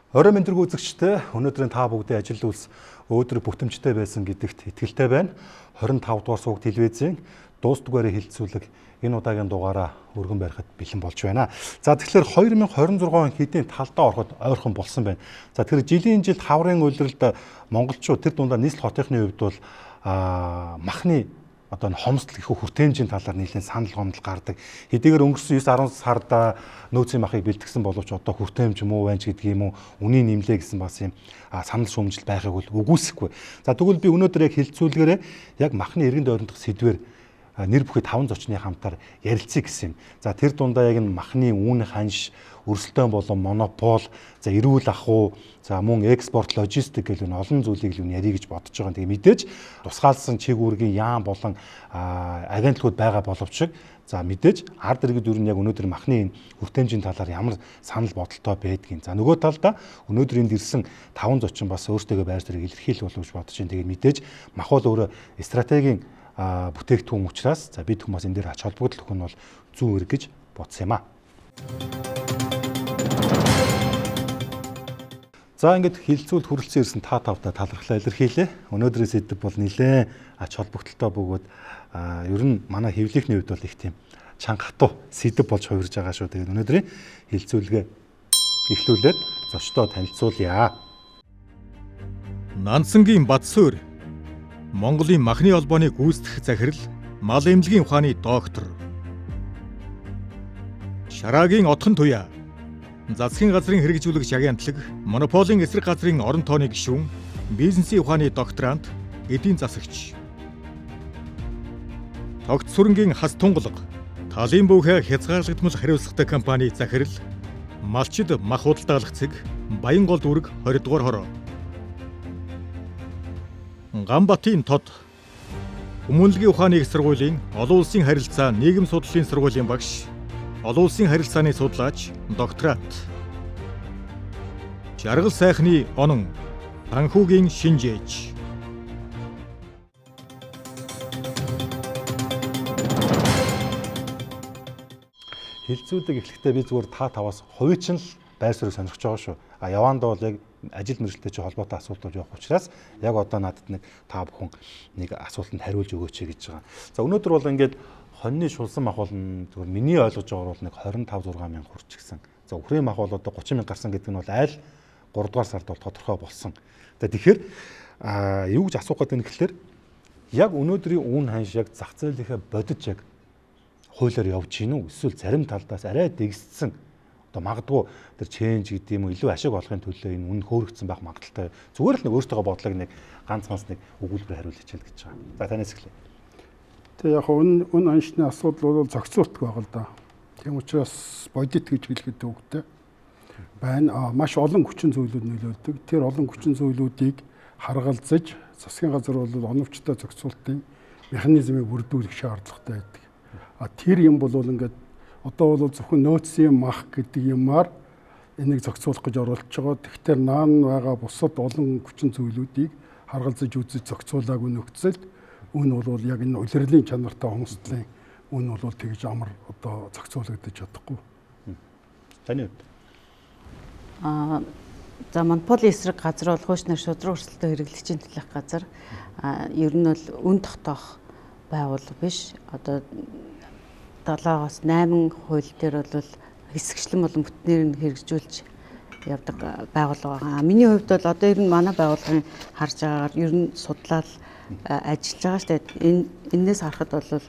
Орой мэндэрг үзэгчтэй өнөөдрийн та бүгдийн ажил үйлс өөдрөг бүтэмжтэй байсан гэдэгт итгэлтэй байна. 25 дугаар суугт телевизийн дуус дугаарыг хилцүүлэг энэ удаагийн дугаараа өргөн барихад бэлэн болж байна. За тэгэхээр 2026 хэдийн талдаа ороход ойрхон болсон байна. За тэгэхээр жилийн жилд хаврын улиралд монголчууд тэр дундаа нийслэл хотынхны хувьд бол махны одоо хомсдол их хүртээмжийн талаар нэлээд санал гомдол гардаг. Хэдийгээр өнгөрсөн 9-10 сард нөөцийн махыг бэлтгэсэн боловч одоо хүртээмж муу байна ч гэдгийг юм уу үнийн нэмлээ гэсэн бас юм санал шүүмжил байхыг бол үгүйсэхгүй. За тэгвэл би өнөөдөр яг хилцүүлгээрээ яг махны иргэн дойрнох сэдвээр нэр бүхий 5 зочны хамтаар ярилцъя гэсэн юм. За тэр дундаа яг энэ махны үүн ханш, өрсөлдөөн болон монопол, за эрүүл ахуй, за мөн экспорт, логистик гэх мэт олон зүйлийг л ярих гэж бодож байгаа. Тэгээ мэдээж тусгаалсан чиг үүргийн яам болон агентлагууд байгаа боловч за мэдээж ард иргэд юу нь яг өнөөдөр махны хүртээмжийн талаар ямар санал бодолтой байдгийг. За нөгөө талдаа өнөөдөр энд ирсэн 5 зочин бас өөрсдөө байр суурийг илэрхийлэх болов гэж бодож байна. Тэгээд мэдээж мах бол өөрөө стратегийн бүтээгдэхүүн учраас за бид хүмүүс энэ дээр ач холбогдол өгөх нь бол зүүн эрг гэж бодсон юм аа. За ингээд хилцүүлд хүрэлцэн ирсэн та тавтай талархлаа илэрхийлээ. Өнөөдрийн сэдв бол нэлээд ач холбогдолтой бөгөөд ер нь манай хэвлийнхний хувьд бол их тийм чангатуу сэдв болж хувирж байгаа шүү. Тэгээд өнөөдрийн хилцүүлгээ эхлүүлээд зочдоо танилцуулъя. Нансангийн Бадсуур Монголын махны холбооны гүйцэтгэх захирал, мал эмнэлгийн ухааны доктор. Шараагийн Отхон туяа засгийн газрын хэрэгжүүлэгч агентлаг, монополийн эсрэг газрын орон тооны гишүүн, бизнесийн ухааны докторант, эдийн засагч. Тогт сүрэнгийн хас тунгалаг, талын бүхэ хязгаарлагдмал хариуцлагатай компани захирал, малчид мах худалдаалах цэг, Баянгол дүүрэг 20 дугаар хороо. Ганбатын тод Хүмүүнлэгийн ухааны их сургуулийн олон улсын харилцаа нийгэм судлалын сургуулийн багш, олон улсын харилцааны судлаач, докторант. Жаргал сайхны онон Анхүүгийн шинжээч. Хилцүүлэг эхлэхдээ би зүгээр та таваас хувийн л байр суурийг сонирхож байгаа шүү. Явандаа бол яг ажил мэргэжлтэй чи холбоотой асуулт болж явах учраас яг одоо надад нэг та бүхэн нэг асуултанд хариулж өгөөч гэж байгаа. За өнөөдөр бол ингээд хоньны шулсан мах бол зүгээр миний ойлгож байгаагаар бол нэг 25-6 мянга хүрч гисэн. За үхрийн мах бол одоо 30 мянга гарсан гэдэг нь бол айл 3 дугаар сард бол тодорхой болсон. Тэгэхээр юу гэж асуух гэдэг нь гэхэлэр яг өнөөдрийн үн ханш яг зах зээлийнхээ бодож яг хуулиар явж гин үү? Эсвэл зарим талдаас арай дэгссэн одоо магадгүй тэр ченж гэдэг юм уу илүү ашиг олохын төлөө энэ үн хөөрөгдсөн байх магадaltaй. Зүгээр л нэг өөртөө бодлого нэг ганц нэг өгүүлбэр хариулж хичээл гэж байгаа. За танаас эхлэе. Тэгээ яг үн аншны асуудал бол зохицуултгүй байгаа л да. Тийм учраас бодит гэж хэлэхэд үгтэй байна. Маш олон хүчин зүйлүүд нөлөөлдөг. Тэр олон хүчин зүйлүүдийг харгалзаж засгийн газар бол оновчтой зохицуултын механизмыг бүрдүүлэх шаардлагатай байдаг. Тэр юм бол ингээд одоо бол зөвхөн нөөцийн мах гэдэг юмар энийг зохицуулах гэж оролдож байгаа. Тэгэхээр наан байгаа бусад олон хүчин зүйлүүдийг харгалзаж үзэж зохицуулаагүй нөхцөлд үн бол яг энэ улирлын чанартай хомсдлын үн бол тэгж амар одоо зохицуулагдаж чадахгүй. Таны хувьд? За монополийн эсрэг газар бол хуучнаар шудраг өрсөлдөөн хэрэглэгчийн төлөх газар. Ер нь бол үн тогтоох байгууллага биш. Одоо 7-8 хууль дээр бол хэсэгчлэн болон бүтнээр нь хэрэгжүүлж явдаг байгууллага байгаа. Миний хувьд бол одоо ер нь манай байгууллагын харж байгаагаар ер нь судлаад ажиллаж байгаа шүү дээ. Энээс харахад бол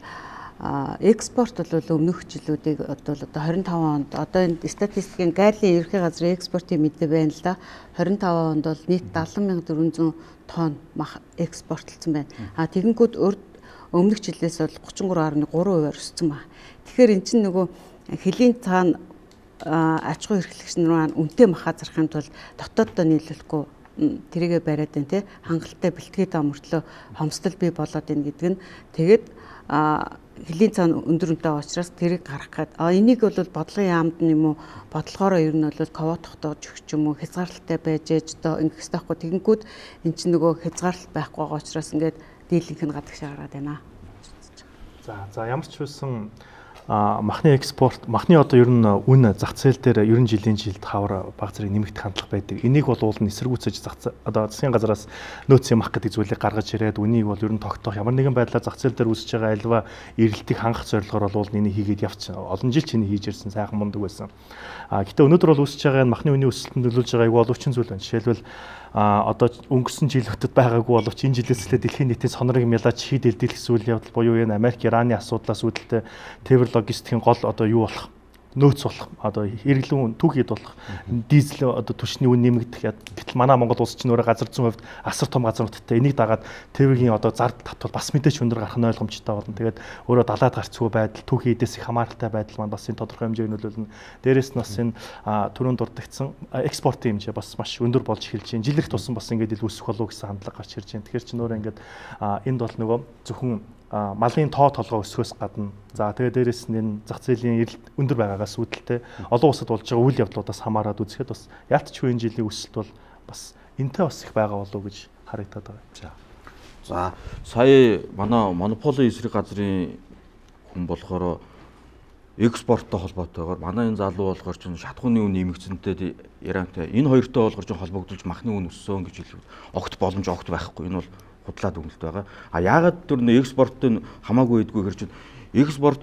экспорт бол өмнөх жилүүдийг одоо 25 онд одоо энэ статистикийн Гайлийн ерхий газрын экспортын мэдээ байна л да. 25 онд бол нийт 70,400 тонн мах экспортлсон байна. Тэгэнгүүт өмнөх жилээс бол 33.3% өссөн байна. Тэгэхээр эн чинь нөгөө хөлийн цаана аж ахуй эрхлэгч нар үнэтэй махаа зарахын тулд дотооддоо нийлүүлэхгүй тэрийгэ бариад байна те хангалттай бэлтгээд байгаа мөртлөө хомсдол бий болоод байна гэдэг нь тэгээд хөлийн цаана өндөр үнэтэй учраас тэрийг гарах гээд энийг бол бодлогын яамд нь юм уу бодлогоороо ер нь бол ковот тогтоож өгч юм уу хязгаарлалтай байж ээж одоо ингэх хэрэгтэй байхгүй тэгэнгүүт эн чинь нөгөө хязгаарлалт байхгүй байгаа учраас ингээд дийлэнх нь гадагшаа гараад байна. За ямар ч байсан махны экспорт, махны одоо ер нь үн зах зээл дээр ер нь жилийн жилд хавар баг зэрэг нэмэгдэх хандлага байдаг. Энийг бол уул нь эсэргүүцэж одоо засгийн газараас нөөцийн мах гэдэг зүйлийг гаргаж ирээд үнийг бол ер нь тогтоох ямар нэгэн байдлаар зах зээл дээр үүсэж байгаа альва эрэлтийг хангах зорилгоор бол энийг хийгээд явчихсан. Олон жил чиний хийж ирсэн сайхан мундаг байсан. Гэхдээ өнөөдөр бол үүсэж байгаа махны үнийн өсөлтөнд нөлөөлж байгаа айгүй оловчин зүйл байна. Жишээлбэл одоо өнгөрсөн жилүүдэд байгаагүй боловч энэ жилээс эхлээд дэлхийн нийтийн сонорыг мялаач хід элдэлэх зүйл явдал буюу энэ Америк, Ираны асуудлаас үүдэлтэй тээвэр логистикийн гол одоо юу болох нөөц болох одоо хэрэглэн түүхийд болох дизель одоо түвшний үн нэмэгдэх. Гэтэл манай Монгол улс чинь өөрөө газар зүйн хувьд асар том газруудтай энийг дагаад тээврийн одоо зард татвал бас мэдээж өндөр гарах нь ойлгомжтой болно. Тэгээд өөрөө далаад гарцгүй байдал, түүхийн эдээс их хамааралтай байдал маань бас энэ тодорхой хэмжээгээр нөлөөлнө. Дээрээс нь бас энэ түрүүн дурддагдсан экспортын хэмжээ бас маш өндөр болж эхэлж байна. Жилийнх тусам бас ингээд ил өсөх болов гэсэн хандлага гарч ирж байна. Тэгэхээр чинь өөрөө ингээд энд бол нөгөө зөвхөн малын тоо толгой өсөхөөс гадна за тэгээ дээрэс нь энэ зах зээлийн эрэлт өндөр байгаагаас үүдэлтэй олон улсад болж байгаа үйл явдлуудаас хамаарат үзэхэд бас яалтчгүй энэ жилийн өсөлт бол бас энтэй бас их байгаа болов уу гэж харагдаад байгаа. За сая манай монополийн эсрэг газрын хүн болохоор экспорттой холбоотойгоор манай энэ залуу болохоор чинь шатхууны үн нэмэгдсэнтэй Ирантай энэ хоёртой болохоор чинь холбогдуулж махны үн өссөн гэж хэлвэл огт боломж огт байхгүй. Энэ бол худлаад өгнөлт байгаа. Яагаад түр нэ экспортын хамаагүй байдгүй гэж чинь экспорт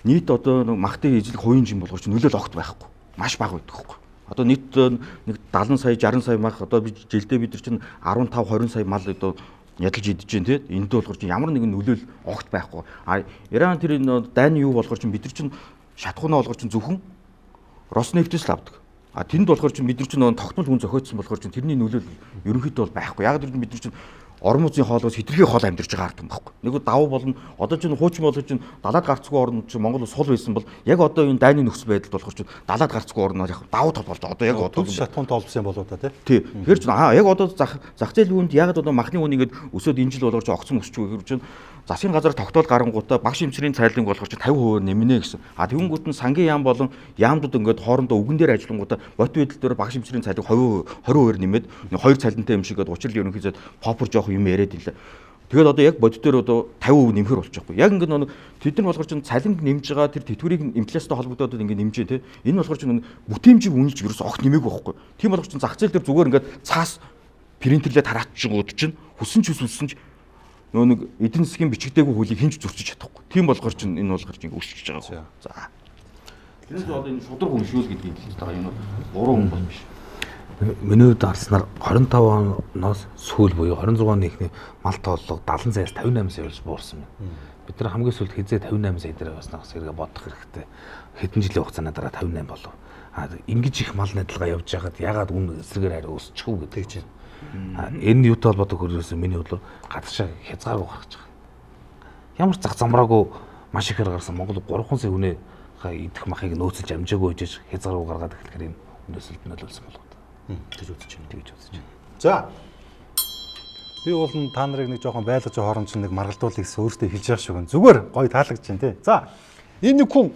нийт одоо махтын эзлэх хувийн жим болгож нөлөөл огт байхгүй. Маш бага байдаг хөөхгүй. Одоо нийт нэг 70 сая 60 сая мах одоо жилдээ бид нар чинь 15 20 сая мал одоо ядалж идэж байна те. Энд болохоор чинь ямар нэгэн нөлөөл огт байхгүй. Иран тэр энэ дайны юу болгож чинь бид нар чинь шатхуунаа болгож чинь зөвхөн Роснефтээс л авдаг. Тэнд болохоор чинь бид нар чинь тогтмол хүн зохиодсон болохоор чинь тэрний нөлөөл ерөнхийдөө бол байхгүй. Яг тэр бид нар чинь орон музын хоолоос хитрхи хоол амьдарч байгаа ард юм байхгүй. Нэг давуу болно. Одоо чинь хуучин болгож чинь далаад гарцгүй орн чинь Монгол сул байсан бол яг одоо энэ дайны нөхцөл байдалд болохоор чинь далаад гарцгүй орноор яг давуу тал болж одоо яг одоо шатхуун толбсон болоо та тий. Тэгэхээр чинь яг одоо зах зээл үүнд яг одоо махны үн ингээд өсөд энэ жил болгож огцон өсчихгүй гэж чинь засгийн газар тогтоол гарангуудаа багш эмчрийн цайланг болгож 50% нэмнэ гэсэн. Тэгэнгүүт нь сангийн яам болон яамдууд ингээд хоорондоо үгэн дээр ажиллангуудаа бот байдал дээр багш эмчрийн цайланг 20% нэмээд хоёр цалинтай юм шигээд учрал ерөнхий зэд попор жоох юм яриад илээ. Тэгээд одоо яг бодит дээр одоо 50% нэмэхэр болж байгаа. Яг ингээд тэд нар болохоор чинь цалинг нэмж байгаа тэр тэтгэврийг инфляцтай холбогдоод ингээд нэмжээ те. Энэ болохоор чинь бүтээмжийг үнэлж ерөөс огт нэмээгүй байхгүй. Тийм болохоор чинь зах зээл дээр зүгээр ингээд цаас принтерлээ тараачгууд чинь хүссэн ч үссэн ч нэг эдийн засгийн бичигдээгүй хөлийг хинж зөрчиж чадахгүй. Тийм болохоор чинь энэ болгож ингээд өсөж байгаа. За. Тэрнээс одоо энэ шудраг үншүүл гэдгийг хэлж байгаа юм уу? Буруу хүн бол биш. Миний хувьд харснаар 25 оноос сүүл буюу 26 оны ихний мал тооллого 70 саяас 58 саяас буурсан байна. Бид нар хамгийн сүүлд хизээ 58 сая дээр баснаас хэрэгэ бодох хэрэгтэй. Хэдэн жилийн хугацааны дараа 58 болов. Ингэж их мал найдалгаа явж байгаад ягаад үн эсрэгээр арай өсчих вэ гэдэг чинь. Энэ юутай холбоотой хөрөөс миний бодлоор гадагшаа хязгааргүй гаргаж байгаа. Ямар зах замраагүй маш ихээр гарсан Монгол 3 сая хүнээ идэх махыг нөөцөж амжаагүй гэж хязгааргүй гаргаад эхлэхээр энэ өнөөсөлд нөлөөлсөн болов. Тэгж үзэж байна. За. Би бол та нарыг нэг жоохон байлгаж хооронд чинь нэг маргалдуулах гэсэн өөртөө хэлж явах шиг байна. Зүгээр гоё таалагдж байна тий. За. Энэ нэг хүн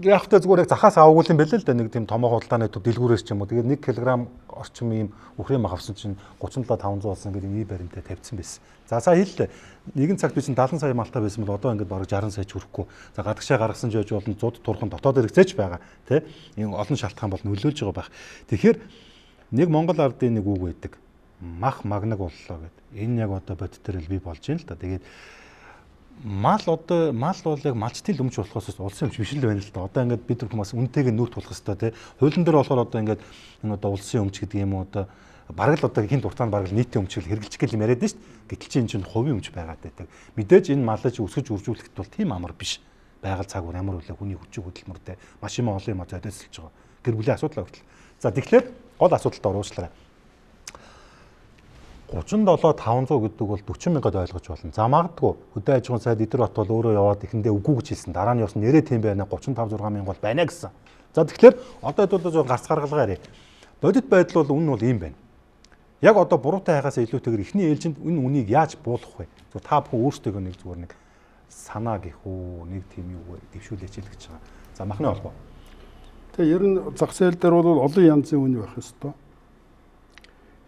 яг та зүгээр яг захаас аваагүй юм байл л да нэг тийм томоо худалдааны төв дэлгүүрээс ч юм уу. Тэгээд 1 кг орчим ийм үхрийн мах авсан чинь 37 500 болсон гэдэг ийм баримтаа тавьсан байсан. За сая хэллээ. Нэгэн цагт би чинь 70 сая малтай байсан бол одоо ингээд бараг 60 сая ч хүрэхгүй. За гадагшаа гаргасан ч байж болно 100 турхан дотоод хэрэгцээч байгаа тий. Энэ олон шалтгаан бол нөлөөлж байгаа байх. Тэгэхээр нэг Монгол ардын нэг үг байдаг. Мах магнаг боллоо гэдэг. Энэ яг одоо бодит дээр л бий болж байна л да. Тэгээд мал бол яг малчтын өмч болохоос улсын өмч биш л байна л да. Одоо ингээд бид хүмүүс үнэтэйг нүүрт тулах хэрэгтэй тий. Хуулийн дээр болохоор одоо ингээд энэ одоо улсын өмч гэдэг юм уу одоо бараг л одоо хин дуртаанд бараг л нийтийн өмчийг хэрэгжилчих гэл юм яриад нь шүү дээ. Гэтэл чинь энэ чинь хувийн өмч байгаад байдаг. Мэдээж энэ малаж өсгөж үржүүлэхэд бол тийм амар биш. Байгаль цагуур ямар үлээ хүний хүчиг хөдөлмөртэй маш юм олон юм зодиосэлж байгаа. Гэр бүлийн асуудал хүртэл. За тэгэхээр гол асуудалтай оруулчлаа. 37 500 гэдэг бол 40 мянгад ойлгож болно. За магадгүй хөдөө аж ахуйн сайд Идэр бат бол өөрөө яваад ихэндээ үгүй гэж хэлсэн. Дараа нь явсан нэрээ тийм байна. 35 6 мянга бол байна гэсэн. За тэгэхээр одоо хэдүүлээ зөв гарц гаргалгаа ярив. Бодит байдал бол үнэн бол ийм байна. Яг одоо буруутай хайгаас илүүтэйгээр эхний ээлжинд энэ үнийг яаж буулгах вэ? Зөв та бүхэн өөрсдөө нэг зүгээр нэг санаа гэх үү, нэг тийм юу дэвшүүлээч л гэж байгаа. За махны холбоо. Тэгээ ер нь зах зээл дээр бол олон янзын үн байх ёстой.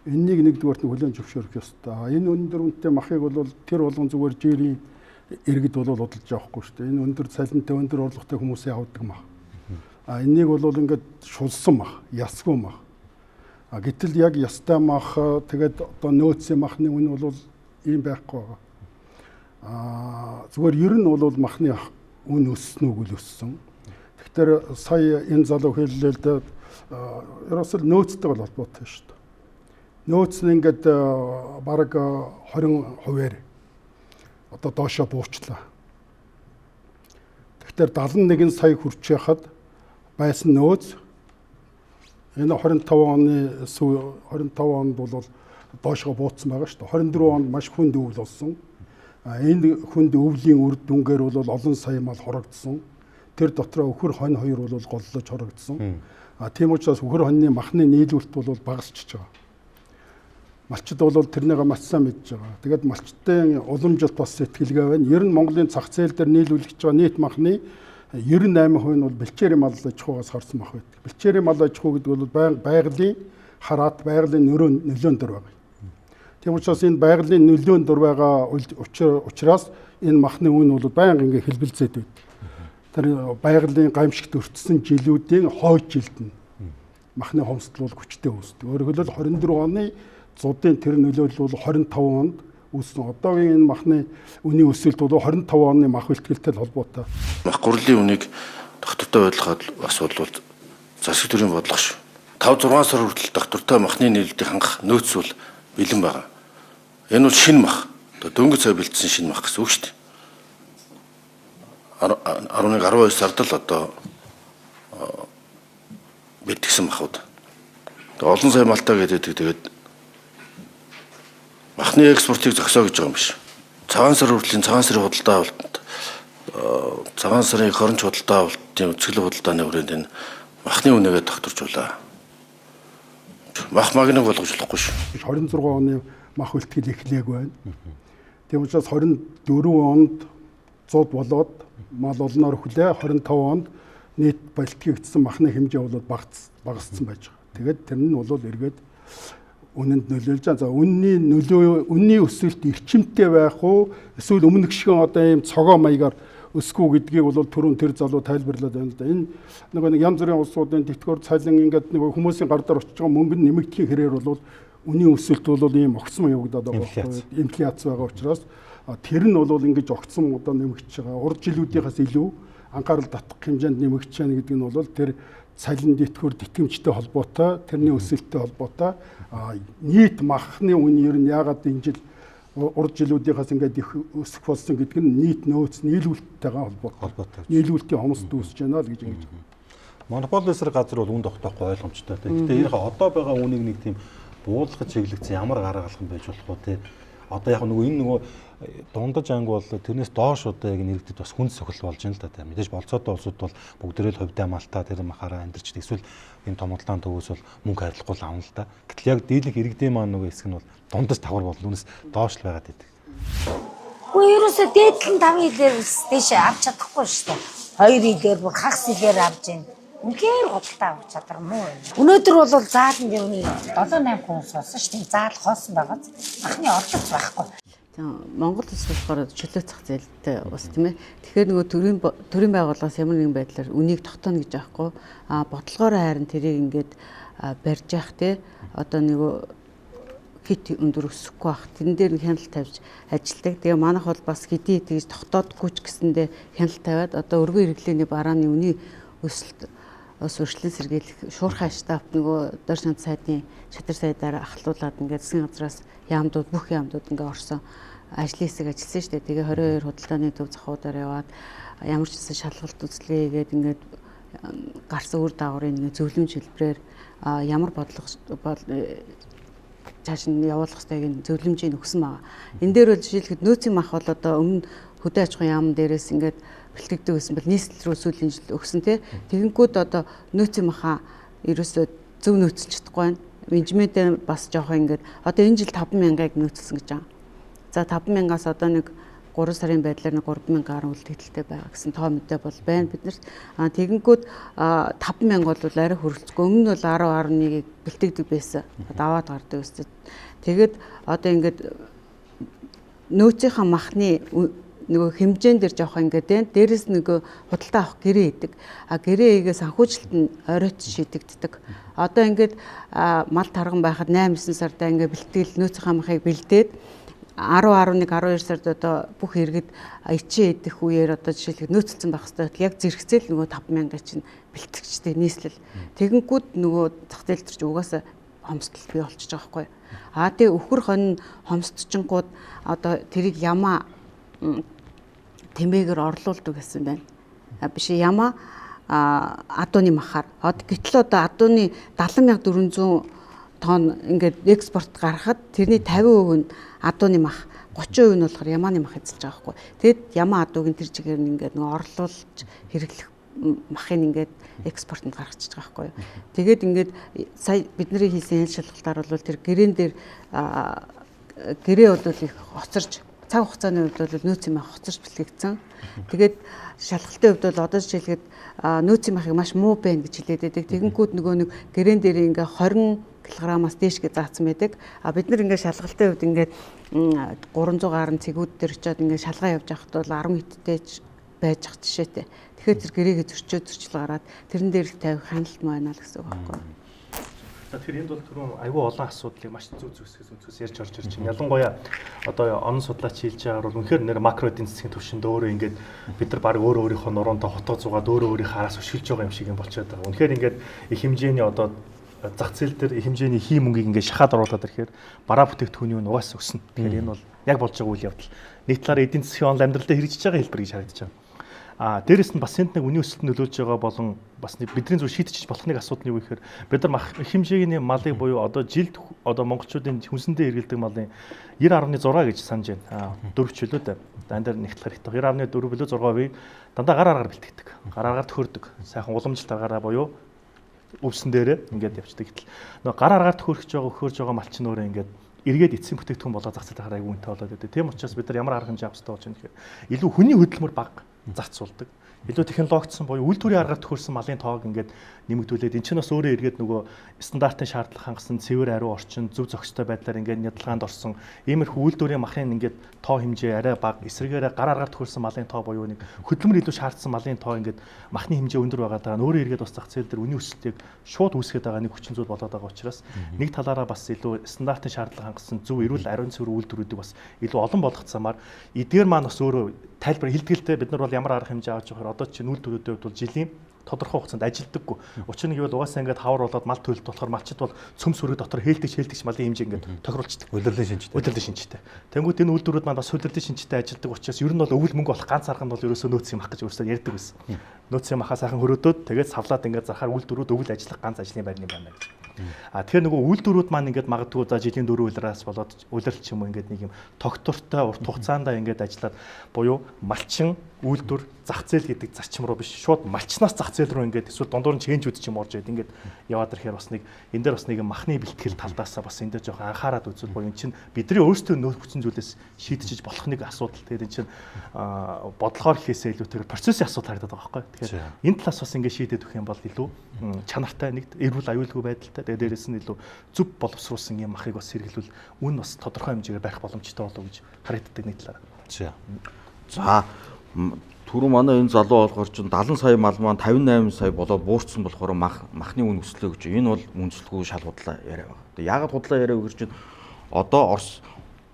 Энэнийг нэгдүгээрт нь хүлээн зөвшөөрөх ёстой. Энэ үн дээр үнэтэй махыг бол тэр болгон зүгээр жирийн иргэд бол удалж явахгүй шүү дээ. Энэ өндөр цалинтай өндөр орлоготой хүмүүсээ авдаг мах. Энийг бол ингээд шулсан мах, ясгүй мах. Гэтэл яг ястай мах тэгээд одоо нөөцийн махны үн бол ийм байхгүй байгаа. Зүгээр ер нь бол махны үн өссөн үг л өссөн. Тэгэхээр сая энэ залуу хэллээ л дээ ерөөсөө нөөцтэй холбоотой шүү дээ. Нөөц нь ингээд бараг 20%-аар одоо доошоо буучлаа. Тэгэхээр 71 сая хүрч яхад байсан нөөц энэ 25 оны 25 онд бол доошоо буутсан байгаа шүү дээ. 24 онд маш хүнд өвөл болсон. Энэ хүнд өвлийн үр дүнгээр бол олон сая мал хорогдсон. Тэр дотроо өхөр хонь хоёр бол голлож хорогдсон. Тийм учраас өхөр хоньны махны нийлүүлэлт бол багасчихж байгаа. Малчид бол тэрнийг маш сайн мэдж байгаа. Тэгээд малчдын уламжилт бас сэтгэлгээ байна. Ер нь Монголын зах зээл дээр нийлүүлэгдэж байгаа нийт махны 98% нь бол бэлчээрийн мал аж ахуйгаас харсан мах байдаг. Бэлчээрийн мал аж ахуй гэдэг бол байгалийн хараат, байгалийн нөлөөнд дор байгаа. Тийм учраас энэ байгалийн нөлөөнд дор байгаа учраас энэ махны үн бол байнга ингээ хэлбэлзээд байдаг. Тэр байгалийн гамшигт өртсөн жилүүдийн хойд жилд нь махны хомсдол бол хүчтэй үүсдэг. Өөрөөр хэлбэл 24 оны зуудын тэр нөлөөлөл бол 25 онд үүссэн. Одоогийн энэ махны үнийн өсөлт бол 25 оны мах бэлтгэлтэй холбоотой. Мах гурлын үнийг доктортой байдлахад бас бол засаг төрийн бодлого шүү. 5-6 сар хүртэл доктортой махны нийлүүлэлтийг хангах нөөц бол бэлэн байгаа. Энэ бол шинэ мах. Дөнгөж сая бэлдсэн шинэ мах гэсэн үг шүү дээ. 11-12 сард л одоо бэлтгэсэн махуд. Олон сая малтаа гэдэг тэгээд махны экспортыг зогсоо гэж байгаа юм биш. Цагаан сар хүртлийн цагаан сарын худалдаа авалт, цагаан сарын хоронч худалдаа авалтын үзэсгэлэн худалдааны хүрээнд энэ махны үнэгээ докторжуулаа. Мах магныг болгож болохгүй шүү. 26 оны мах үлтгэл эхлээг байна. Тийм учраас 24 онд 100 болоод мал олноор хүлээ 25 онд нийт бэлтгэгдсэн махны хэмжээ бол багассан байж байгаа. Тэгээд тэр нь бол эргээд үнэнд нөлөөлж байгаа. За үнний өсөлт эрчимтэй байх уу? Эсвэл өмнөх шиг одоо ийм цогоо маягаар өсгөө гэдгийг бол түрүүн тэр залуу тайлбарлаад байна л да. Энэ нэг янз бүрийн улсуудын тэтгэвэр цалин ингээд нэг хүмүүсийн гар дээр очиж байгаа мөнгө нь нэмэгдэхийн хэрээр бол үнийн өсөлт бол ийм огцом явагдаад байгаа. Инфляц байгаа учраас тэр нь бол ингэж огцом одоо нэмэгдэж байгаа. Урд жилүүдийнхээс илүү анхаарал татах хэмжээнд нэмэгдэж байна гэдэг нь бол тэр цалин тэтгэвэр тэтгэмжтэй холбоотой, тэрний өсөлттэй холбоотой нийт махны үн ер нь яагаад энэ жил урд жилүүдийнхээс ингээд их өсөх болсон гэдэг нь нийт нөөц нийлүүлэлттэйгээ холбоотой. Нийлүүлэлтийн хомсд үүсэж байна л гэж ингэж. Монополь эсрэг газар бол үн тогтоохгүй ойлгомжтой. Гэхдээ энэ одоо байгаа үнийг нэг тийм буулгаж чиглэгдсэн ямар гаргалах юм байж болох вэ те? Одоо яг нөгөө энэ нөгөө дундаж анги бол тэрнээс доош одоо яг нэрэгдэд бас хүн сохил болж байна л да. Мэдээж болцоотой улсууд бол бүгдээрээ л хувьдаа малтаа тэр махаараа амьдарч эсвэл энэ том улаан төвөөс бол мөнгө харилцахгүй л авна л да. Гэтэл яг дийлэнх иргэдийн маань нөгөө хэсэг нь бол дундаж давхар бол үүнээс доош л байгаад байдаг. Үгүй ерөөсөө дээдлэн 5 хилээр дэше авч чадахгүй шүү дээ. 2 хилээр бүр хагас хилээр авч байна. Үнхээр худалдаа авах чадвар муу байна. Өнөөдөр бол зааланд юуны 7-8 хүн суусан шүү дээ. Заал хоосон байгаа. Махны орлогч байхгүй. Монгол улс болохоор чөлөө зах зээлтэй ус тийм ээ. Тэгэхээр нөгөө төрийн байгууллагаас ямар нэгэн байдлаар үнийг тогтооно гэж аахгүй. Бодлогоороо харин тэрийг ингээд барьж явах те. Одоо нөгөө хит өндөр өсөхгүй бах. Тэрэн дээр хяналт тавьж ажилладаг. Тэгээ манайх бол бас хэдий тэгж тогтоодгүй ч гэсэндээ хяналт тавиад одоо өргөн хэрэглээний барааны үний өсөлт ус өршлөн сэргийлэх шуурхай штаб нөгөө дор шант сайдын шатар сайдаар ахлуулад ингээд засгийн газраас яамдууд бүх яамдууд ингээд орсон ажлын хэсэг ажилласан шүү дээ. Тэгээ 22 худалдааны төв захуудаар яваад ямар ч гэсэн шалгалт үзлээ гээд ингээд гарсан үр дагаврын нэг зөвлөмж хэлбэрээр ямар бодлого цааш нь явуулах ёстойг зөвлөмжийг өгсөн байгаа. Энэ дээр бол жишээлхэд нөөцийн мах бол одоо өмнө хөдөө аж ахуйн яам дээрээс ингээд бэлтгэдэг байсан бол нийслэл рүү сүүлийн жил өгсөн тий. Тэгэнгүүт одоо нөөцийн маха ерөөсөө зөв нөөцлж чадахгүй байна. Менежментээ бас жоох ингээд одоо энэ жил 5,000-ыг нөөцлсөн гэж байгаа. За 5,000-аас одоо нэг 3 сарын байдлаар нэг 3,000 гаруй үлдэгдэлтэй байгаа гэсэн тоо мэдээ бол байна биднэрт. Тэгэнгүүт 5,000 бол арай хөрөлцөхгүй. Өмнө нь бол 10-11-ийг бэлтгэдэг байсан. Даваад гардаг байсан. Тэгээд одоо ингээд нөөцийнхаа махны нөгөө хэмжээнд дэр жоох ингээд байна. Дээрээс нөгөө худалдаа авах гэрээ идэг. Гэрээ игээ санхүүжилт нь оройт шийдэгддэг. Одоо ингээд мал тарган байхад 8-9 сарда ингээд бэлтгэл нөөцийн хамахыг бэлдээд 10, 11, 12 сард одоо бүх иргэд ичээ идэх үеэр одоо жишээлбэл нөөцлцэн байх хэрэгтэй. Яг зэрэгцээл нөгөө 5,000 чинь бэлтгэгчтэй нийслэл. Тэгэнгүүт нөгөө зах зээл төрч угаасаа хомсдол бий болчихж байгаа байхгүй. Тэгээ өхөр хонь хомсдчихгууд одоо тэрийг ямаа тэмээгээр орлуулдаг гэсэн байна. Биш ямаа адууны махаар. Гэтэл одоо адууны 70,400 тонн ингээд экспорт гаргахад тэрний 50% нь адууны мах, 30% нь болохоор ямааны мах эзэлж байгаа байхгүй. Тэгэд ямаа адуугийн тэр чигээр нь ингээд нөгөө орлуулж хэрэглэх махыг ингээд экспортод гаргачихж байгаа байхгүй. Тэгээд ингээд сая бидний хийсэн хэл шалгалтаар бол тэр гэрээн дээр гэрээ бол их хоцорж цаг хугацааны хувьд бол нөөцийн мах хоцорж бэлтгэгдсэн. Тэгээд шалгалтын хувьд бол одоо жишээлгээд нөөцийн махыг маш муу байна гэж хэлээд байдаг. Тэгэнгүүт нөгөө нэг гэрээн дээр ингээ 20 кг-аас дээшгээ заасан байдаг. Бид нар ингээ шалгалтын хувьд ингээ 300 гаруй цэгүүд дээр очиод ингээ шалгаа явж байхад бол 10 хиттэй байж ах жишээтэй. Тэгэхээр тэр гэрээгээ зөрчил гараад тэрэн дээр их тавих хяналт байна л гэсэн үг байхгүй. Тэгэхээр энд бол түрүүн айгүй олон асуудлыг маш зүг зүгсээс ярьж орж ирж байна. Ялангуяа одоо онон судлаач хэлж байгаагаар бол үнэхээр нэр макро эдийн засгийн түвшинд өөрөө ингээд бид нар баг өөрийнхөө нуруунтай хотоо зугаад өөрийнхөө хараас өшгөлж байгаа юм шиг юм болчиход байгаа. Үнэхээр ингээд их хэмжээний одоо зах зээл дээр их хэмжээний хий мөнгийг ингээд шахаад оруулаад ирэхээр бараа бүтээгдэхүүний үн угаасаа өснө. Тэгэхээр энэ бол яг болж байгаа үйл явдал. Нэг талаараа эдийн засгийн онол амьдралдаа хэрэгжиж байгаа хэлбэр гэж харагдаж байна. Дээрэс нь бас энд нэг үнийн өсөлтөнд нөлөөлж байгаа болон бас бидний зөв шийдэж болох нэг асуудал нь юу гэхээр бид нар их хэмжээний малыг буюу одоо жилд одоо монголчуудын хүнсэндээ эргэлдэг малын 90.6 гэж санаж байна. 4 ч үлээ дээ. Дандаар нэгтлэх хэрэгтэй. 90.4 билүү 6% дандаа гар аргаар бэлтгэдэг. Гар аргаар төхөрдөг. Сайхан уламжлалт аргаараа буюу өвсөн дээрээ ингээд явцдаг. Гэтэл нөгөө гар аргаар төхөрч байгаа өхөрж байгаа мал чинь өөрөө ингээд эргээд эцсийн бүтээгдэхүүн болоод зах зээл хараа айгүй үнэтэй болоод байдаг. Тийм учраас бид нар ямар арга хэмжээ авах хэрэгтэй болж байна гэхээр илүү хүний хөдөлмөр бага зарцуулдаг. Илүү технологичсон буюу үйлдвэрийн аргаар төхөрсөн малын тоог ингээд нэмэгдүүлээд эн чинь бас өөрөө эргээд нөгөө стандартын шаардлага хангасан цэвэр ариу орчин зөв зохистой байдлаар ингээд нядалгаанд орсон иймэрхүү үйлдвэрийн махын ингээд тоо хэмжээ арай бага эсрэгээрээ гар аргаар төхөрсөн малын тоо буюу нэг хөдөлмөр илүү шаардсан малын тоо ингээд махны хэмжээ өндөр байгаа даа өөрөө эргээд бас зах зээл дээр үнийн өсөлтийг шууд үүсгэж байгаа нэг хүчин зүйл болоод байгаа учраас нэг талаараа бас илүү стандартын шаардлага хангасан зөв эрүүл ариун цэвэр үйлдвэрүүдийг бас илүү олон болгох замаар эдгээр маань бас өөрөө тайлбар хилдгэлтэй бид нар бол ямар арга хэмжээ авч явахаар одоо чинь үйлдвэрүүдийн хувьд бол жилийн тодорхой хугацаанд ажилдаггүй. Учир нь гэвэл угаасаа ингээд хавар болоод мал төлөлт болохоор малчид бол цөм сүрэг дотор хэлдэгч малын хэмжээ ингээд тохируулцдаг. Улирлын шинжтэй. Тэнгүүд энэ үйлдвэрүүд маань бас улирлын шинжтэй ажилдаг учраас ер нь бол өвөл мөнгө болох ганц арга нь бол ерөөсөө нөөцийн мах гэж өөрсдөө ярьдаг байсан. Нөөцийн махаа сайхан хөрөөдөөд тэгээд савлаад ингээд зархаар үйлдвэрүүд өвөл ажиллах ганц ажлын байрны байна гэж. Тэгэхээр нөгөө үйлдвэрүүд маань ингээд магадгүй за жилийн 4 улираас болоод улирал ч юм уу ингээд нэг юм тогтвортой урт хугацаанд ингээд ажиллаад буюу малчин үйлдвэр зах зээл гэдэг зарчим руу биш шууд малчнаас зах зээл рүү ингээд эсвэл дундуур нь чэнжүүд ч юм орж ирээд ингээд яваад ирэхээр бас нэг энэ дээр бас нэг махны бэлтгэл талдаасаа бас энэ дээр жоохон анхаарал үзвэл буюу энэ чинь бидний өөрсдөө нөөц хүчин зүйлээс шийдэж болох нэг асуудал. Тэгээд энэ чинь бодлохоор хийхээсээ илүүтэйгээр процессын асуудал харагдаад байгаа байхгүй. Тэгэхээр энэ талаас бас ингээд шийдээд өгөх юм бол илүү чанартай нэг эрүүл аюулгүй байдалтай. Тэгээд дээрээс нь илүү зөв боловсруулсан юм махыг бас хэрэглүүл үн бас тодорхой хэмжээгээр барих боломжтой болов гэж харагддаг нэг талаараа. За түрүү манай энэ залуу болохоор чинь 70 сая мал маань 58 сая болоод буурсан болохоор махны үн өслөө гэж. Энэ бол үнэлэлгүй шал худлаа яриа байна. Тэгээ яагаад худлаа яриа вэ гэж чинь одоо Орос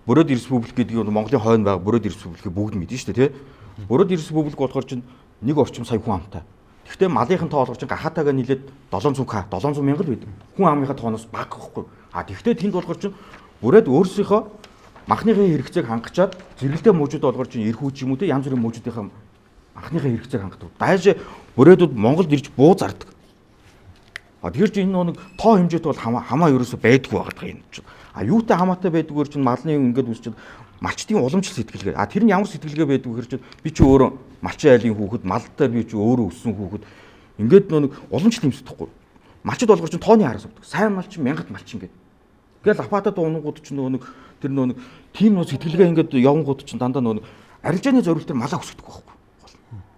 Бород республик гэдэг нь Монголын хойно байгаа Бород республикийг бүгд мэднэ шүү дээ, тий. Бород республик болохоор чинь нэг орчим сая хүн амтай. Гэхдээ малынхын тоо болохоор чинь гахаатайгаа нийлээд 700к 700 мянган байдаг. Хүн амынхаа тооноос бага гэхгүй. Тэгэхдээ тэнд болохоор чинь Бород өөрсдийнхөө махныхын хэрэгцээг хангачаад зэрэгэлдээ мужууд болгоор чинь эрхүүч юм уу те янз бүрийн мужуудынхаа махныхын хэрэгцээг хангадаг. Дайж Бородууд Монголд ирж буу зардаг. Тэгэхээр чи энэ нэг тоо хэмжээтэй бол хамаа ерөөсө байдгүй байгаа юм чинь. Юутай хамаатай байдгүйгээр чинь малны ингээд үсчихэд малчдын уламжлал сэтгэлгээ. Тэр нь ямар сэтгэлгээ байдгүйгээр чинь би чи өөрөө малчин айлын хүүхэд малтай би чи өөрөө өссөн хүүхэд ингээд нэг уламжлал юмсдахгүй. Малчд болгоор чинь тооны хараас авдаг. Сайн малчин мянгат малчин гэдэг. Тэгэл апатад унгууд чинь нэг тэр нэг тийм нөө сэтгэлгээ ингээд явангууд чинь дандаа нэг арилжааны зорилт төр малаа өсгдөг байхгүй.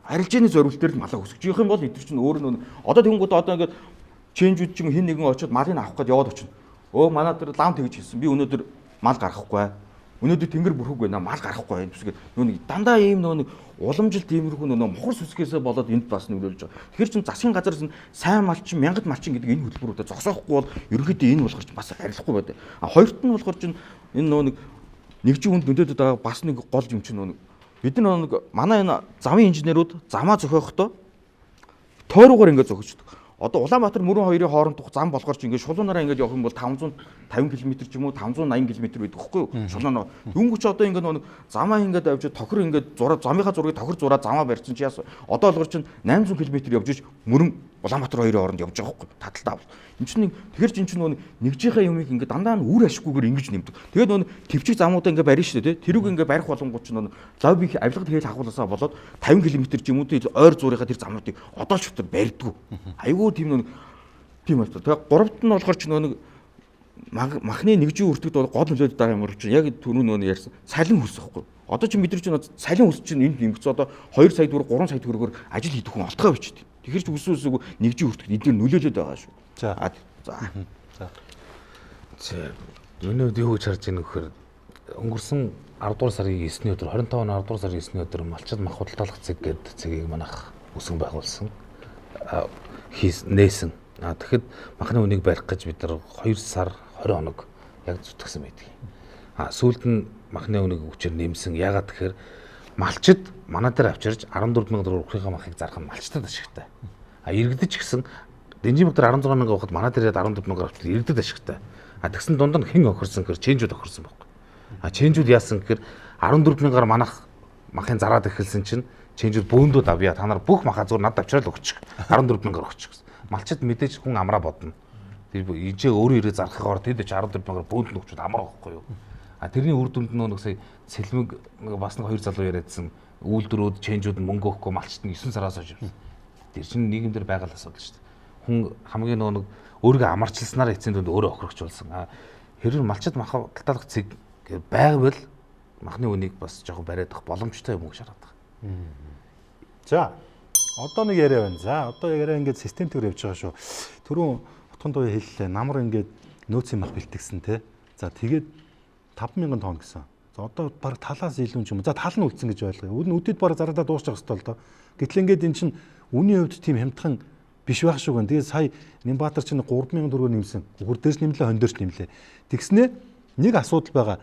Арилжааны зорилт төр малаа өсгөж явах юм бол эдгээр чинь өөр нэг одоо тэнгууд одоо ингээд чэнжүүд чинь хин нэгэн очиод малыг авах гээд яваад очино. Өө манай тэр лам тэгж хэлсэн. Би өнөөдөр мал гаргахгүй. Өнөөдөр тэнгэр бүрхэг байна, мал гарахгүй байна гэсгээд нэг дандаа ийм нэг уламжилт иймэрхүү мухар сүсгээсээ болоод энд бас нөлөөлж байгаа. Тэгэхээр чин засгийн газар сайн малчин, мянгат малчин гэдэг энэ хөтөлбөрүүдэд зогсоохгүй бол ерөнхийдөө энэ болохоор ч бас арилахгүй байдаг. Хоёрт нь болохоор чин энэ нэгжийн хүнд нөлөөлөд байгаа бас нэг гол юм чинь бид нар манай энэ замын инженерүүд замаа зохиохдоо тойруугаар ингээд зохиождог. Одоо Улаанбаатар мөрөн хоёрын хоорондох зам болохоор ч ингээд шулуунаараа ингээд явах юм бол 550 км ч юм уу 580 км байдаг хэвгүй юу? Шулуунаа. Дөнгөч одоо ингээд замаа ингээд авч тохир ингээд замынхаа зургийг тохир зураа замаа барьсан чи яасан. Одоо болохоор ч 800 км явж иж мөрөн Улаанбаатар хоёрын хооронд явж байгаа хэвгүй. Таталтаа бол. Энд чинь тэгэхэр чин чинь нэгжийнхээ юмыг ингээд дандаа үр ашиггүйгээр ингэж нэмдэг. Тэгээд төвчиг замуудаа ингээд барина шүү дээ. Тэрүүг ингээд барих болгонгууд чинь лобби авилгад хээл хахууласаа болоод 50 км ч юм уу ойр зуурынхаа тэр замуудыг одоо ч өтөр барьдгүй. Айгүй тийм байна. Тэгээд гуравт нь болохоор ч махны нэгжийн үртгэд бол гол нөлөөд байгаа юм чинь яг түрүү ярьсан салин хөлс واخгүй. Одоо чи мэдэрч байна салин хөлс чинь энд нэмэгц одоо 2 сая төгрөг 3 сая төгрөгөөр ажил хийх хүн олтгоо бичдэг. Тэгэхээр ч үсүүсэйг нэгжийн үртгэд эдгээр нөлөөлөд байгаа шүү. За. Өнөөдөр юу гэж харж байна гэхээр өнгөрсөн 10 дугаар сарын 9-ний өдөр 25 оны 10 дугаар сарын 9-ний өдөр малчид мах худалдаалах цэг гэдэг цэгийг манайх өсгөн байгуулсан. Нээсэн. Тэгэхэд махны үнийг барих гэж бид нар 2 сар 20 хоног яг зүтгэсэн байдаг. Сүүлд нь махны үнийг хүчээр нэмсэн. Яагаад тэгэхээр малчид манай дээр авчирж 14,000 төгрөгийн махыг зарах нь малчтад ашигтай. Иргэдэж гисэн Дэнжимбэгтэр 16,000 авахад манай дээр 14,000 авчирч иргэдэд ашигтай. Тэгсэн дунд нь хэн охирсон гэхээр чэнжүүд охирсон байхгүй. Чэнжүүд яасан гэхээр 14,000-аар манах махын зараад эхэлсэн чинь чэнжүүд бөөндүүд авъя. Та нар бүх махаа зүгээр надад авчирал өгчих. 14,000-аар өгчих гэсэн. Малчид мэдээж хүн амраа бодно. Тэр ижээ өөрөө ирээ зархахаар тэд ч 14,000-аар бөөнд нь өгчүүд амраа байхгүй юу. Тэрний үр дүнд нэг сая сэлмэг бас нэг 2 залуу яриадсан үйлдвэрүүд чэнжүүд нь мөнгө өгөхгүй малчид нь 9 сараас хойш явсан. Тэр чинь нийгэмдэр байгаа л асуудал шүү дээ. Хүн хамгийн нэг өөрийгөө амарчилснаар эцсийн дүнд өөрөө охирогч болсон. Хэрвээ малчид мах худалдаалах цэг байвал махны үнийг бас жоохон бариадах боломжтой юм уу гэж хараад байгаа. За одоо нэг яриа байна. За одоо яриа ингээд системтэйгээр явж байгаа шүү. Түрүүн утхан туяа хэллээ. Намар ингээд нөөцийн мах бэлтгэсэн те. За тэгээд 5,000 тонн гэсэн. За одоо баг талаас илүү юм. За тал нь үлдсэн гэж ойлгоё. Үдэд баг зараадаа дуусчих хэвээр л доо. Гэтэл ингээд эн чинь үний хувьд тийм хямдхан биш байх шүү гэн. Тэгээд сая Нямбаатар чинь 3,000 төгрөгөөр нэмсэн. Гүр дээрс нэмлээ, хон дээрс нэмлээ. Тэгснээ нэг асуудал байгаа.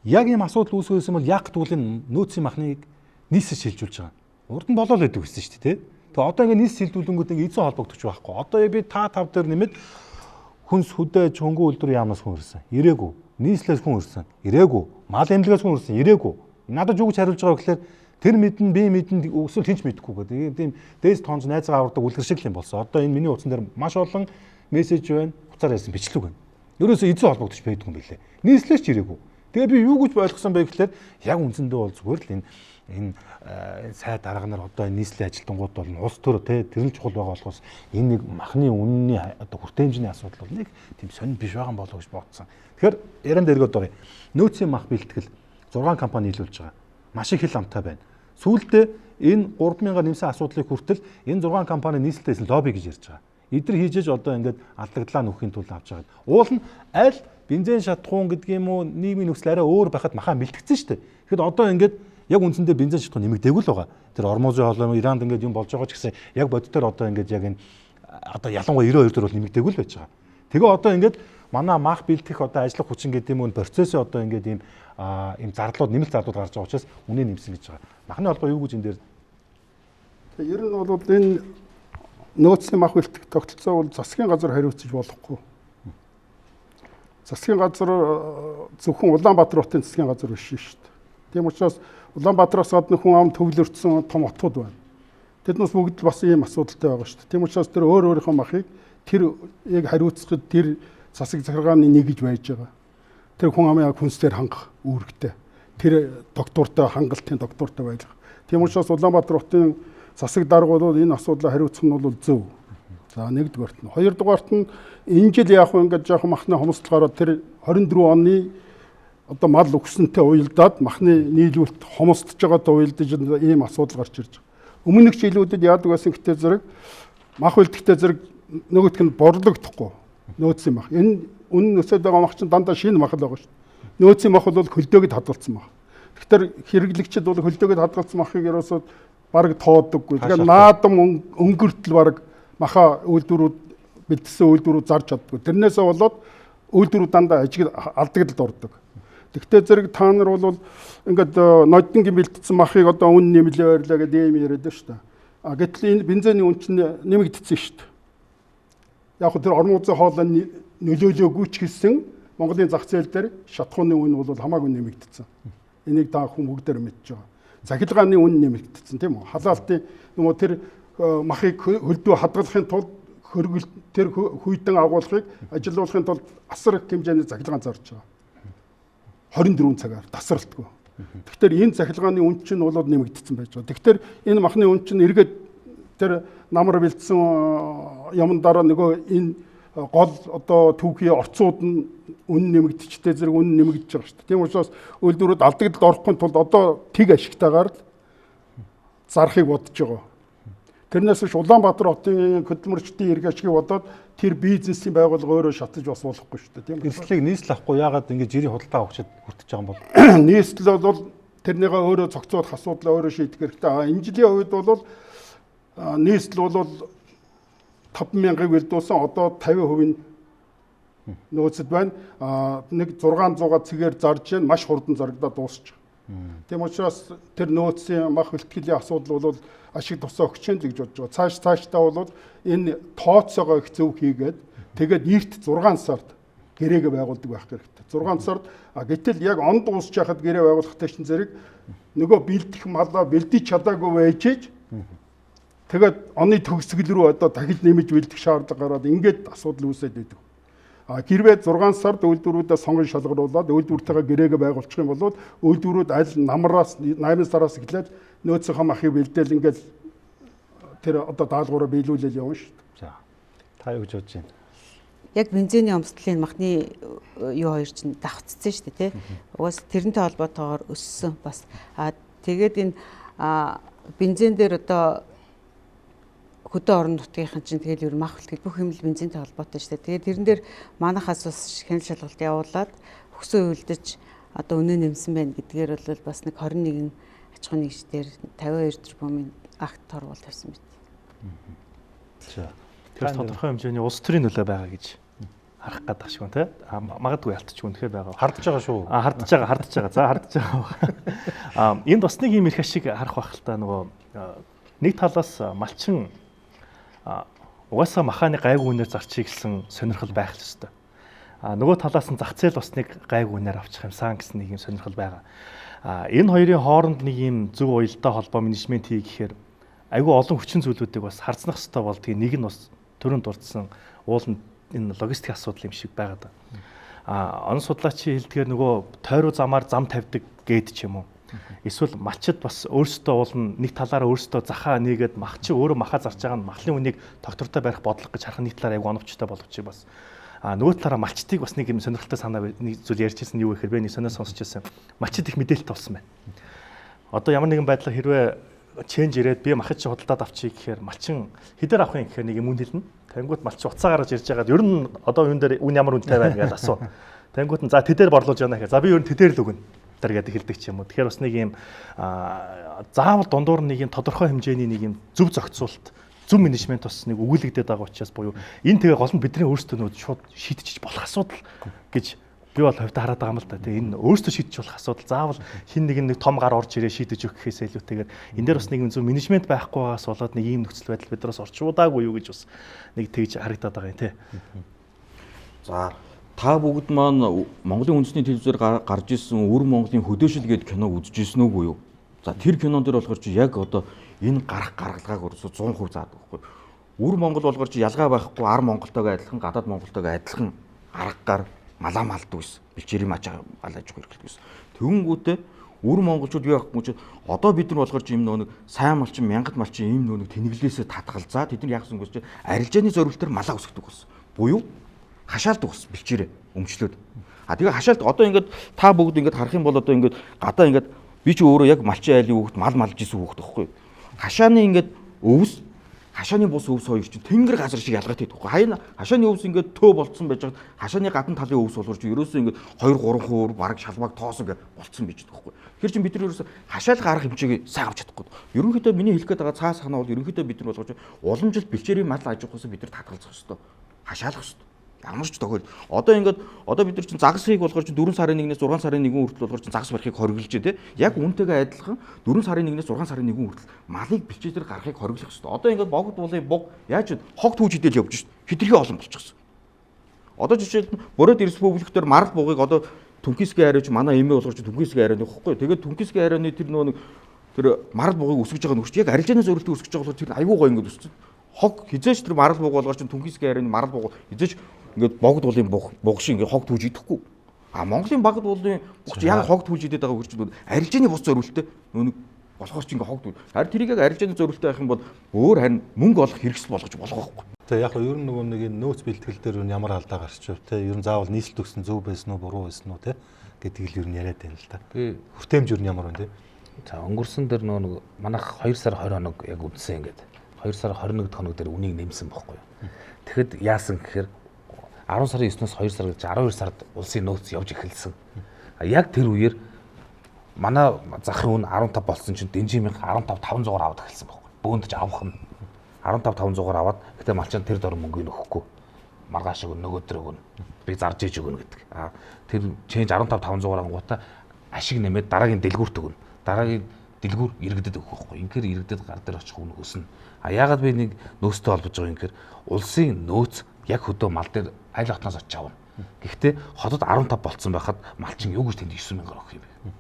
Яг ийм асуудал үүсгэсэн бол яг түүлэн нөөцийн махныг нийсэж шилжүүлж байгаа. Урд нь болоод байдаг гэсэн шүү дээ. Тэгээ одоо ингээд нийс шилжүүлэнгүүд ингээд эзэн холбогдож байхгүй. Одоо би та тав дээр нэмээд хүнс хөдөө хөнгөн үйлдвэр яамнаас хүн ирсэн. Ирээгүй. Нийслэлээс хүн ирсэн. Ирээгүй. Мал эмнэлгээс хүн ирсэн. Ирээгүй. Надад юу гэж хариулж байгаа гэхээр тэр мэднэ би мэднэ өсвөл хинч мэдэхгүй гэдэг. Тийм дээс тонж найзгаа авардаг үлгэр шиг юм болсон. Одоо энэ миний утсан дээр маш олон мессеж байна. Хуцаар ярьсан бичлэг байна. Ерөөсөө эзэн холбогдож байдаг юм билээ. Нийслэлч ирээгүй. Тэгээ би юу гэж ойлгосон бэ гэхээр яг үндсэндээ бол зүгээр л энэ сайд дарга нар одоо энэ нийслэлийн ажилтнууд бол улс төр тэр нь чухал байгаа болохоос энэ нэг махны үнэний одоо хүртээн хэмжээний асуудал бол нэг тийм сонир биш байгаа болов гэж бодсон. Тэгэхээр ярианд эргээд байгаа. Нөөцийн мах бэлтгэл 6 компани нийлүүлж байгаа. Маш их хэл амтай байна. Сүүлдээ энэ 3,000-аар нэмсэн асуудлыг хүртэл энэ 6 компани нийслэлээс лобби гэж ярьж байгаа. Эдгээр хийжээж одоо ингээд алдаглаа нөхөхийн тулд авч байгаа. Уул нь аль бензин шатхуун гэдэг юм уу нийгмийн нөхцөл арай өөр байхад махаа бэлтгэсэн шүү дээ. Тэгэхэд одоо ингээд яг үндсэндээ бензин шатхуун нэмэгдээгүй л байгаа. Тэр Ормозын хоолой Иранд ингээд юм болж байгаа ч гэсэн яг боддоор одоо ингээд яг энэ одоо ялангуяа 92 дээр бол нэмэгдээгүй л байж байгаа. Тэгээ одоо ингээд манай мах бэлтгэх одоо ажиллах хүчин гэдэг юм уу процессыг одоо ингээд ийм зардлууд нэмэлт зардлууд гарч байгаа учраас үнэ нэмсэн гэж байгаа. Махны холбоо юу гэж энэ дээр ер нь бол энэ нөөцийн мах бэлтгэх тогтолцоо бол засгийн газар хариуцж болохгүй. Засгийн газар зөвхөн Улаанбаатар хотын засгийн газар биш шүү дээ. Тийм учраас Улаанбаатараас гадна хүн ам төвлөрсөн том хотууд байна. Тэднээс бүгд бас ийм асуудалтай байгаа шүү дээ. Тийм учраас тэр өөрийнхөө махыг тэр яг хариуцахад тэр засаг захиргааны нэг гэж байж байгаа. Тэр хүн амын хүнсээр хангах үүрэгтэй. Тэр доктортой хангалтын доктортой байлгах. Тийм учраас Улаанбаатар хотын засаг даргууд энэ асуудлыг хариуцах нь бол зөв. За нэгдүгээрт нь. Хоёрдугаарт нь энэ жил яг ингээд жоохон махны хомсдолгоор тэр 24 оны одоо мал өгсөнтэй уялдаад махны нийлүүлэлт хомсдож байгаадаа уялдаж ийм асуудал гарч ирж байгаа. Өмнөх жилүүдэд яадаг байсан гэхдээ зэрэг мах үлдэхтэй зэрэг нөгөөх нь борлогдохгүй нөөцийн мах. Энэ үнэн өсөд байгаа мах чинь дандаа шинэ мах л байгаа шүү дээ. Нөөцийн мах бол хөлдөөгд хадгалсан мах. Тэгэхээр хэрэглэгчид бол хөлдөөгд хадгалсан махыг ерөөсөө бараг тоодоггүй. Тэгэхээр наадам өнгөртөл бараг маха үйлдвэрүүд бэлдсэн үйлдвэрүүд зарж чаддгүй. Тэрнээсээ болоод үйлдвэрүүд дандаа алдагдлд ордог. Тэгвэл зэрэг та нар бол ингээд ноддонгийн бэлдсэн махыг одоо үн нэмлээ байрлаа гэдэг юм яриад байна шүү дээ. Гэтэл энэ бензиний үн чинь нэмэгдсэн шүү дээ. Яг тэр орон үзэн хоолой нөлөөлөөгүй ч гэсэн Монголын зах зээл дээр шатхууны үн бол хамаагүй нэмэгдсэн. Энийг та хүн бүгдээр мэдж байгаа. Захилгааны үн нэмэгдсэн тийм үү? Халаалтын нөгөө тэр махыг хөлдөө хадгалахын тулд тэр хүйтэн агуулгыг ажилуулахын тулд асар их хэмжээний захилгаан зарж байгаа. 24 цагаар тасралтгүй. Тэгэхээр энэ захилгааны үн чинь бол нэмэгдсэн байж байгаа. Тэгэхээр энэ махны үн чинь эргээд тэр намар бэлдсэн юмн дараа нөгөө энэ гол одоо түүхий орцууд нь үн нэмэгдчихтэй зэрэг үн нэмэгдэж байгаа шүү дээ. Тийм учраас үйлдвэрүүд алдагдлд орохгүй тулд одоо тэг ашигтайгаар л зарахыг бодож байгаа. Тэрнээс биш Улаанбаатар хотын хөдөлмөрчдийн эрх ашигыг бодоод тэр бизнесийн байгууллага өөрөө шатаж бас болохгүй шүү дээ. Тийм эрсдлийг нийслэл авахгүй яагаад ингэж жирийн худалдаа авахчид хүртэж байгаа юм бол нийслэл бол тэрнийгээ өөрөө зохицуулах асуудлаа өөрөө шийдэх хэрэгтэй. Энэ жилийн үед бол нийслэл бол 5,000-ыг бэлдүүлсэн одоо 50% нөөцөд байна. Нэг 600-аа цэгээр зарж байна, маш хурдан зарагдаад дуусчих. Тийм учраас тэр нөөцийн мах бэлтгэлийн асуудал бол ашиг тусаа өгч гэж бодож байгаа. Цаашдаа бол энэ тооцоогоо их зөв хийгээд тэгээд эрт 6 сард гэрээгээ байгуулдаг байх хэрэгтэй. 6 сард гэтэл яг он дуусч яхад гэрээ байгуулахтай чинь зэрэг нөгөө бэлдэх малаа бэлдэж чадаагүй байжээж тэгээд оны төгсгөл рүү одоо дахиж нэмж бэлдэх шаардлага гараад ингээд асуудал үүсээд байдаг. Хэрвээ 6 сард үйлдвэрүүдээ сонгон шалгаруулад үйлдвэртэйгээ гэрээгээ байгуулчих юм бол үйлдвэрүүд аль намраас 8 сараас эхлээд нөөцийнхөө махыг бэлдээл ингээд тэр одоо даалгавраа биелүүлэл явна шүү дээ. За. Та юу гэж бодож байна? Яг бензиний өмсдлийн махны юу хоёр чинь давхцсан шүү дээ, тий. Угаас тэрнтэй холбоотойгоор өссөн бас. Тэгээд энэ бензин дээр одоо хөдөө орон нутгийнхан чинь тэгэл ер мах бэлтгэл бүх юм л бензинтэй холбоотой шүү дээ. Тэгээд тэрэн дээр манахаас бас хяналт шалгалт явуулаад хөсөө үйлдэж одоо өнөө нэмсэн байна гэдгээр бол бас нэг 21 аж ахуйн нэгжээр 52 тэрбумын акт орвол тавьсан мэт. За. Тэр тодорхой хэмжээний улс төрийн нөлөө байгаа гэж харах гадаг шиг байна, тий. Магадгүй ялтчих үнэхээр байгаа. Хардж байгаа шүү. Хардж байгаа. За хардж байгаа. Энд бас нэг юм их ашиг харах байх л та нөгөө нэг талаас малчин угаасаа махааны гайгүй үнээр зарчих гэсэн сонирхол байх л ёстой. Нөгөө талаас нь зах зээл бас нэг гайгүй үнээр авчих юмсан гэсэн нэг юм сонирхол байгаа. Энэ хоёрын хооронд нэг юм зөв уялдаа холбоо менежмент хий гэхээр айгүй олон хүчин зүйлүүдийг бас харцнах хэрэгтэй бол тэгээ нэг нь бас төрөнд дурдсан уул нь энэ логистик асуудал юм шиг байгаа да. Он судлаачийн хэлдгээр нөгөө тойруу замаар зам тавьдаг гээд ч юм уу. Эсвэл малчид бас өөрсдөө уулна нэг талаараа өөрсдөө захаа нээгээд мах чи өөрөө махаа зарж байгаа нь махлын үнийг тогтвортой барих бодлого гэж харах нэг талаараа айгүй оновчтой боловч бас нөгөө талаараа малчдыг бас нэг юм сонирхолтой санаа нэг зүйл ярьжсэн юу гэхээр би нэг сонио сонсч байсан. Малчид их мэдээлэлтэй болсон байна. Одоо ямар нэгэн байдлаар хэрвээ ченж ирээд би махад чи худалдаад авчий гэхээр малчин хэдээр авах юм гэхээр нэг юм хэлнэ. Тэнгүүт малчин уцаа гаргаж ирж байгаад ер нь одоо юун дээр үн ямар үнэтэй байна гэж асуу. Тэнгүүт нь за тэдээр борлуулж яана гэхээр за би ер нь тэдээр л өгнө. Тэр гэдэг хэлдэг ч юм уу. Тэгэхээр бас нэг юм заавал дундуур нэг юм тодорхой хэмжээний нэг юм зөв зохицуулалт, зөв менежмент бас нэг өгүүлэгдээд байгаа учраас буюу энэ тэгээ гол нь бидний өөрсдөө нөө шууд шийдчих болох асуудал гэж би бол хувьдаа хараад байгаа юм л да. Тэгээ энэ өөрсдөө шийдчих болох асуудал заавал хин нэг том гар орж ирээ шийдэж өгөх гэхээс илүүтэйгээр энэ дээр бас нэг юм зөв менежмент байхгүй байгаас болоод нэг ийм нөхцөл байдал биднээс орчуудаагүй юу гэж бас нэг тэгж харагдаад байгаа юм тий. За та бүгд маань Монголын үндэсний телевизээр гарч ирсэн Өр Монголын хөдөөшил гэдэг киног үзчихсэн үгүй юу? За тэр кинон дээр болохоор чи яг одоо энэ гаргалгааг өрсө 100% заадаг байхгүй. Өр Монгол болгоор чи ялгаа байхгүй ар Монголтойгоо адилхан гадаад Монголтойгоо адилхан аргаар малаа малдаг ус. Бэлчээрийн мачаа алааж өгөх гэсэн. Тэгэнгүүтээ Өр монголчууд юу яахгүй чи одоо бид нар болгоор чи юм нэг сайн малчин мянгат малчин ийм нэг тэнэглээсээ татгалзаа тэд нар яасан гэж чи арилжааны зорилтоор малаа өсгдөг ус. Буюу хашаалдаг ус бэлчээрээ өмчлөөд. Тэгээ хашаалт одоо ингээд та бүгд ингээд харах юм бол одоо ингээд гадаа ингээд би ч өөрөө яг малчин айлын хүүхэд мал малж исэн хүүхэд байхгүй. Хашааны ингээд өвс хашааны бус өвс хоёр чинь тэнгэр газар шиг ялгаатай байхгүй. Хашааны өвс ингээд төө болцсон байж байгаа. Хашааны гадна талын өвс болохоор чи ерөөсөө ингээд 2-3 баг шалмаг тоосон гэж болцсон байж байгаа байхгүй. Тэгэхээр чи бид нар ерөөсөө хашаал гарах хэмжээг сайн авч чадахгүй. Ерөнхийдөө миний хэлэх гээд байгаа цаас ханаа бол ерөнхийдөө бид нар болгож уламжлалт бэлчээрийн мал аж ахуйсаа бид нар татгалзах хэрэгтэй. Хашаалах хэрэгтэй. Ямар ч тохиол одоо бид нар чинь загасыг болохоор чинь 4 сарын 1-ээс 6 сарын 1 хүртэл болохоор чинь загас барихыг хориглож дээ. Яг үүнтэйгээ адилхан 4 сарын 1-ээс 6 сарын 1 хүртэл малыг бэлчээр гарахыг хориглох хэрэгтэй. Одоо ингээд богд булын буг яаж хог түүжидэл явж шít. Хитрхи олон болчихсон. Одоо жишээлбэл Бород республиктээр марал бугыг одоо Түнхисгийн арайч манай эмээ болохоор чинь Түнхисгийн арай нөхгүй. Тэгээд Түнхисгийн арайны тэр марал бугыг өсгөж байгаа нөхч яг арилжааны зорилтыг өсгөж байгаа болохоор тэр айгүй гоё ингээд өссөн. Хог хизээч тэр марал буг болгоор чинь Түнхисгийн арайны марал буг хизээч ингээд богд булын буг шиг ингээд хог түүж идэхгүй. Монголын богд булын буг яг хог түүж идээд байгаа хурцууд арилжааны бус зорилттой нүг болохоор ч ингээд хог түүж. Харин тэрийг яг арилжааны зорилттой байх юм бол өөр харин мөнгө олох хэрэгсэл болгож болох байхгүй. Тэгээ яг ер нь нөгөө нэг нөөц бэлтгэл дээр ямар алдаа гарч ив те ер нь заавал нийслэл төгсөн зөв байсан уу буруу байсан уу те гэдэг л ер нь яриад байна л да. Би хүртээмж ер нь ямар вэ те. За өнгөрсөн дээр нөгөө манайх 2 сар 20 хоног яг үдсэн ингээд 2 сар 21 хоног дээр үнийг нэмсэн байхгүй юу. Тэгэхэд яасан гэхээр 10 сарын 9-ноос 2 сар гэж 12 сард улсын нөөц явж эхэлсэн. Яг тэр үеэр манай захын үн 15 болсон чинь Дэнжимийн 15,500-аар аваад эхэлсэн байхгүй. Бөөндж авах нь 15,500-аар аваад гэтээ малчаан тэр дор мөнгө нөхгүй. Маргааш өгнө нөгөөдөр өгнө. Би зарж иж өгнө гэдэг. Тэр чэнж 15,500-аар ангуудаа ашиг нэмээд дараагийн дэлгүүрт өгнө. Дараагийн дэлгүүр иргэдэд өгөх байхгүй. Инхээр иргэдэд гар дээр очих үн өснө. Яагаад би нэг нөөцтэй холбож байгаа юм гэхээр улсын нөөц яг хөдөө мал дээр айл хотноос очиж авна. Гэхдээ хотод 15 болцсон байхад малчин юу гэж тэнд 9,000 өгөх юм бэ?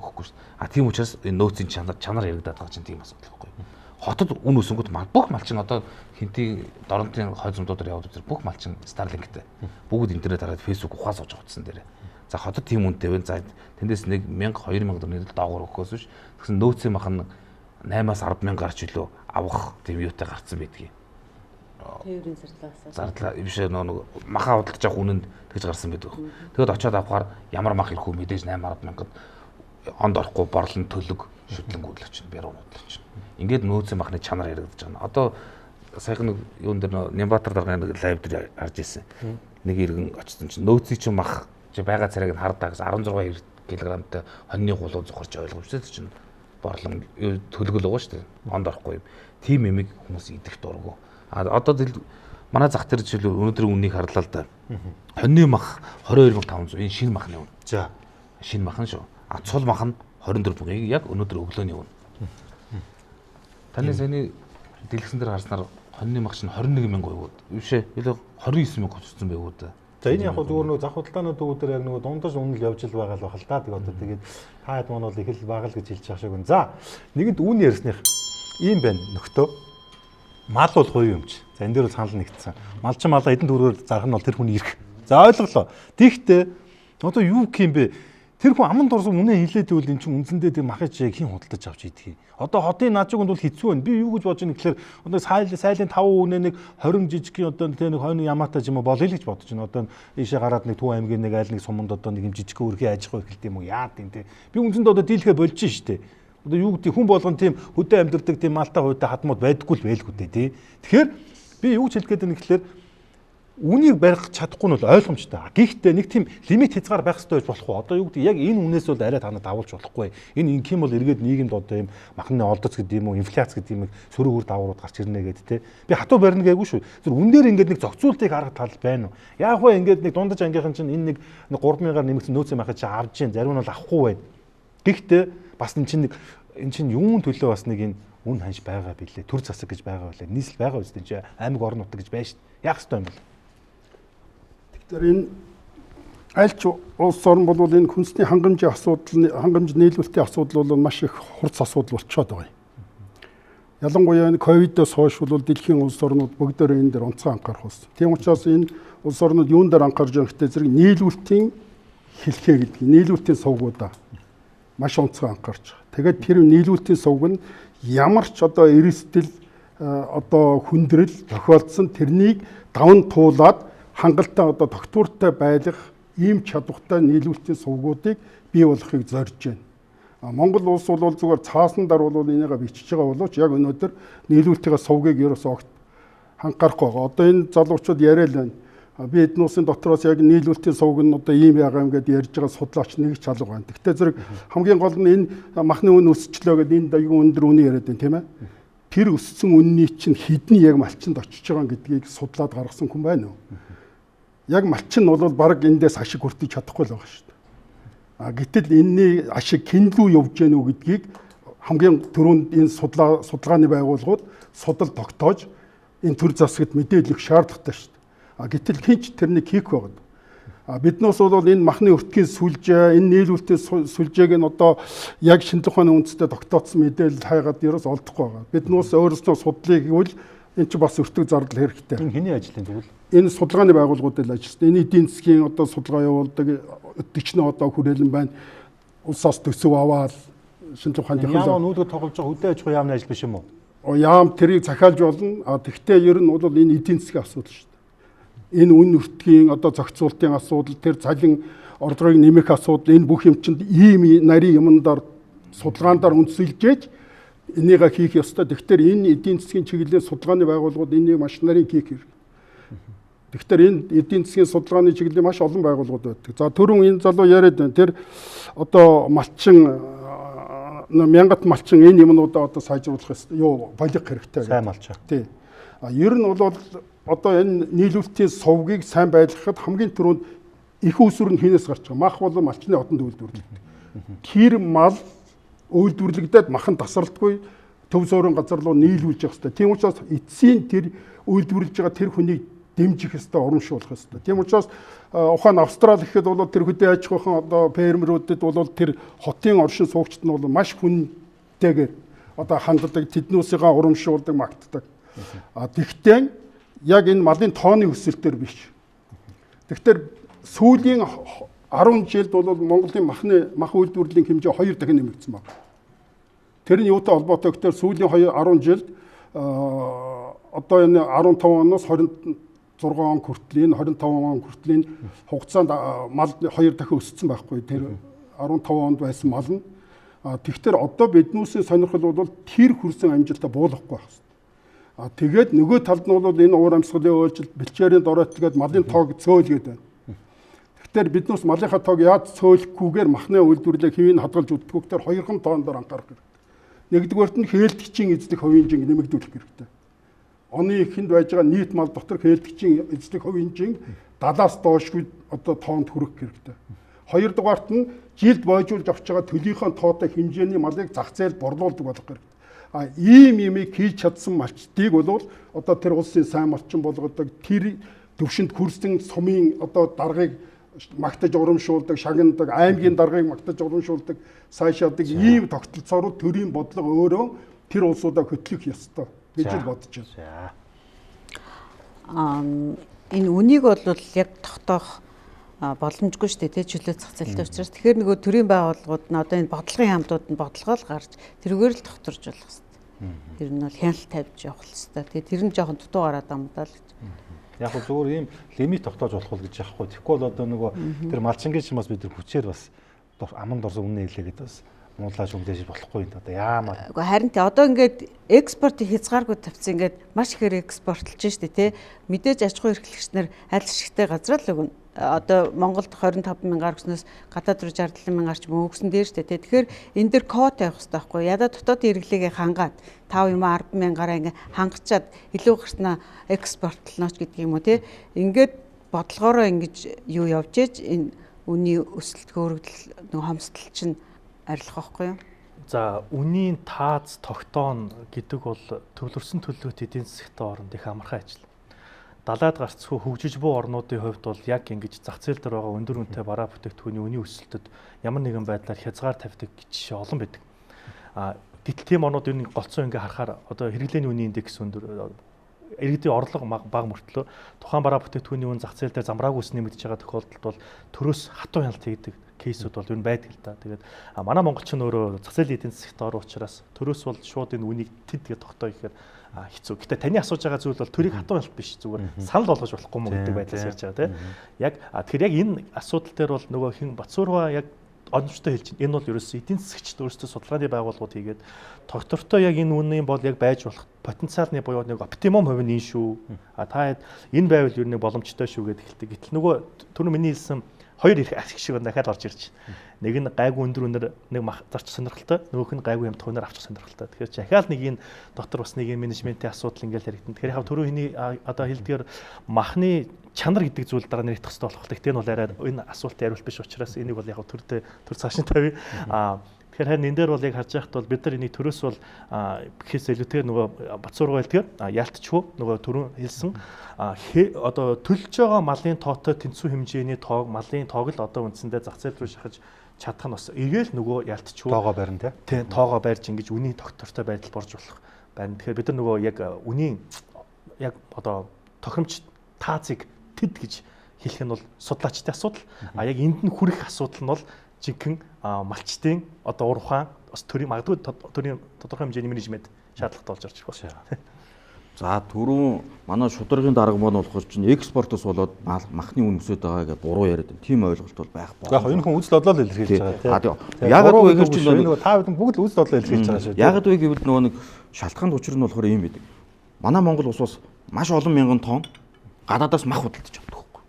Өгөхгүй шүү. Тийм учраас энэ нөөцийн чанар яригадаад байгаа чинь тийм асуудал байхгүй. Хотод үн өсөнгөт бүх малчин одоо хинтийн доронтын хой зумдуудаар яваад үзэр бүх малчин Starlink-тэй. Бүгд интернет хараад Facebook ухаас сууж утсан дээр. За хотод тийм үнэтэй байна. За тэндээс 1,000 2,000 төгрөг доогуур өгөхөөс биш. Тэгсэн нөөцийн мах нь 8-аас 10,000 гарч илүү авах тийм юутай гарцсан байдгийг. Тээврийн зардлаас. Зардлаа биш нэг махаа худалдаж авах үнэнд тэгж гарсан байдаг. Тэгэд очиод авахаар ямар мах ирэх үү мэдээж 8-10,000-д онд орохгүй борлон төлөг шүтлэнгүүд л очино бяруу бодлоо очино. Ингээд нөөцийн махны чанар яригдаж байна. Одоо саяхан нэг юун дээр Нямбатар дарганы нэг лайв дээр харж ирсэн. Нэг иргэн очсон чинь нөөцийн чинь мах байгаа царайг нь хардаа гэж 16 кг-тай хоньны гулуу зохорч ойлгомжтой чинь борлон төлгөл байгаа шүү дээ. Онд орохгүй юм. Тим эмиг хүмүүс идэх дургу. Одоо манай зах дээр жишээл өнөөдрийн үннийг харлаа л да. Хоньны мах 22,500 энэ шинэ махны үн. За шинэ мах нь шүү. Цул мах нь 24,000 яг өнөөдөр өглөөний үн. Таны саяны дэлгэсэн дээр харснаар хоньны мах чинь 21,000 гойгоо. Биш ээ. Илүү 29,000 гоцсон байв уу да. За энэ яг зүгээр нөгөө зах худалдааны төвүүд дээр яг нөгөө дундаж үнэл явж ил байгаа л бахал та. Тэгээ одоо тэгээд хаад мөн бол их л бага л гэж хэлж байгаа шиг байна. За нэгэнд үн ярьсных ийм байна нөхдөө. Мал бол хувийн өмч. За энэ дээр бол санал нэгдсэн. Малчин малаа эдэн төгрөгөөр зарах нь бол тэр хүний эрх. За ойлголоо. Тэгэхдээ одоо юу гэх юм бэ? Тэр хүн аман дурсан үнэ хэлээд байвал эн чинь үндсэндээ тэр махыг хин худалдаж авч идэх. Одоо хотын наажууганд бол хэцүү байна. Би юу гэж бодож байна гэхээр одоо сайлын 5 үнэ нэг 20 жижигхэн одоо тэр нэг хойны ямаатай ч юм уу болъё л гэж бодож байна. Одоо ийшээ гараад нэг Төв аймгийн нэг айл нэг суманд одоо нэг юм жижигхэн өрхий аж ахуй эхэлт юм уу яа тийм те. Би үндсэндээ одоо дийлхэ болж штэ. Одоо юу гэдэг хүн болгон тийм хөдөө амьдардаг тийм малтай хуйтай хадмууд байдаггүй л байлгүй дээ тий. Тэгэхээр би юу ч хэлэх гээд байна гэхээр үнийг барих чадахгүй нь бол ойлгомжтой. Гэхдээ нэг тийм лимит хязгаар байх хэрэгтэй байж болох уу? Одоо юу гэдэг яг энэ үнээс бол арай танад давуулж болохгүй. Энэ инх юм бол эргээд нийгэмд одоо юм махны олдоц гэдэг юм уу, инфляц гэдэг юм сөрөг үр дагаврууд гарч ирнэ гэдэг те. Би хатуу барина гээгүй шүү. Зүр үн дээр ингээд нэг зохицуултыг харах тал байна уу? Яг хөө ингээд нэг дундаж ангийнхан чинь энэ нэг 3,000-аар нэмэгдсэн нөөцийн махыг чи авч जैन. Зарим нь бол авахгүй байна. Гэхдээ бас энэ чинь юун төлөө бас нэг энэ үн ханш байгаа билээ. Төр засаг гэж байгаа билээ. Нийслэл байгаа үстэй чи аймаг орон нутаг гэж байж яах ёстой юм бол. Тэр энэ альч улс орн бол энэ хүнсний хангамжийн асуудал, хангамж нийлүүлэлтийн асуудал бол маш их хурц асуудал болчиход байгаа юм. Ялангуяа энэ ковидоос хойш бол дэлхийн улс орнууд бүгдөө энэ дээр онцгой анхаарах болсон. Тийм учраас энэ улс орнууд юун дээр анхаарж байгаа гэхдээ зэрэг нийлүүлэлтийн хэлхээ гэдэг, нийлүүлэлтийн сувгуудаа маш онцгой анхаарч байгаа. Тэгээд тэр нийлүүлэлтийн сувг нь ямар ч одоо эрсдэл одоо хүндрэл тохиолдсон тэрнийг даван туулаад хангалттай одоо тогтвортой байлгах ийм чадвартай нийлүүлэлтийн сувгуудыг бий болгохыг зорж байна. Монгол улс бол зүгээр цааснаар бол энийг бичиж байгаа боловч яг өнөөдөр нийлүүлэлтийн сувгийг ерөөсөө огт ханхаарахгүй байгаа. Одоо энэ залуучууд яриа л байна. Би эдийн засгийн дотроос яг нийлүүлэлтийн сувг нь одоо ийм байгаа юм гэдээ ярьж байгаа судлаач нэг ч алга байна. Гэхдээ зэрэг хамгийн гол нь энэ махны үн өсчлөө гэдэг энэ дайгуун өндөр үнэ яриад байна тийм ээ. Тэр өссөн үнний чинь хэдний яг малчинд очиж байгаа гэдгийг судлаад гаргасан хүн байна уу? Яг малчин нь бол баг эндээс ашиг хүртэж чадахгүй л байгаа шүү дээ. Гэтэл энэний ашиг хэн рүү явж гэнэ үү гэдгийг хамгийн түрүүнд энэ судалгааны байгууллагууд судал тогтоож энэ төр засагт мэдээлэх шаардлагатай шүү дээ. Гэтэл хинч тэрнийг хийх байгаад. Биднээс бол энэ махны өртгийн сүлжээ, энэ нийлүүлэлтийн сүлжээг нь одоо яг шинжлэх ухааны үндэстэй тогтоодсон мэдээлэл хайгаад ерөөс олдохгүй байгаа. Биднээс өөрсдөө судлыг гэвэл энэ чинь бас өртөг зардал хэрэгтэй. Энэ хэний ажил юм тэгвэл? Энэ судалгааны байгууллагуудад ажилласан. Энэ эдийн засгийн одоо судалгаа явуулдаг өдөрчнөө одоо хүрээлэн байна. Улсаас төсөв аваад шинжлэх ухааны технологи яам нүүдгд тоглож байгаа хөдөө аж ахуйн яамны ажил биш юм уу? Яам тэрийг захиалж болно. Тэгвэл ер нь бол энэ эдийн засгийн асуудал шүү дээ. Энэ үн өртгийн одоо зохицуултын асуудал, тэр цалин ордгыг нэмэх асуудал, энэ бүх юм чинь ийм нарийн юмдаар судалгаандаар үндэслэж энийг хийх ёстой. Тэгэхээр энэ эдийн засгийн чиглэлийн судалгааны байгууллагууд энийг маш нарийн хийх хэрэгтэй. Тэгэхээр энэ эдийн засгийн судалгааны чиглэлийн маш олон байгууллагууд байдаг. За түрүүн энэ залуу яриад байна. Тэр одоо малчин мянгат малчин энэ юмнуудаа одоо сайжруулах ёстой. Болих хэрэгтэй. Сайн малчаа. Тий. Ер нь бол одоо энэ нийлүүлэлтийн сувгийг сайн байлгахад хамгийн түрүүнд их усүр нь хинээс гарч байгаа. Мах бол малчны одонд үйлдвэрлэгдэг. Тэр мал үйлдвэрлэгдээд махан тасралтгүй төв суурин газар руу нийлүүлж явах хэрэгтэй. Тийм учраас эцсийн тэр үйлдвэрлэж байгаа тэр хүнийг дэмжих хэрэгтэй, урамшуулах хэрэгтэй. Тийм учраас ухаан Австрали гэхэд бол тэр хөдөө аж ахуйн одоо фермерүүдэд бол тэр хотын оршин суугчид нь бол маш хүнтэйгээр одоо ханддаг, тэднүүсийгээ урамшуулдаг, магтдаг. Тэгтээ яг энэ малын тооны өсөлтөөр биш. Тэгэхээр сүүлийн 10 жилд бол Монголын мах үйлдвэрлэлийн хэмжээ 2 дахин нэмэгдсэн байна. Тэр нь юутай холбоотой гэхээр сүүлийн 10 жилд одоо энэ 15 оноос 26 он хүртлийн 25 он хүртлийн хугацаанд мал 2 дахин өссөн байхгүй. Тэр 15 онд байсан мал нь. Тэгэхээр одоо биднүүсийн сонирхол бол тэр хүрсэн амжилтаа буулгахгүй байна. Тэгээд нөгөө талд нь бол энэ уур амьсгалын өөрчлөлт, бэлчээрийн доройтолгээд малын тоог цөөлгээд байна. Тэгэхээр биднээс малынхаа тоог яаж цөөлөхгүйгээр махны үйлдвэрлэлийг хэвийн хадгалж өгдөггүй гэхээр хоёрхан тоондор анхаарах хэрэгтэй. Нэгдүгээрт нь хээлдэгчийн эзлэх хувийн хэмжээг нэмэгдүүлэх хэрэгтэй. Оны эхэнд байж байгаа нийт мал дотор хээлдэгчийн эзлэх хувийн хэмжээг 70-аас доошгүй одоо тоонд хүрэх хэрэгтэй. Хоёрдугаарт нь жилд бойжуулж авч байгаа төлийнхөө тоотой хэмжээний малыг зах зээлд борлуулдаг болох хэрэгтэй. Ийм юмыг хийж чадсан малчдыг бол одоо тэр улсын сайн малчин болгодог, тэр төвшөнд хүрсэн сумын одоо даргыг магтаж урамшуулдаг, шагнадаг, аймгийн даргыг магтаж урамшуулдаг, сайшаадаг ийм тогтолцоорууд төрийн бодлого өөрөө тэр улсуудаа хөтлөх ёстой гэж бодож байна. Энэ үнийг бол яг тогтоох боломжгүй шүү дээ, чөлөө зах зээлтэй учраас тэгэхээр нөгөө төрийн байгууллагууд нь одоо энэ бодлогын хамтууд нь бодлогоо л гарч тэрүүгээр л докторж болох хэрэгтэй. Тэр нь бол хяналт тавьж явах хэрэгтэй. Тэгээ тэр нь жоохон дутуу гараад амдаа л гэж. Яг нь зүгээр ийм лимит тогтоож болох уу гэж яахгүй. Тэгэхгүй бол одоо нөгөө тэр малчингийн ч бас бид нар хүчээр бас аманд орсон үнэ хэлээгээд бас муулаа шүмдэж болохгүй юм. Одоо яамаа. Уу харин тий одоо ингээд экспортыг хязгааргүй тавьсан ингээд маш ихээр экспортлж штэ тий. Мэдээж аж ахуй эрхлэгчнэр аль шигтэй газар л өгнө. Одоо Монголд 25 мянгаар өгснөөс гадаад руу 60 мянгаар ч мөнгөсөн дээр штэ тий. Тэгэхээр энэ дэр код тавих хэрэгтэй байхгүй. Ядаа дотоодын хэрэглээгээ хангаад 5 юм 10 мянгаараа ингээд хангачаад илүү гарснаа экспортлноч гэдэг юм уу тий. Ингээд бодлогоороо ингэж юу явж ээж энэ үний өсөлт хөөргөл нэг хомсдол чинь арилах байхгүй юу? За үнийн тааз тогтоон гэдэг бол төвлөрсөн төлөвлөлт эдийн засгийн оронд их амархан ажил. Далайд гарцгүй хөгжиж буй орнуудын хувьд бол яг ингэж зах зээл дээр байгаа өндөр үнэтэй бараа бүтээгдэхүүний үнийн өсөлтөд ямар нэгэн байдлаар хязгаар тавьдаг жишээ олон байдаг. Гэтэл тийм орнууд энэ голцоо ингээ харахаар одоо хэрэглээний үнийн индекс өндөр, иргэдийн орлого бага мөртлөө тухайн бараа бүтээгдэхүүний үн зах зээл дээр замраагүйс нэмэгдэж байгаа тохиолдолд бол төрөөс хатуу хяналт хийдэг кейсүүд бол юу байдаг л да. Тэгээд манай монголчин өөрөө зах зээлийн эдийн засгт орох учраас төрөөс бол шууд энэ үнийг тэд гэж тогтоо ихээр хэцүү. Гэтэ таны асууж байгаа зүйл бол төрийг хатуу хяналт биш, зүгээр санал болгож болохгүй мó гэдэг байдлаас ярьж байгаа тийм. Яг тэгэхээр яг энэ асуудал дээр бол нөгөө хин Батсуурва яг оновчтой хэлж байна. Энэ бол ерөөсөө эдийн засагчд өөрсдөө судалгааны байгууллагууд хийгээд доктортой яг энэ үнийн бол яг байж болох потенциалны буюу нэг оптимум хувь нь энэ шүү. Та энэ байвал ер нь боломжтой шүү гэдэг хэлдэг. Гэтэл нөгөө түрүү миний хэлсэн хоёр их ашиг шиг дахиад орж ирж байна. Нэг нь гайгүй өндөр үнээр нэг зарч сонирхолтой, нөгөөх нь гайгүй юм тунаар авчих сонирхолтой. Тэгэхээр захиал нэг энэ дотор бас нэг менежментийн асуудал ингээл харагдана. Тэгэхээр яг түрүү хэний одоо хэлдгээр махны чанар гэдэг зүйл дараа нэрэх хэвээр болох. Тэгтээ нь бол арай энэ асуултын хариулт биш учраас энийг бол яг төр цааш нь тавья. Тэгэхээр харин энэ дээр бол яг харж байхад бол бид нар энийг төрөөс бол гэхээс илүүтэйгээр нөгөө Батцуурга хэлдгээр яалтчгүй нөгөө түрүүн хэлсэн одоо төлж байгаа малын тоотой тэнцүү хэмжээний тоог малын тоог л одоо үндсэндээ зах зээл рүү шахаж чадах нь бас эгээл нөгөө яалтчгүй тоогоо барина тий тоогоо барьж ингэж үнийн тогтвортой байдал борж болох байна. Тэгэхээр бид нар нөгөө яг үнийн яг одоо тохиромж таацыг тэд гэж хэлэх нь бол судлаачдын асуудал. Яг энд нь хүрэх асуудал нь бол жинхэнэ малчтын одоо ур ухаан бас төрийн магадгүй төрийн тодорхой хэмжээний менежмент шаардлагатай болж орж ирэх байна. За түрүүн манай шударгын дарга маань болохоор чинь экспортоос болоод махны үн өсөд байгаа гэдэг буруу яриад байна. Тийм ойлголт бол байх болов. Яг энэ хүн үзэл бодлоо л илэрхийлж байгаа тийм. Ягаад вэ гэхээр чинь нөгөө та бүхэн бүгд л үзэл бодлоо илэрхийлж байгаа шүү. Ягаад вэ гэвэл нөгөө нэг шалтгаан учир нь болохоор ийм байдаг. Манай Монгол улс бас маш олон мянган тонн гадаадаас мах худалдаж авдаг байхгүй.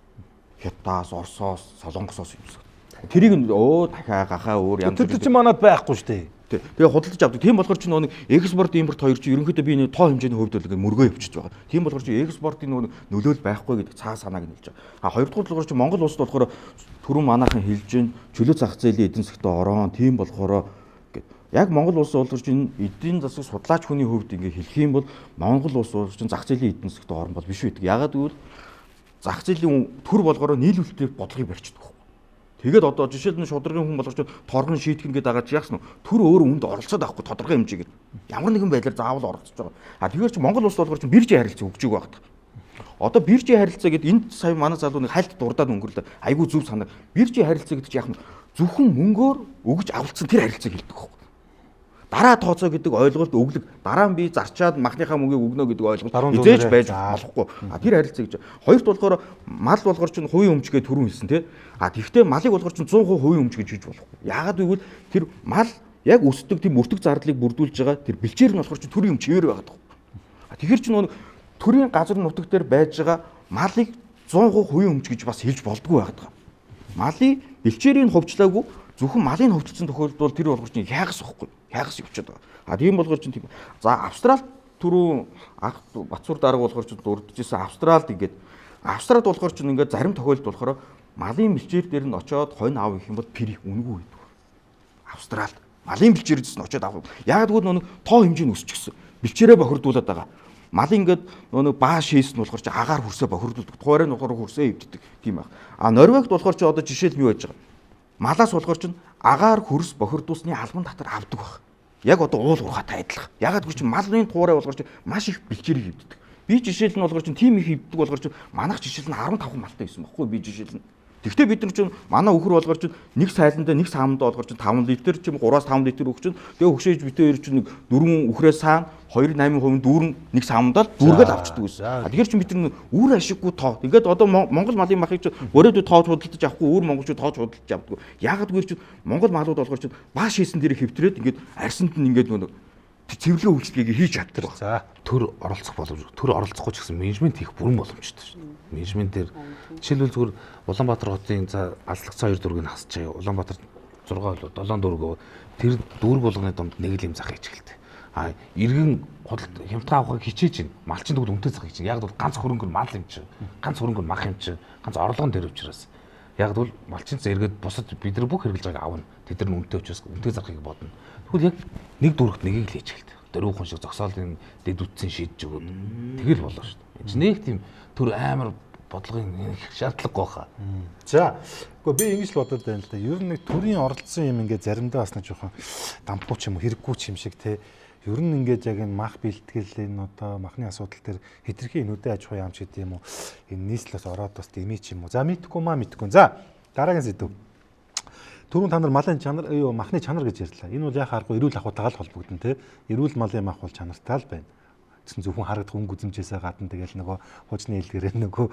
Хятадаас, Оросоос, Солонгосоос юмсаг. Тэрийг дахиад гахаа өөр янз бүр. Тэр чинь манад байхгүй шүү дээ. Тэгээ худалдаж авдаг. Тийм болохоор чинь нэг экспорт импорт хоёр чинь ерөнхийдөө би нэг тоо хэмжээний хувьд бол мөргөө явчихж байгаа. Тийм болохоор чинь экспортын нөлөөл байхгүй гэдэг цаа санааг нь хэлж байгаа. Хоёрдугаар болохоор чинь Монгол улсад болохоор түрүүн манайхан хэлж гин чөлөө зах зээлийн эдийн засгт орон тийм болохоор яг Монгол улс болохоор чинь эдийн засаг судлаач хүний хувьд ингээ хэлэх юм бол Монгол улс чинь зах зээлийн эдийн засгт орон бол биш үү. Ягаад гэвэл зах зээлийн төр болгороо нийлүүлэлтийн бодлогыг барьчихдаг. Тэгээд одоо жишээлбэл шударгын хүн болгож торгон шийтгэн гэдэг агаад яасан нь төр өөр үнд оролцоод авахгүй тодорхой хэмжээгээр ямар нэгэн байдлаар заавал оролцож байгаа. Тэгэхээр чи Монгол улс болгож биржийн харилцаа өгч байгаа багт. Одоо биржийн харилцаа гэдэг энд сая манай залуу нэг хальт дурдаад өнгөрлөө. Айгүй зөв санаа. Биржийн харилцаа гэдэг чи яах нь зөвхөн мөнгөөр өгж авалцсан тэр харилцааг хэлдэг байхгүй. Дараа тооцоо гэдэг ойлголт өглөг дараа нь би зарчаад махныхаа мөнгийг өгнө гэдэг ойлголт эзэж байж болохгүй. Тэр харилцаа гэж. Хоёрт болохоор мал болгоор чинь хувийн өмчгээ түрүүн хэлсэн тий. Тэгвэл малыг болгоор чинь 100% хувийн өмч гэж хийж болохгүй. Яагаад гэвэл тэр мал яг өсдөг тийм өртөг зардлыг бүрдүүлж байгаа тэр бэлчээр нь болохоор чинь төрийн өмч хэвээр байгаа даа. Тэгэхээр чинь нөгөө төрийн газар нутаг дээр байж байгаа малыг 100% хувийн өмч гэж бас хэлж болдгүй байгаа. Малын бэлчээрийг хувьчлаагүй зөвхөн малын хувьцсан тохиолдолд бол тэр болгоор чинь яагас واخгүй. Яагас явчихад байгаа. Тийм болгоор чинь тийм. За Австрал түрүү анх Батцуур дарга болохоор чинь дурдчихсан Австралд ингээд Австралд болохоор чинь ингээд зарим тохиолдолд болохоор малын бэлчээр дээр нь очиод хонь аав гэх юм бол пэр үнэгүй байдаг. Австралд малын бэлчээрээс нь очиод аав. Яг тэгвэл нэг тоо хэмжээ нь өсчихсөн. Бэлчээрээ бохирдуулаад байгаа. Мал ингээд нэг баа шээс нь болохоор чи агаар хүрсээ бохирдуулдаг. Тухайраа нугаар хүрсээ өвддөг тийм байх. Норвегид болохоор чи одоо жишээл нь юу байж байгаа? Малаас болохоор чинь агаар хөрс бохирдуулсны албан татвар авдаг баг. Яг одоо уул уурхатай адилхан. Ягаад гэвэл чинь малын туурай болохоор чинь маш их бэлчээрийг өвддөг. Би жишээл нь болохоор чинь тийм их өвддөг болохоор чинь манайх жишээл нь 15 малтай байсан байхгүй би жишээл нь. Тэгвэл бид нар чинь манай өхөр болгоор чинь нэг сайландаа нэг саамдаа болгоор чинь 5 литр чим 3-5 литр өгч чинь тэгээ өгшөөж битээр чинь нэг 4 өхрөөс саан 2-8% дүүрэн нэг саамдаа дүүргээд авчдаг байсан. Тэгэхээр чинь бид нар үр ашиггүй тоо. Ингээд одоо Монгол малын махыг чинь өрөөдөө тоож худалдаж авахгүй өөр монголчууд тоож худалдаж авдаг. Яагаад гэвэл чинь Монгол малууд болгоор чинь бааш хийсэн дээр хэвтрээд ингээд арьсанд нь ингээд нэг цэвэрлэгээ үйлчлэгийг хийж чаддаг. За төр оролцох боломж. Төр оролцохгүй ч гэсэн менежмент хийх бүрэн боломжтой шүү. Менежмент дээр жишээлбэл зүгээр Улаанбаатар хотын за аллагцсан 2 дүүргийг хасч байгаа. Улаанбаатар 6 болоо 7 дүүргөө тэр дүүрэг болгоны донд нэг л юм зах хийж эхэлдэг. Иргэн худалд хямдхан авахыг хичээж байна. Малчин дэгд үнэтэй зах хийж байна. Яг бол ганц хөрөнгө нь мал юм чи. Ганц хөрөнгө нь мах юм чи. Ганц орлогон дээр учраас. Яг бол малчинц эргээд бусад бид нар бүх хэрэглэж байгааг авна. Тэд нар үнэтэй учраас үнэтэй зарахыг бодно. Тэгвэл яг нэг дүүрэгт нэгийг л хийж эхэлдэг. Дөрөв хүн шиг зогсоолын дэд үтсэн шийдэж өгөөд. Тэгэл болоо шүү дээ. Нэг тийм төр амар бодлогын шаардлагагүй хаа. За. Гэхдээ би ингэж л бодод байна л да. Ер нь нэг төрийн оролцсон юм ингээд заримдаа бас нэг жоохон дампуу ч юм уу хэрэггүй ч юм шиг те. Ер нь ингээд яг энэ мах бэлтгэл энэ одоо махны асуудал дээр хэтэрхий нүдэ аж ахуй яамч гэдэг юм уу. Энэ нийслэлээс ороод бас дэмий ч юм уу. За мэдхгүй. За дараагийн сэдв. Түрүүн та нар малын чанар махны чанар гэж ярьлаа. Энэ бол яхааргүй эрүүл ахуйтайгаа л холбогдно те. Эрүүл малын мах бол чанартай л байна. зөвхөн харагдах өнгө үзэмжээсээ гадна тэгэл нөгөө хуучны хэлгэрээ нөгөө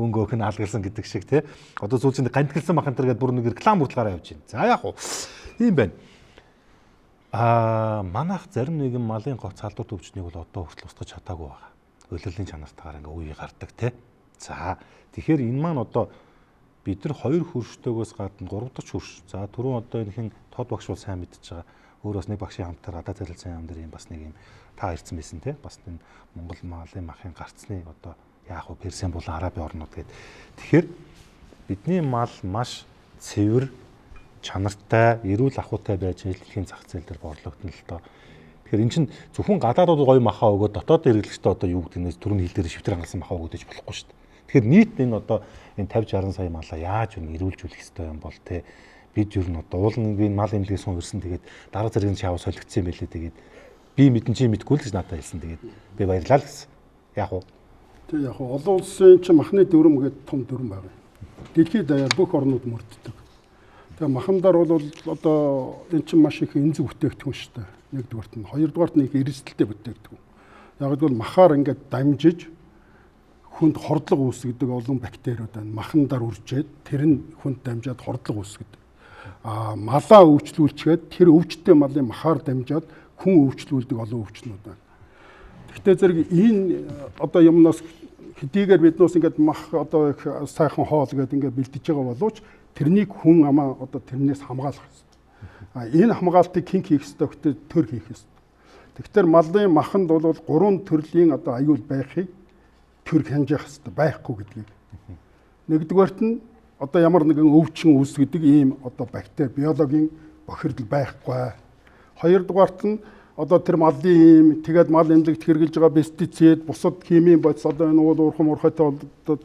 өнгөөх нь алгалсан гэдэг шиг тий. Одоо сүүлчинд гантгэлсэн мах энэ гэдэг бүр нэг реклам хүртэл гараа явж байна. За яг уу ийм байна. Манайх зарим нэгэн малын гоц халдвар төвчнийг бол одоо хүртэл устгаж чадаагүй байгаа. Улирлын чанартаагаар ингээ үе гардаг тий. За тэгэхээр энэ маань одоо бид нар 2 хөрштөөгөөс гадна 3 дахь хөрш. За түрүүн одоо энэ хин тод багш бол сайн мэдчихэж байгаа. Өөр бас нэг багшийн хамтаар гадаа зарилсан юм дээр юм бас нэг юм та ирсэн байсан тий. Бас энэ Монгол малын махын гарцны одоо яах вэ Персийн болон Арабын орнууд гэдэг. Тэгэхээр бидний мал маш цэвэр чанартай, эрүүл ахуйтай байж дэлхийн зах зээл дээр борлогдно л доо. Тэгэхээр эн чинь зөвхөн гадаадууд гоё махаа өгөөд дотоод хэрэглэгчтэй одоо юу гэдэг нэ түрүүний хил дээр шивтэр хангалсан махаа өгөөдэж болохгүй шүү дээ. Тэгэхээр нийт энэ одоо энэ 50-60 сая малаа яаж вэ эрүүлжүүлэх ёстой юм бол те бид ер нь одоо уулын мал эмнэлгээс сон ирсэн тэгээд дарга зэргийн чав солигдсон юм байлээ тэгээд би мэдэн чи мэдгүй л гэж надад хэлсэн тэгээд би баярлалаа гэсэн. Яг уу. Тэг яг уу олон улсын чинь махны дүрм гэдэг том дүрм байна. Дэлхийд даяар бүх орнууд мөрддөг. Тэгээ махандар бол одоо эн чинь маш их энзэг бүтээгдэхүүн шүү дээ. Нэгдүгээрт нь, хоёрдугаарт нь их эрсдэлтэй бүтээгдэхүүн. Яг гэвэл махаар ингээд дамжиж хүнд хордлого үүсгэдэг олон бактериуд байна. Махандар үржээд тэр нь хүнд дамжаад хордлого үүсгэдэг. Малаа өвчлүүлчихэд тэр өвчтөе малын махаар дамжаад хүн өвчлүүлдэг олон өвчнүүд байна. Гэхдээ зэрэг энэ одоо юмнаас хэдийгээр биднээс ингээд мах одоо их сайхан хоол гэдэг ингээд бэлдэж байгаа боловч тэрнийг хүн амаа одоо тэрнээс хамгаалах хэрэгтэй. Энэ хамгаалтыг хэн хийх ёстой гэхдээ төр хийх ёстой. Тэгэхээр малын маханд бол 3 төрлийн одоо аюул байхыг төр хянжих хэрэгтэй байхгүй гэдгийг. Нэгдүгээрт нь одоо ямар нэгэн өвчин үүсгэдэг ийм одоо бактери биологийн бохирдол байхгүй. Хоёрдугаарт нь одоо тэр малын ийм тэгээд мал эмнэлэгт хэрэгжилж байгаа пестицид, бусад химийн бодис одоо энэ уул уурхам уурхайтай одоо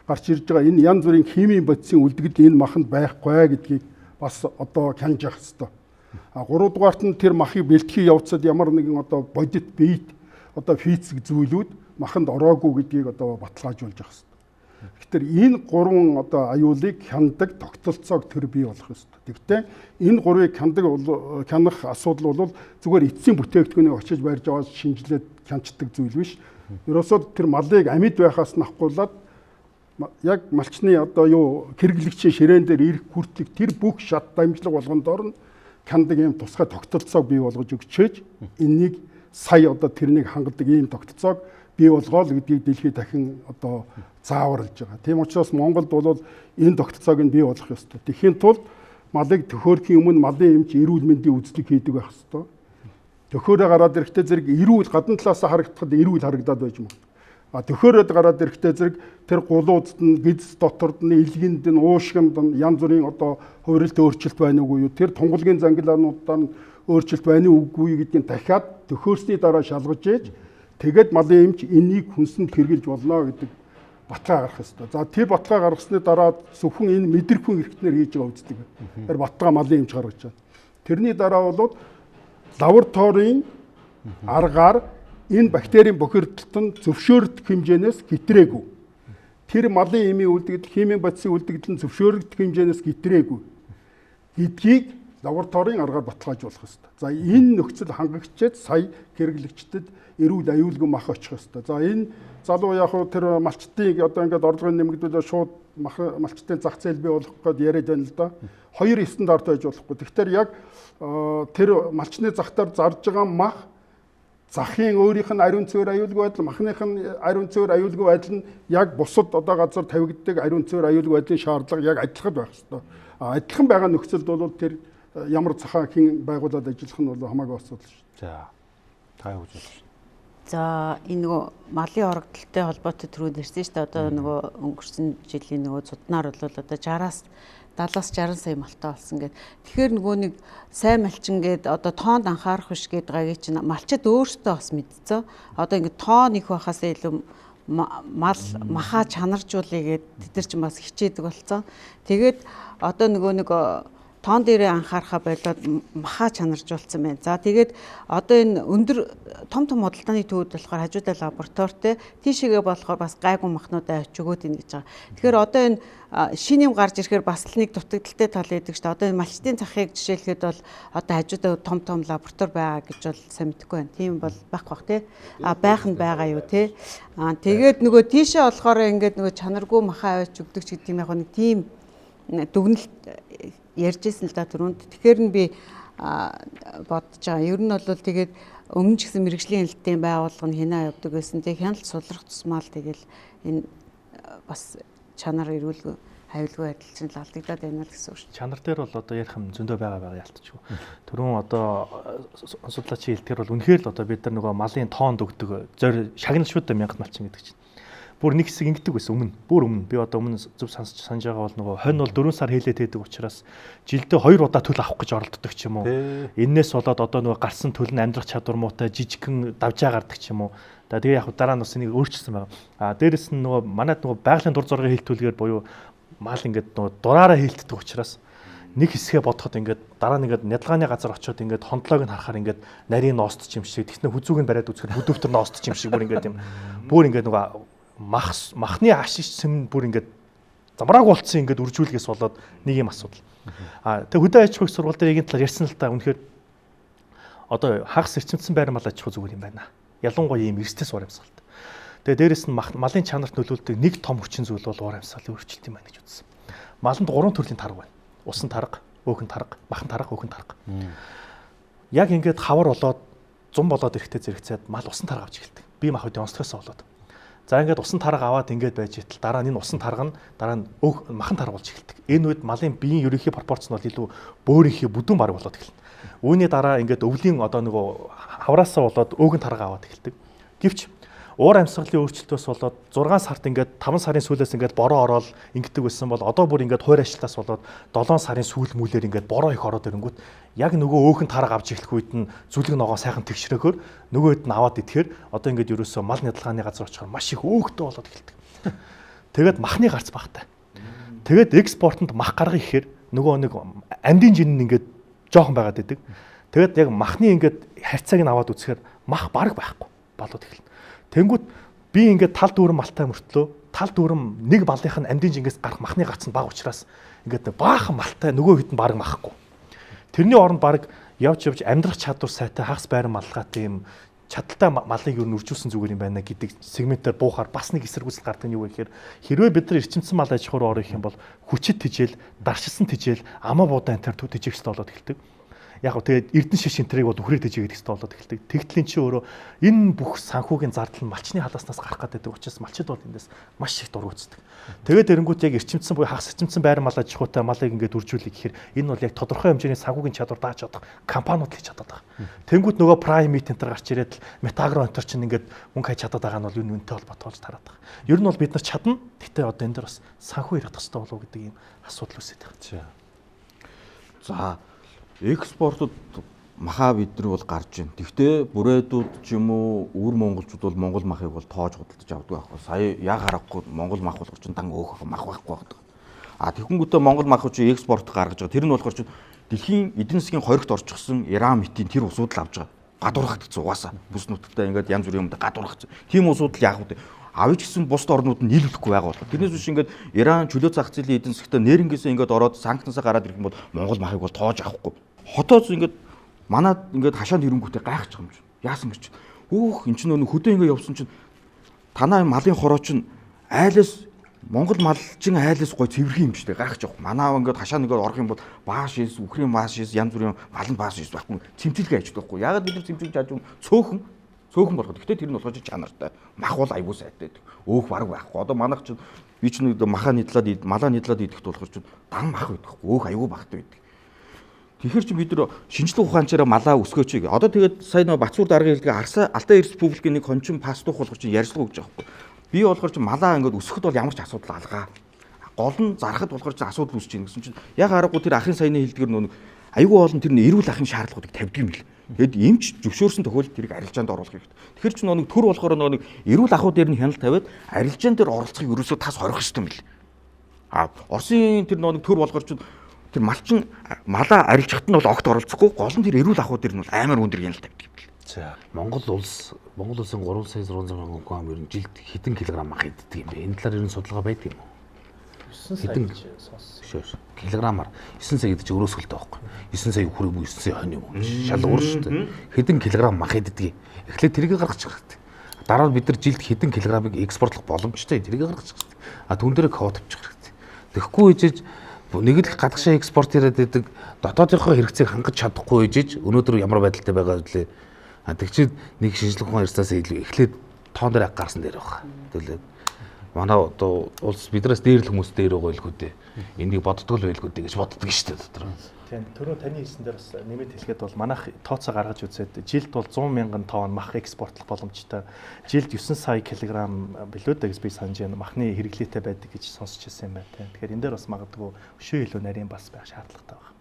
гарч ирж байгаа энэ янз бүрийн химийн бодисын үлдэгдэл энэ маханд байхгүй гэдгийг бас одоо хянжих хэрэгтэй. Гуравдугаарт нь тэр махыг бэлтгэхийн явцад ямар нэгэн одоо бодит биед одоо физик зүйлүүд маханд ороогүй гэдгийг одоо баталгаажуулж явах хэрэгтэй. Тэгэхээр энэ 3 одоо аюулыг хяндаг тогтолцоог төр бий болох ёстой. Тэгвэл энэ 3-ыг хянах асуудал бол зүгээр эцсийн бүтээгдэхүүнийг очиж барьж аваад шинжилээд хянчдаг зүйл биш. Ерөөсөө тэр малыг амьд байхаас нь ахгуулаад яг малчны одоо юу хэрэглэгчийн ширээн дээр ирэх хүртэлх тэр бүх шат дамжлага болгондоор нь хяндаг ийм тусгай тогтолцоог бий болгож өгчөөж энэнийг сая одоо тэрнийг хангадаг ийм тогтолцоог бий болгоол гэдгийг дэлхийд дахин одоо зааварлаж байгаа. Тийм учраас Монголд бол энэ тогтолцоог нь бий болгох ёстой. Тэхийн тулд малыг төхөөрхийн өмнө малын эмч эрүүл мэндийн үзлэг хийдэг байх ёстой. Төхөөрөө гараад ирэхдээ зэрэг эрүүл гадна талаас харагдахад эрүүл харагдаад байж магадгүй. Төхөөрөөд гараад ирэхдээ зэрэг тэр гулуудад нь гиз доторд нь илгэнд нь уушгинд нь янз бүрийн одоо хувиралт өөрчлөлт байна уугүй юу? Тэр тунгалгийн зангилаануудаар нь өөрчлөлт байна уугүй гэдгийг дахиад төхөөрсний дараа шалгаж ээж тэгээд малын эмч энийг хүнсэнд хэрэгжилж болно гэдэг баталгаа гаргах ёстой. За тэр баталгаа гаргасны дараа зөвхөн энэ мэдрэхүйн эрхтнэр хийж байгаа үздэг. Тэр баталгаа малын эмч гаргаж байна. Тэрний дараа бол лабораторийн аргаар энэ бактерийн бохирдолт нь зөвшөөрөгдөх хэмжээнээс гэтрээгүй. Тэр малын эмийн үлдэгдэл, химийн бодисын үлдэгдэл нь зөвшөөрөгдөх хэмжээнээс гэтрээгүй гэдгийг лабораторийн аргаар баталгаажуулах ёстой. За энэ нөхцөл хангагчид сая хэрэглэгчдэд эрүүл аюулгүй мах очих ёстой. За энэ залуу яг тэр малчтыг одоо ингээд орлогын нэмэгдүүлээ шууд малчтын зах зээл бий болгох гээд яриад байна л да. 2 стандарт байж болохгүй. Тэгэхээр яг тэр малчны захтаар зарж байгаа мах захын өөрийнх нь ариун цэвэр аюулгүй байдал, махных нь ариун цэвэр аюулгүй байдал нь яг бусад одоо газар тавигддаг ариун цэвэр аюулгүй байдлын шаардлага яг адилхан байх ёстой. Адилхан байгаа нөхцөлд бол тэр ямар цахаа хэн байгуулад ажиллах нь бол хамаагүй асуудал шүү. За. Та юу гэж бодож байна? За энэ нөгөө малын орогдолтой холбоотой түрүүд ирсэн шүү дээ. Одоо нөгөө өнгөрсөн жилийн нөгөө цуднаар бол одоо 60-аас 70-60 сая малтай болсон гэдэг. Тэгэхээр нөгөө нэг сайн малчин гээд одоо тоонд анхаарах биш гээд байгаагийн чинь малчид өөрсдөө бас мэдцээ. Одоо ингэ тоон их байхаас илүү мал махаа чанаржуулъя гээд тэд нар чинь бас хичээдэг болцсон. Тэгээд одоо нөгөө нэг тоон дээрээ анхаарахаа болоод маха чанаржуулсан байна. За тэгээд одоо энэ өндөр том худалдааны төвүүд болохоор хажуудаа лабораторитой тийшээгээ болохоор бас гайгүй махнуудаа авч өгөөд ийн гэж байгаа. Тэгэхээр одоо энэ шин юм гарч ирэхээр бас л нэг дутагдaltaй тал байдаг шүү дээ. Одоо энэ малчтын захыг жишээлхэд бол одоо хажуудаа том лаборатори байгаа гэж бол сайн мэдэхгүй байна. Тийм бол байх бах тий. Байх нь байгаа юу тий. Тэгээд нөгөө тийшээ болохоор ингээд нөгөө чанаргүй махаа авч өгдөг ч гэдэг юм яг нэг тийм дүгнэлт ярьжсэн л да түрүүнд. Тэгэхээр нь би бодож байгаа. Ер нь бол тэгээд өмнө ч гэсэн мэрэгжлийн хэлтийн байгууллага нь хинаа явдаг байсан. Тэгээд хяналт сулрах тусмаа л тэгээд энэ бас чанар эрүүлгүй хавилгүй адилхан л алдагдаад байна л гэсэн үг шүү. Чанар дээр бол одоо ярих юм зөндөө байгаа ялтчихгүй. Түрүүн одоо судлаачийн хэлтгэр бол үнэхээр л одоо бид нар нөгөө малын тоонд өгдөг зөөр шагнал шүү дээ 1000 малчин гэдэг чинь. Бүр нэг хэсэг ингэдэг байсан өмнө. Бүр өмнө. Би одоо өмнө зөв санаж байгаа бол нөгөө хонь бол 4 сар хийлээд байдаг учраас жилдээ 2 удаа төлө авах гэж оролддог ч юм уу. Эннээс болоод одоо нөгөө гарсан төлн амьдрах чадвар муутай жижигхэн давжаа гардаг ч юм уу. Тэгээ яг дараа нь бас энийг өөрчилсөн байгаа. Дээрэс нь нөгөө манайд нөгөө байгалийн дур зоргийн хэлтүүлгээр буюу мал ингээд нөгөө дураараа хийлддэг учраас нэг хэсгээ бодоход ингээд дараа нь ингээд нядлагааны газар очиод ингээд хондлоог нь харахаар ингээд нарийн ноосч юм шиг тэгснэ хүзүүг нь бариад үзэхэд бүдүүвтер ноосч юм шиг бүр ингээд юм. Бүр ингээд нөгөө махны ашиж сэм бүр ингээд замрааг болцсон ингээд үржүүлгээс болоод нэг юм асуудал. Тэгээ хөдөө аж ахуйн сургууль дээр ийм талаар ярьсан л та үнэхээр одоо хагас эрчимцэн байр мал аж ахуй зүгээр юм байна. Ялангуяа ийм эрсдэл суурь амьсгалт. Тэгээ дээрэс нь малын чанарт нөлөөлдөг нэг том хүчин зүйл бол уур амьсгалын өөрчлөлт юм байна гэж үзсэн. Маланд 3 төрлийн тарга байна. Усан тарга, өөхөн тарга, махан тарга, өөхөн тарга. Яг ингээд хавар болоод зум болоод эрэхтэй зэрэгцээд мал усан тарга авч эхэлдэг. Бие махбодын онцлогоос болоод. За ингээд усан тарга аваад ингээд байж итэл дараа нь энэ усан тарга нь дараа нь махан тарга болж эхэлдэг. Энэ үед малын биеийн ерөнхий пропорц нь бол илүү бөөрийнхээ бүдүүн бараг болоод эхэлнэ. Үүний дараа ингээд өвлийн одоо нөгөө хавраасаа болоод өөгөн тарга аваад эхэлдэг. Гэвч уур амьсгалын өөрчлөлтөөс болоод 6 сард ингээд 5 сарын сүүлээс ингээд бороо ороод ингэдэг байсан бол одоо бүр ингээд хойр ажилтаас болоод 7 сарын сүүл мүлээр ингээд бороо их ороод ирэнгүүт яг нөгөө өөхөн тарга авч эхлэх үед нь зүлэг ногоо сайхан тэгшрөхөөр нөгөөд нь аваад идэхээр одоо ингээд ерөөсөө мал нядлагааны газар очихоор маш их өөхтэй болоод эхэлдэг. Тэгээд махны гарц багтай. Тэгээд экспортод мах гаргах ихээр нөгөө нэг амьдын жин нь ингээд жоохон байгаад идэг. Тэгээд яг махны ингээд харьцааг нь аваад үзэхээр мах бараг байхгүй болоод эхэлнэ. Тэнгүүт би ингээд тал дүүрэн малтай мөртлөө тал дүүрэн нэг балынх нь амьдын жингээс гарах махны гарц нь бага учраас ингээд баахан малтай нөгөө хэд нь бараг махгүй. Тэрний оронд бараг явж амьдрах чадвар сайтай хагас байран малгайтай юм чадaltaй малыг юу нөржүүлсэн зүгээр юм байна гэдэг сегментээр буухаар бас нэг эсэргүүцэл гардаг нь юу гэхээр хэрвээ бид нар эрчимцэн мал аж ахуйр орох юм бол хүчит тижэл, даршилсан тижэл, амаа буудаан энэ төр тижээх хэрэгтэй болоод эхэлдэг. Яг гоо тэгээд эрдэнэ шиш энтрийг бол үхрээ тижээгээд хэвээр болоод эхэлдэг. Тэгтлийн чи өөрөө энэ бүх санхүүгийн зардал нь малчны халааснаас гарах гэдэг учраас малчид бол эндээс маш их дургуутдаг. Тэгээд эрэнгүүт яг эрчимцэн буюу хагас эрчимцэн байр мал аж ахуйтай малыг ингээд үржүүлэх гэхээр энэ бол яг тодорхой хэмжээний санхүүгийн чадвар дааж чадах компаниуд л хийж чадаад байгаа. Тэнгүүт нөгөө прайм мит энтер гарч ирээд л метагро энтер чинь ингээд мөнгө хайж чадаад байгаа нь бол энэ үнэтэй холбоотой болж тараад байгаа. Ер нь бол бид нар чадна. Гэтэ одоо энэ дээр бас санхүү ярих хэрэгтэй болов уу гэдэг ийм асуудал үүсэж байгаа. За экспортод махаа бид нар бол гарч байна. Тэгвэл бүрээдүүд ч юм уу өвөр монголчууд бол монгол махыг бол тоож худалдаж авдаг байхгүй. Сая яг харахгүй монгол мах болохоор ч дан өөх мах байхгүй байдаг. Тэгэхэнгүүтээ монгол мах чи экспорт гаргаж байгаа. Тэр нь болохоор ч дэлхийн эдийн засгийн хоригт орчихсон Иран мэтийн тэр усууд л авч байгаа. Гадуурхах гэсэн угаасаа бүс нутагтаа ингээд янз бүрийн юмд гадуурхах. Тийм усууд л яг үү. Авч гисэн бусд орнууд нь нийлүүлэхгүй байгаа бол. Тэрнээс биш ингээд Иран чөлөө зах зээлийн эдийн засгт нэрнгээсээ ингээд ороод санкцнасаа гараад ирэх юм бол монгол махыг бол тоож авахгүй. Хотоос ингээд манад ингээд хашаанд ирэнгүүтээ гайхаж байгаа юм чинь. Яасан гэж. Өөх эн чинь нөх хөдөө ингээд явсан чинь танаа малын хороо чинь айлаас монгол малчин айлаас гой цэвэрхэн юм шүү дээ. Гайхаж байгаа. Манаа ингээд хашаанд ингээд орох юм бол бааш ис, үхрийн бааш ис, янз бүрийн малын бааш ис байхгүй. Цэмцэлгээ ажиж байхгүй. Ягаад бид нар цэмцэлж ажиж цөөхөн болгоод. Гэхдээ тэр нь болохоор чанартай. Мах бол аягүй сайтай. Өөх бараг байхгүй. Одоо манайх чинь би ч нэг малаа нийтлээд идэхт болохоор чинь дан мах байдаг. Өөх аягүй багтай байдаг. Тэгэхээр чи бид нар шинжлэх ухаанчаараа малаа өсгөөч гээ. Одоо тэгээд сая нөө Батцуур даргын хэлгээ Алтай Республикийн нэг хончин пасстуух болгож чинь ярьцлага өгч байгаа байхгүй. Би болохоор чи малаа ингээд өсгөхөд бол ямар ч асуудал алгаа. Гол нь зарахад болохоор чи асуудал үүсэж байна гэсэн чинь яг аргагүй тэр ахын саяны хэлдгэр нөө аюул олон тэр эрүүл ахын шаардлагуудыг тавьдаг юм л. Тэгэд эмч зөвшөөрсөн тохиолдолд тэрийг арилжаанд оруулах хэрэгтэй. Тэгэхээр чи нөө төр болохоор нөө эрүүл ахуй дээр нь хяналт тавиад арилжаан дээр оролцохыг ерөөсөө тас хорих хэрэгтэй юм л. Оросын тэр нөө төр болохоор чи тэр малчин малаа арилжихад нь бол огт оролцохгүй, гол нь тэр эрүүл ахуй дээр нь бол амар өндөр гянал тавьдаг. За. Монгол улсын 3 сая 600 мянган хүн ер нь жилд хэдэн килограмм мах иддэг юм бэ? Энэ талаар ер нь судалгаа байдаг юм уу? 9 сая килограммаар 9 сая гэдэг чинь өрөөсгөлтэй байхгүй. 9 сая хүрээ мүү 9 сая хонь юм уу? Шал өөр шүү дээ. Хэдэн килограмм мах иддэг. Эхлээд тэрийг гаргачих хэрэгтэй. Дараа нь бид нар жилд хэдэн килограммыг экспортлох боломжтой тэрийг гаргачих хэрэгтэй. А түн дээр код тавьчих хэрэгтэй. Тэгэхгүй ижиж нэг л гадагшаа экспорт хийгээд байдаг дотоодынхоо хэрэгцээг хангаж чадахгүй ижиж өнөөдөр ямар байдалтай байгаа вэ? А тэгчид нэг шинжлэх ухааны эрсдээс илүү эхлээд тоон дээр гарсан дээр байгаа. Тэгэлээ манай одоо улс биднээс дээр л хүмүүс дээр байгаа байлгүй дээ. Энийг боддгол байлгүй дээ гэж боддог шүү дээ дотор. Тийм түрүү таны хэлсэн дээр бас нэмэт хэлэхэд бол манайх тооцоо гаргаж үзээд жилд бол 100 мянган тонн мах экспортлох боломжтой. Жилд 9 сая килограмм билүү дээ гэж би санаж байна. Махны хэрэглээтэй байдаг гэж сонсч ирсэн юм байна. Тэгэхээр энэ дээр бас магадгүй өшөө илүү нарийн бас байх шаардлагатай байна.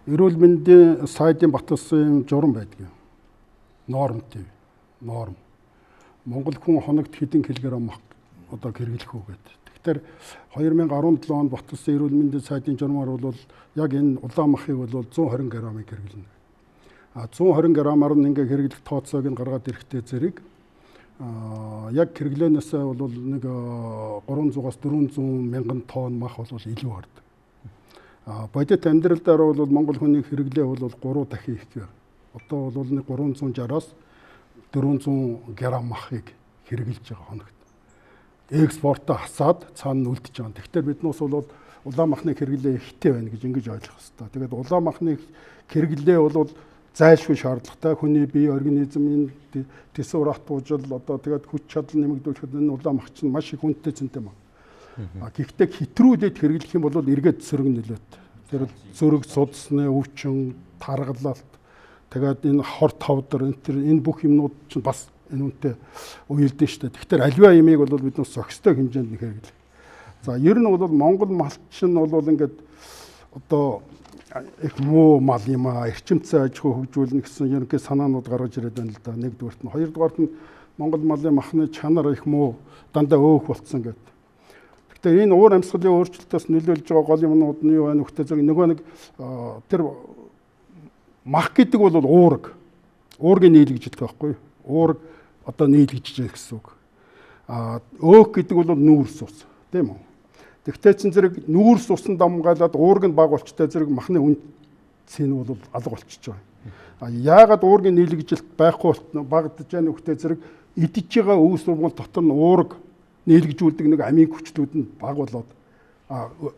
Эрүүл мэндийн сайдын бат усын журам байдаг. Нормтэй. Норм. Монгол хүн хоногт хэдэн килограмм мах одоо хэрэглэх үү гэдэг. Тэгэхээр 2017 онд бат усын эрүүл мэндийн сайдын журмаар бол яг энэ улаан махыг бол 120 граммыг хэрэглэнэ. А 120 граммаар нь ингээ хэрэглэх тооцоог нь гаргаад ирэхтэй зэрэг яг хэрэглэнээсээ бол нэг 300-аас 400 мянган тонн мах бол илүү ордог. Бодит амьдрал дээр бол монгол хүний хэрэглээ бол 3 дахин их байна. Одоо бол нэг 360-аас 400 грамм махыг хэрэглэж байгаа хоногт. Экспортоо хасаад цаана үлдэж байгаа. Тэгэхээр биднээс бол улаан махны хэрэглээ ихтэй байна гэж ингэж ойлгох хэрэгтэй. Тэгээд улаан махны хэрэглээ бол зайлшгүй шаардлагатай. Хүний бие организмын тесурат буужил одоо тэгээд хүч чадал нэмэгдүүлэхэд энэ улаан мах чинь маш их үнэтэй зүйтэй маа. Гэхдээ хэтрүүлээд хэрэглэх юм бол эргээд сөрөг нөлөөт. Тэр зөрөг судасны өвчин, таргалалт, тэгээд энэ хор тавдар энэ бүх юмнууд чинь бас энэ үнэтэй уялдэн шүү дээ. Тэгэхээр аливаа ямиг бол бид нар зохистой хэмжээнд хэрэглэх. За ер нь бол Монгол малчин бол ингээд одоо их муу мал юм аа, эрчимцээ аж ахуй хөгжүүлнэ гэсэн ерөнхий санаанууд гаргаж ирээд байна л да. Нэгдүгээрт нь, хоёрдугаарт нь Монгол малын махны чанар их муу, дандаа өөх болцсон гэдэг. Тэгэхээр энэ уур амьсгалын өөрчлөлтөөс нөлөөлж байгаа гол юмнууд нь юу байна вэ гэхээр нөгөө нэг тэр мах гэдэг бол уураг. Уургийг нийлгэж идэх байхгүй юу? Уураг одоо нийлгэж идэх гэсэн үг. Өөх гэдэг бол нүүрс ус, тийм үү? Тэгтээ чин зэрэг нүүрс усан дамгаалаад уураг нь баг болчтой зэрэг махны үнцэн бол алга болчихж байгаа. Яагаад уургийн нийлгэжилт байхгүй багдаж байгаа нөхтэй зэрэг идэж байгаа өвс сургууль дотор нь уураг нийлгжүүлдэг нэг амийн хүчлүүд нь баг болоод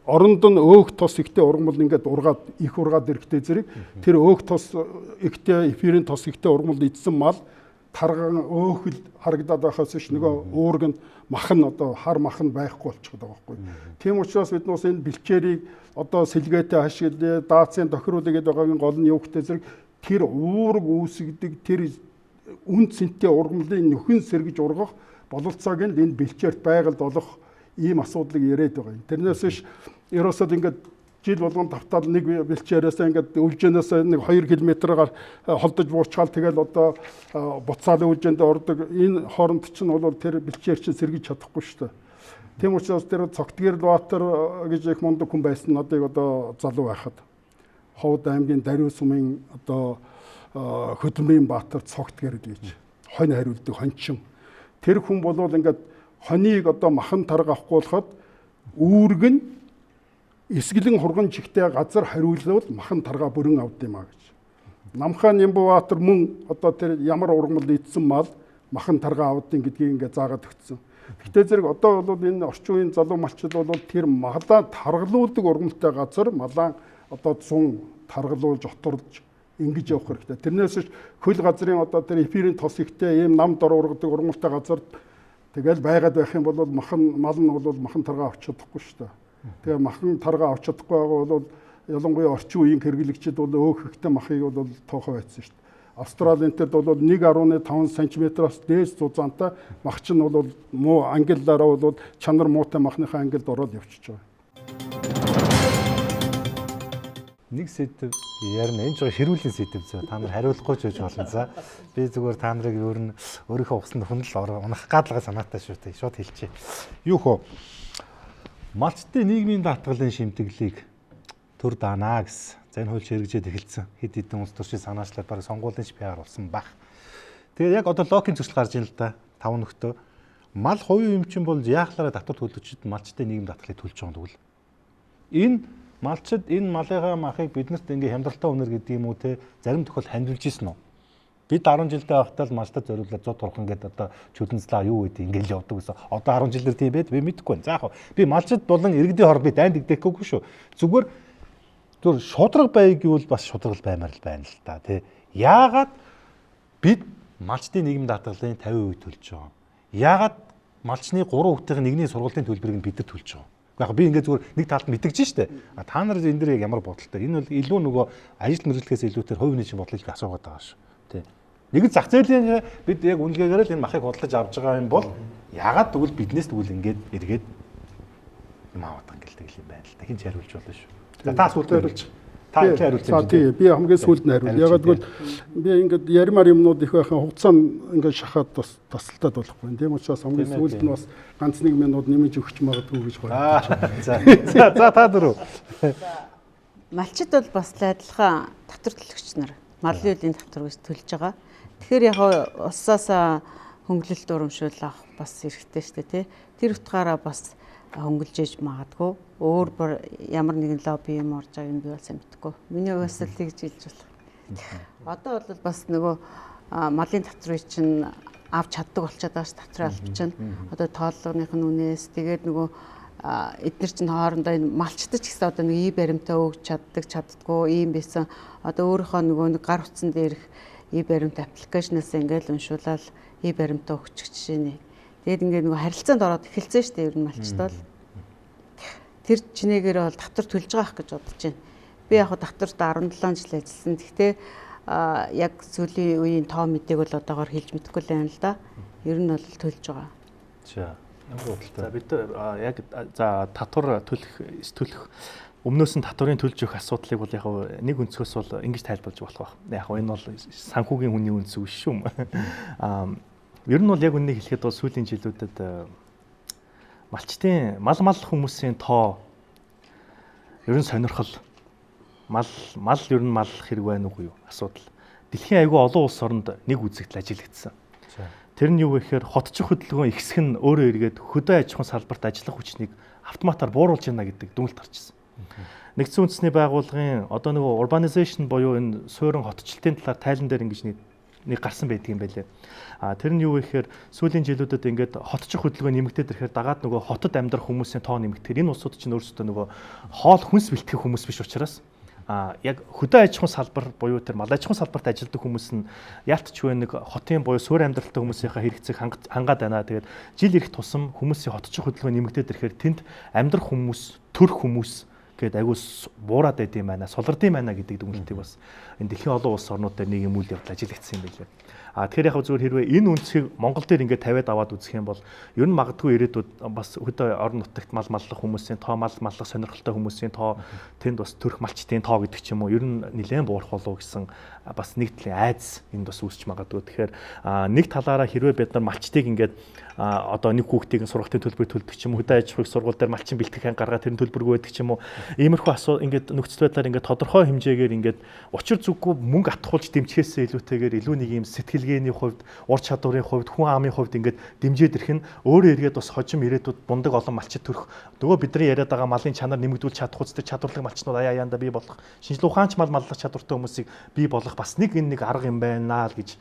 оронд нь өөх тос ихтэй ургамал ингээд ургаад их ургаад ирэхтэй зэрэг тэр өөх тос ихтэй эфирийн тос ихтэй ургамал идсэн мал тарган өөхөл харагдаад байхаас ш нөгөө уург нь мах нь одоо хар мах нь байхгүй болчиход байгаа байхгүй. Тийм учраас бид нус энэ бэлчээрийг одоо сэлгээтэй ашиглая, даацын тохируулъя гэдэг байгаагийн гол нь юу гэхтэй зэрэг тэр уург үүсгдэг тэр үн цэнтэй ургамлын нөхөн сэргэж ургах бололцоог нь энэ бэлчээрт байгальд олох ийм асуудлыг яриад байгаа юм. Тэрнээс ш ерөөсөө ингээд жил болгон тавтал нэг бэлчээрээс ингээд өвлжнээс нэг 2 км-аар холдож буучгаал тэгэл одоо буцаал өвлжэнд ордог. Энэ хооронд чинь бол тэр бэлчээр чинь сэргэж чадахгүй шүү дээ. Тийм учраас тэр Цогтгэр Баатар гэж их мундаг хүн байсан надыг одоо залуу байхад Ховд аймгийн Дариу сумын одоо Хөдөлмөрийн Баатар Цогтгэр гэж хонь хариулдаг хончин. Тэр хүн бол ингээд хонийг одоо махан тарга авахгүй болоход үүрэг нь эсгэлэн хурган чигтэй газар хариулвал махан тарга бүрэн авд юм а гэж. Намхаа Нямбаваатар мөн одоо тэр ямар ургамал идсэн мал махан тарга авдیں гэдгийг ингээд заагаад өгсөн. Гэтэ зэрэг одоо бол энэ орчин үеийн залуу малчид бол тэр малаа таргалуулдаг ургамалтай газар малаа одоо 100 таргалуулж оторж ингэж явах хэрэгтэй. Тэрнээс хөл газрын одоо тэр эфирийн тос ихтэй ийм нам дор ургадаг ургамалтай газар тэгэл байгаад байх юм бол мал нь бол махан тарга авч чадахгүй шүү дээ. Тэгээ махан тарга авч чадахгүй байгаа бол ялангуяа орчин үеийн хэрэглэгчид бол өөх ихтэй махыг бол тоохоо байцсан шүү дээ. Австралийн тэд бол 1.5 см-аас дээш зузаантай мах чинь бол муу ангиллаараа бол чанар муутай махныхаа ангилд ороод явчихж байгаа. Нэг сэдв ярина. Энэ жоо хэрүүлийн сэдв зөө. Та нар хариулахгүй ч гэж болно. За би зүгээр та нарыг өөр нь өөрийнхөө усанд хүндэл унах гадалгаа санаатай шүү дээ. Шууд хэлчихье. Юу хөө Малчтын нийгмийн даатгалын шимтгэлийг төр даанаа гэсэн. За энэ хууль хэрэгжээд эхэлсэн. Хэд хэдэн улс төрчийн санаачлаад бараг сонгуулийн PR болсон баг. Тэгээ яг одоо локийн зөрчил гарч ийн л да. 5 нөхдөө мал хувийн эмчин бол яахлаараа татвар төлөгчд малчтын нийгэм даатгалыг төлж байгаа юм тэгвэл энэ малчид энэ малынхаа махыг биднэрт ингээ хямдралтай үнэр гэдэг юм уу те зарим тохиол хандилж ирсэн үү? Бид 10 жилдээ байхдаа л малчтад зориулаад 100 турхан гэдэг одоо чөлөнцлаа юу гэдэг ингээл явдаг гэсэн. Одоо 10 жилээр тийм байд би мэдэхгүй байна. За яг би малчид болон иргэдийн хооронд би дайнд игдэхгүй шүү. Зүгээр зүр шудраг байг гэвэл бас шудраг баймаар л байна л та тий. Яагаад бид малчтын нийгэм даатгалын 50% төлж байгаа. Яагаад малчны 3 хүүхдийн нэгний сургуулийн төлбөрийг бид нар төлж байгаа. Яг би ингээд зүгээр нэг талд мэдгэж штэ. Та нар энэ дээр яг ямар бодолтой. Энэ бол илүү нөгөө ажил мэргэжлээс илүүтэй хувийн нийтийн бодлыг асуугаад байгаа шүү. Тий. Нэгэн зах зээлийн бид яг үнэлгээгээр л энэ махыг худалдаж авч байгаа юм бол яагаад тэгвэл биднээс тэгвэл ингээд эргээд юм аваад байгаа ингээл юм байна л та. Хин ч хариулж болно шүү. За та сүүлд хариулж. Та их хариулж байна. За тий би хамгийн сүүлд нь хариул. Ягаад гэвэл би ингээд яримаар юмнууд их байхын хугацаанд ингээд шахаад бас тасалтаад болохгүй. Тийм учраас хамгийн сүүлд нь бас ганц нэг минут нэмж өгч магадгүй гэж байна. За та дөрөв. Малчид бол бас адилхан татвар төлөгч нар малын үеийн татвар гэж төлж байгаа. Тэгэхээр яг улсаас хөнгөлөлт урамшуулах бас эрхтэй шүү дээ тий. Тэр утгаараа бас хөнгөлж иж магадгүй. Өөр ямар нэгэн лобби юм орж байгааг би бол сайн мэдэхгүй. Миний угаас л тэгж хэлж болох. Одоо бол бас нөгөө малын татврыг чинь авч чаддаг болчиход байгаа ш татврын алба чинь. Одоо тооллогынх нь үнээс тэгээд нөгөө эдгээр чинь хоорондоо энэ малчдаг ч гэсэн одоо нэг ий баримтаа өгч чаддаг чаддгүй ийм байсан. Одоо өөрийнхөө нөгөө нэг гар утсан дээрх ий баримт аппликейшнээс ингээл уншуулаад ий баримтаа өгч жишээ нь. Тэгээд ингээд нөгөө харилцаанд ороод эхэлсэн шүү дээ ер нь малчд бол. Тэр чинээгээр бол татвар төлж байгаа ах гэж бодож байна. Би яг татварт 17 жил ажилласан. Гэхдээ яг сүүлийн үеийн тоо мэдээг бол одоогоор хэлж мэдэхгүй л байна л да. Ер нь бол төлж байгаа. За ямар бодолтой. За бид яг за татвар төлөх өмнөөс нь татварын төлж өгөх асуудлыг бол яг нэг өнцгөөс бол ингэж тайлбарлаж болох байх. Яг энэ бол санхүүгийн хүний үндэс биш шүү. Ер нь бол яг үннийг хэлэхэд бол сүүлийн жилүүдэд малчтын мал хүмүүсийн тоо ер нь сонирхол мал ер нь мал хэрэг байна уу юу асуудал. Дэлхийн аягүй олон улс оронд нэг үзэгдэл ажиглагдсан. Тэр нь юу гэхээр хотчих хөдөлгөөн ихсэх нь өөрөө эргээд хөдөө аж ахуйн салбарт ажиллах хүчнийг автоматар бууруулж байна гэдэг дүгнэлт гарчсан. Нэгдсэн үндэсний байгууллагын одоо нөгөө urbanization буюу энэ суурин хотчлтын талаар тайлан дээр ингэж нэг гарсан байдаг юм байлээ. Тэр нь юу гэхээр сүүлийн жилүүдэд ингээд хотчих хөдөлгөөн нэмэгдээд ирэхээр дагаад нөгөө хотод амьдрах хүмүүсийн тоо нэмэгдэхээр энэ улсууд чинь өөрсдөө нөгөө хоол хүнс бэлтгэх хүмүүс биш учраас яг хөдөө аж ахуйн салбар буюу тэр мал аж ахуйн салбарт ажилладаг хүмүүс нь яалтч вэ нэг хотын буюу суурь амьдралтай хүмүүсийнхээ хэрэгцээг хангаад байна. Тэгээд жил ирэх тусам хүмүүсийн хотчих хөдөлгөөн нэмэгдээд ирэхээр тэнд амьдрах хүмүүс, төрх хүмүүс гээд айгуус буураад байд юм байна. Сулрд юм байна гэдэг дүгнэлтийг бас энэ дэлхийн олон улс орнууд дээр нэг юм үйл явдал ажиглагдсан юм байлээ. Тэгэхээр яг зөвхөн хэрвээ энэ үнцгийг Монгол дээр ингээд тавиад аваад үзэх юм бол ер нь магадгүй ирээдүйд бас хөдөө орон нутагт мал маллах хүмүүсийн тоо, мал маллах сонирхолтой хүмүүсийн тоо, тэнд бас төрх малчтын тоо гэдэг ч юм уу ер нь нэлээд буурах болов гэсэн бас нэг талын айдас энд бас үүсч магадгүй. Тэгэхээр нэг талаараа хэрвээ бид нар малчтыг ингээд одоо нэг хүүхдийн сургалтын төлбөрийг төлдөг ч юм уу хөдөө аж ахуйн сургууль дээр малчин бэлтгэх гаргаад тэр төлбөргүй байдаг ч юм уу иймэрхүү асуу ингээд нөхцөл байдлаар ингээд тодорхой хэмжээгээр ингээд учир зүггүй мөнгө атгуулж дэмжихээсээ илүүтэйгээр илүү нэг юм сэтгэлгээний хувьд ур чадварын хувьд хүн амын хувьд ингээд дэмжиж ирэх нь өөрөө эргээд бас хожим ирээдүйд бундаг олон малчид төрөх нөгөө бидний яриад байгаа малын чанар нэмэгдүүлж чадах үстэй чадварлаг малчнууд аяанда бий болох шинжлэх ухаанч мал маллах чадвартай хүмүүсийг бий болох бас нэг энэ нэг арга юм байна л гэж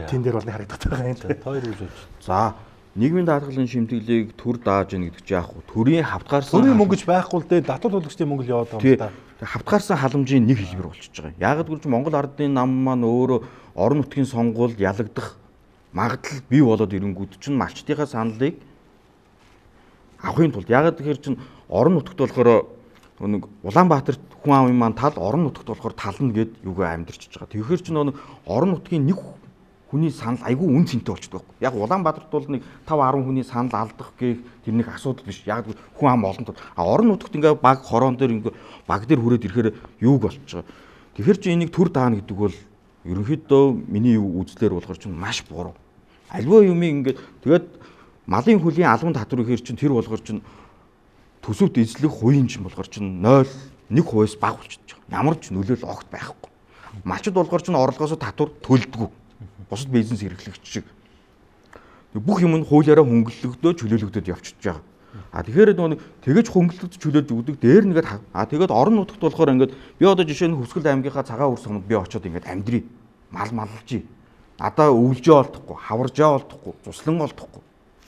тэн дээр бол харагдаад байгаа юм. Хоёр үжиж. За нийгмийн даатгалын шимтгэлийг төр дааж яах гэдэг чинь яг төрийн хавтгаарсан төрийн мөнгөж байхгүй л дээ татвар төлөгчдийн мөнгө л яваад байгаа юм да. Хавтгаарсан халамжийн нэг хэлбэр болчихж байгаа. Яагаад гэвэл Монгол ардын нам маань өөрөө орон нутгийн сонгуульд ялагдах магадлал бий болоод ирэнгүүт чинь малчтынхаа саналыг авахын тулд яагаад тэгэхээр чинь орон нутагт болохоор нэг Улаанбаатарт хүн амын маань тал орон нутагт болохоор тална гэд юугаа амьдэрчж байгаа. Тэгэхээр чинь нэг орон нутгийн нэг хүний санал айгүй үн цэнтэй болчихдог байхгүй. Яг Улаанбаатарт бол нэг 5-10 хүний санал алдах гэх тэр нэг асуудал биш. Яг хүн ам олон тул. Орон нутагт ингээ баг хороон дээр ингээ баг дээр хүрээд ирэхээр юуг болчих жоо. Тэгэхээр чи энийг төр даана гэдэг бол ерөнхийдөө миний үзлээр болохоор чинь маш буруу. Альва юмыг ингээ тэгээд малын хөлийн албан татвар ихээр чинь тэр болгоор чинь төсөвт эзлэх хувийн чинь болохоор чинь 0.1%-аас бага болчихж байгаа. Ямар ч нөлөөлөл огт байхгүй. Малчид болохоор чинь орлогоосоо татвар төлдөг. Бусад бизнес эрхлэгч шиг. Бүх юм нь хуулиараа хөнгөлөлтөө чөлөөлөгдөд явчихж байгаа. Тэгэхээр нөгөө тэгэж хөнгөлөлтөд чөлөөлж өгдөг дээр нэгээд тэгээд орон нутагт болохоор ингээд би одоо жишээ нь Хөвсгөл аймгийнхаа цагаан үрс хонод би очиод ингээд амьдрий. Мал маллж. Надаа өвлжөө олдохгүй, хаваржаа олдохгүй, цуслан олдохгүй.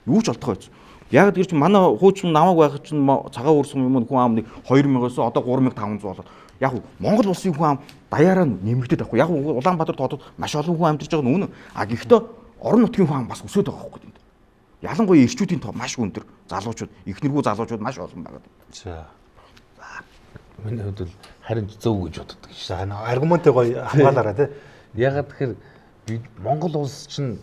Юу ч олдохгүй байсан. Яг тэр чинь манай хуучин намайг байх чинь цагаан үрс юм хүн ам нэг 2000-аас одоо 3500 болоод яг Монгол улсын хүн ам даяараа нэмэгдээд байхгүй. Яг Улаанбаатар хотод маш олон хүн амьдарч байгаа нь үнэн. Гэхдээ орон нутгийн хүн ам бас өсөд байгаа байхгүй. Ялангуяа ирчүүдийн тоо маш өндөр. Залуучууд, ихнэргүй залуучууд маш олон байгаа. За. Миний хувьд бол харин зөв гэж боддог ш. За аргументыг гоё хамгаалаарай тий. Ягаад тэгэхээр бид Монгол улс чинь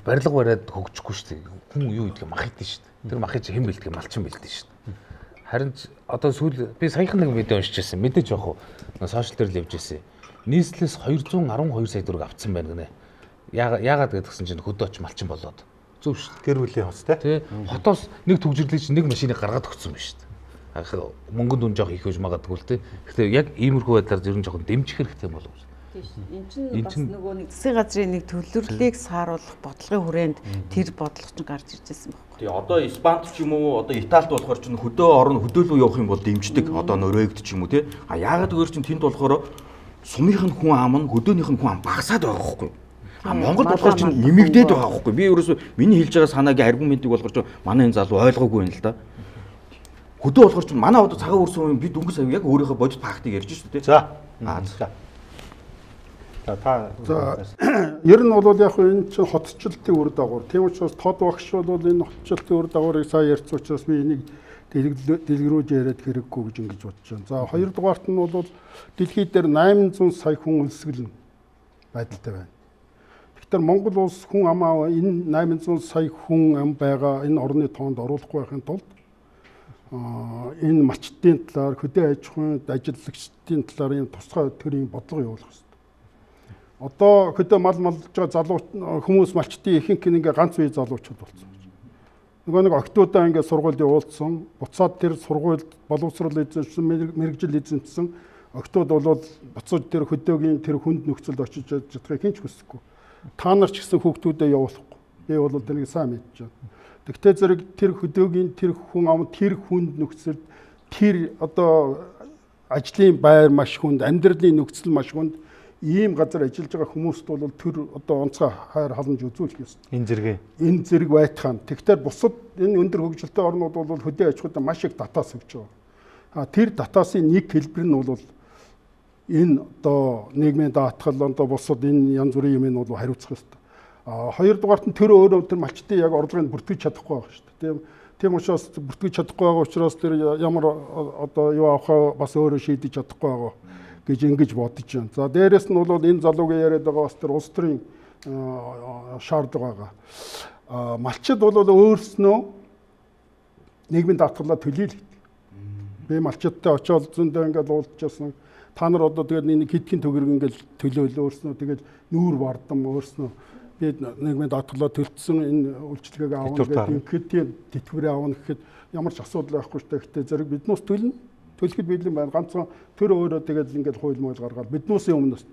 барилга бариад хөгжихгүй шүү дээ. Хүн юу гэдгийг мах идэв шүү дээ. Тэр махыг хэн бэлдэх малчин бэлдэх шүү дээ. Харин одоо сүүл би саяхан нэг видео уншиж байсан. Мэдээж яг хуу сошиал дээр л явж байсан. Нийслэлээс 212 сая төгрөг авцсан байна гинэ. Яагаад гэдгсэн чинь хөдөөч малчин болоод. Зөв шүү дээ. Гэр бүлийн хоц тий. Хотоос нэг төгжрлийг чинь нэг машиныг гаргаад өгсөн байна шүү дээ. Мөнгөнд үн жоох их үж магадгүй л тий. Гэхдээ яг иймэрхүү байдлаар зөвхөн жоохон дэмжих хэрэгтэй болов уу? Энд чинь бас нөгөө нэг засгийн газрын нэг төлөвлөлийг сааруулах бодлогын хүрээнд тэр бодлого ч гарч ирж байсан байхгүй. Тий одоо Испанд ч юм уу одоо Италид болохоор ч хөдөө орон хөдөөлөө явах юм бол дэмждэг. Одоо Норвегид ч юм уу тий. Яагаад гэвэл чинь тэнд болохоор сумынх нь хүн ам нь хөдөөнийх нь хүн ам багасаад байгаа байхгүй. Монгол болохоор чинь нэмэгдээд байгаа байхгүй. Би ерөөсөө миний хэлж байгаа санаагийн аргументыг болохоор ч манай энэ залуу ойлгоогүй юм л да. Хөдөө болохоор чинь манай одоо цагаан үрсэн юм би дөнгөж сая яг өөрийнхөө бодит фактыг ярьж шүү дээ. За. Ер нь бол яг энэ чинь хотчлтын үр дагавар. Тийм учраас тод багш бол энэ хотчлтын үр дагаврыг сайн ярьсан учраас би энийг дэлгэрүүлж яриад хэрэггүй гэж ингэж бодож байна. За хоёрдугаарт нь бол дэлхийд дээр 800 сая хүн өлсгөл байдалтай байна. Тэгэхээр Монгол улс хүн амаа энэ 800 сая хүн ам байгаа энэ орны тоонд оруулахгүй байхын тулд энэ малчтын талаар хөдөө аж ахуйн ажиллагчдын талаар энэ тусгай төрийн бодлого явуулах хэрэгтэй. Одоо хөдөө мал малж байгаа залуу хүмүүс малчтын ихэнх нь ингээ ганц үе залуучууд болсон. Нөгөө нэг октоудаа ингээ сургуульд явуулсан, буцаад тэр сургуульд боловсрол эзэмшсэн, мэрэгжил эзэмшсэн октод бол буцаад тэр хөдөөгийн тэр хүнд нөхцөлд очиж чадахыг хинч хүсэхгүй. Та нар ч гэсэн хүүхдүүдэд явуулахгүй. Би бол тэрийг сайн мэдж байна. Тэгтээ зэрэг тэр хөдөөгийн тэр хүн ам тэр хүнд нөхцөлд тэр одоо ажлын байр маш хүнд, амьдралын нөхцөл маш хүнд ийм газар ажиллаж байгаа хүмүүст бол тэр одоо онцгой хайр халамж үзүүлэх ёстой. Энэ зэрэг байтхан. Тэгтээ бусад энэ өндөр хөгжилтэй орнууд бол хөдөө аж ахуйд маш их датаас өгч байгаа. Тэр датасын нэг хэлбэр нь бол энэ одоо нийгмийн даатгал одоо бусад энэ янз бүрийн юм нь бол хариуцах ёстой. Хоёрдугаарт нь тэр өөрөө тэр малчтын яг орлогыг бүртгэж чадахгүй байгаа шүү дээ. Тийм учраас бүртгэж чадахгүй байгаа учраас тэр ямар одоо юу авахаа бас өөрөө шийдэж чадахгүй байгаа гэж ингэж бодож байна. За дээрэс нь бол энэ залуугийн яриад байгаа бас тэр улс төрийн шаардлага байгаа. Малчид бол өөрснөө нийгмийн даатгалаа төлөе л гэдэг. Би малчидтай очиод зөндөө ингээд уулзчихсан. Та нар одоо тэгээд энэ хэдхэн төгрөг ингээд төлөөлөө өөрснөө тэгээд нүүр бардам өөрснөө би нийгмийн даатгалаа төлтсөн энэ үйлчлэгийг аавна гэдэг ингээд тийм тэтгэврээ аавна гэхэд ямар ч асуудал байхгүй шүү дээ. Гэхдээ зэрэг биднээс төлнө. Төлөхөд бэлэн байна. Ганцхан тэр өөрөө тэгээд ингээд хууль мөл гаргаад биднээс өмнөөс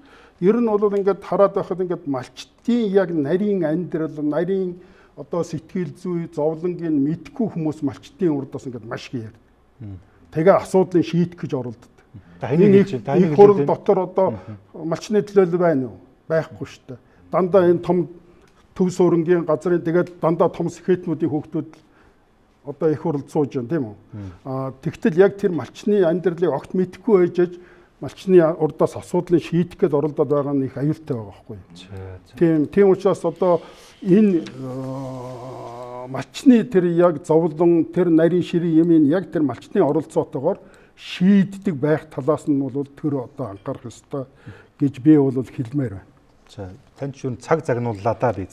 ер нь бол ингээд хараад байхад ингээд малчтын яг нарийн амьдрал, нарийн одоо сэтгэл зүй, зовлонгийн мэдхгүй хүмүүс малчтын урдаас ингээд маш их ярьдаг. Тэгээ асуудлыг шийдэх гэж оролддог. Энэ хурал дотор одоо малчны төлөөлөл байна уу? Байхгүй шүү дээ. Дандаа энэ том төв суурингийн газрын тэгээд дандаа том сэхэтнүүдийн хүүхдүүд одоо их хурал сууж байна тийм үү? Тэгтэл яг тэр малчны амьдралыг огт мэдэхгүй байж малчны урдаас асуудлыг шийдэх гээд оролдоод байгаа нь их аюултай байгаа байхгүй. Тийм учраас одоо энэ малчны тэр яг зовлон тэр нарийн ширийн юмыг яг тэр малчны оролцоотойгоор шийддэг байх талаас нь бол тэр одоо анхаарах ёстой гэж би бол хэлмээр байна. За танд ч юу цаг загнууллаа да би.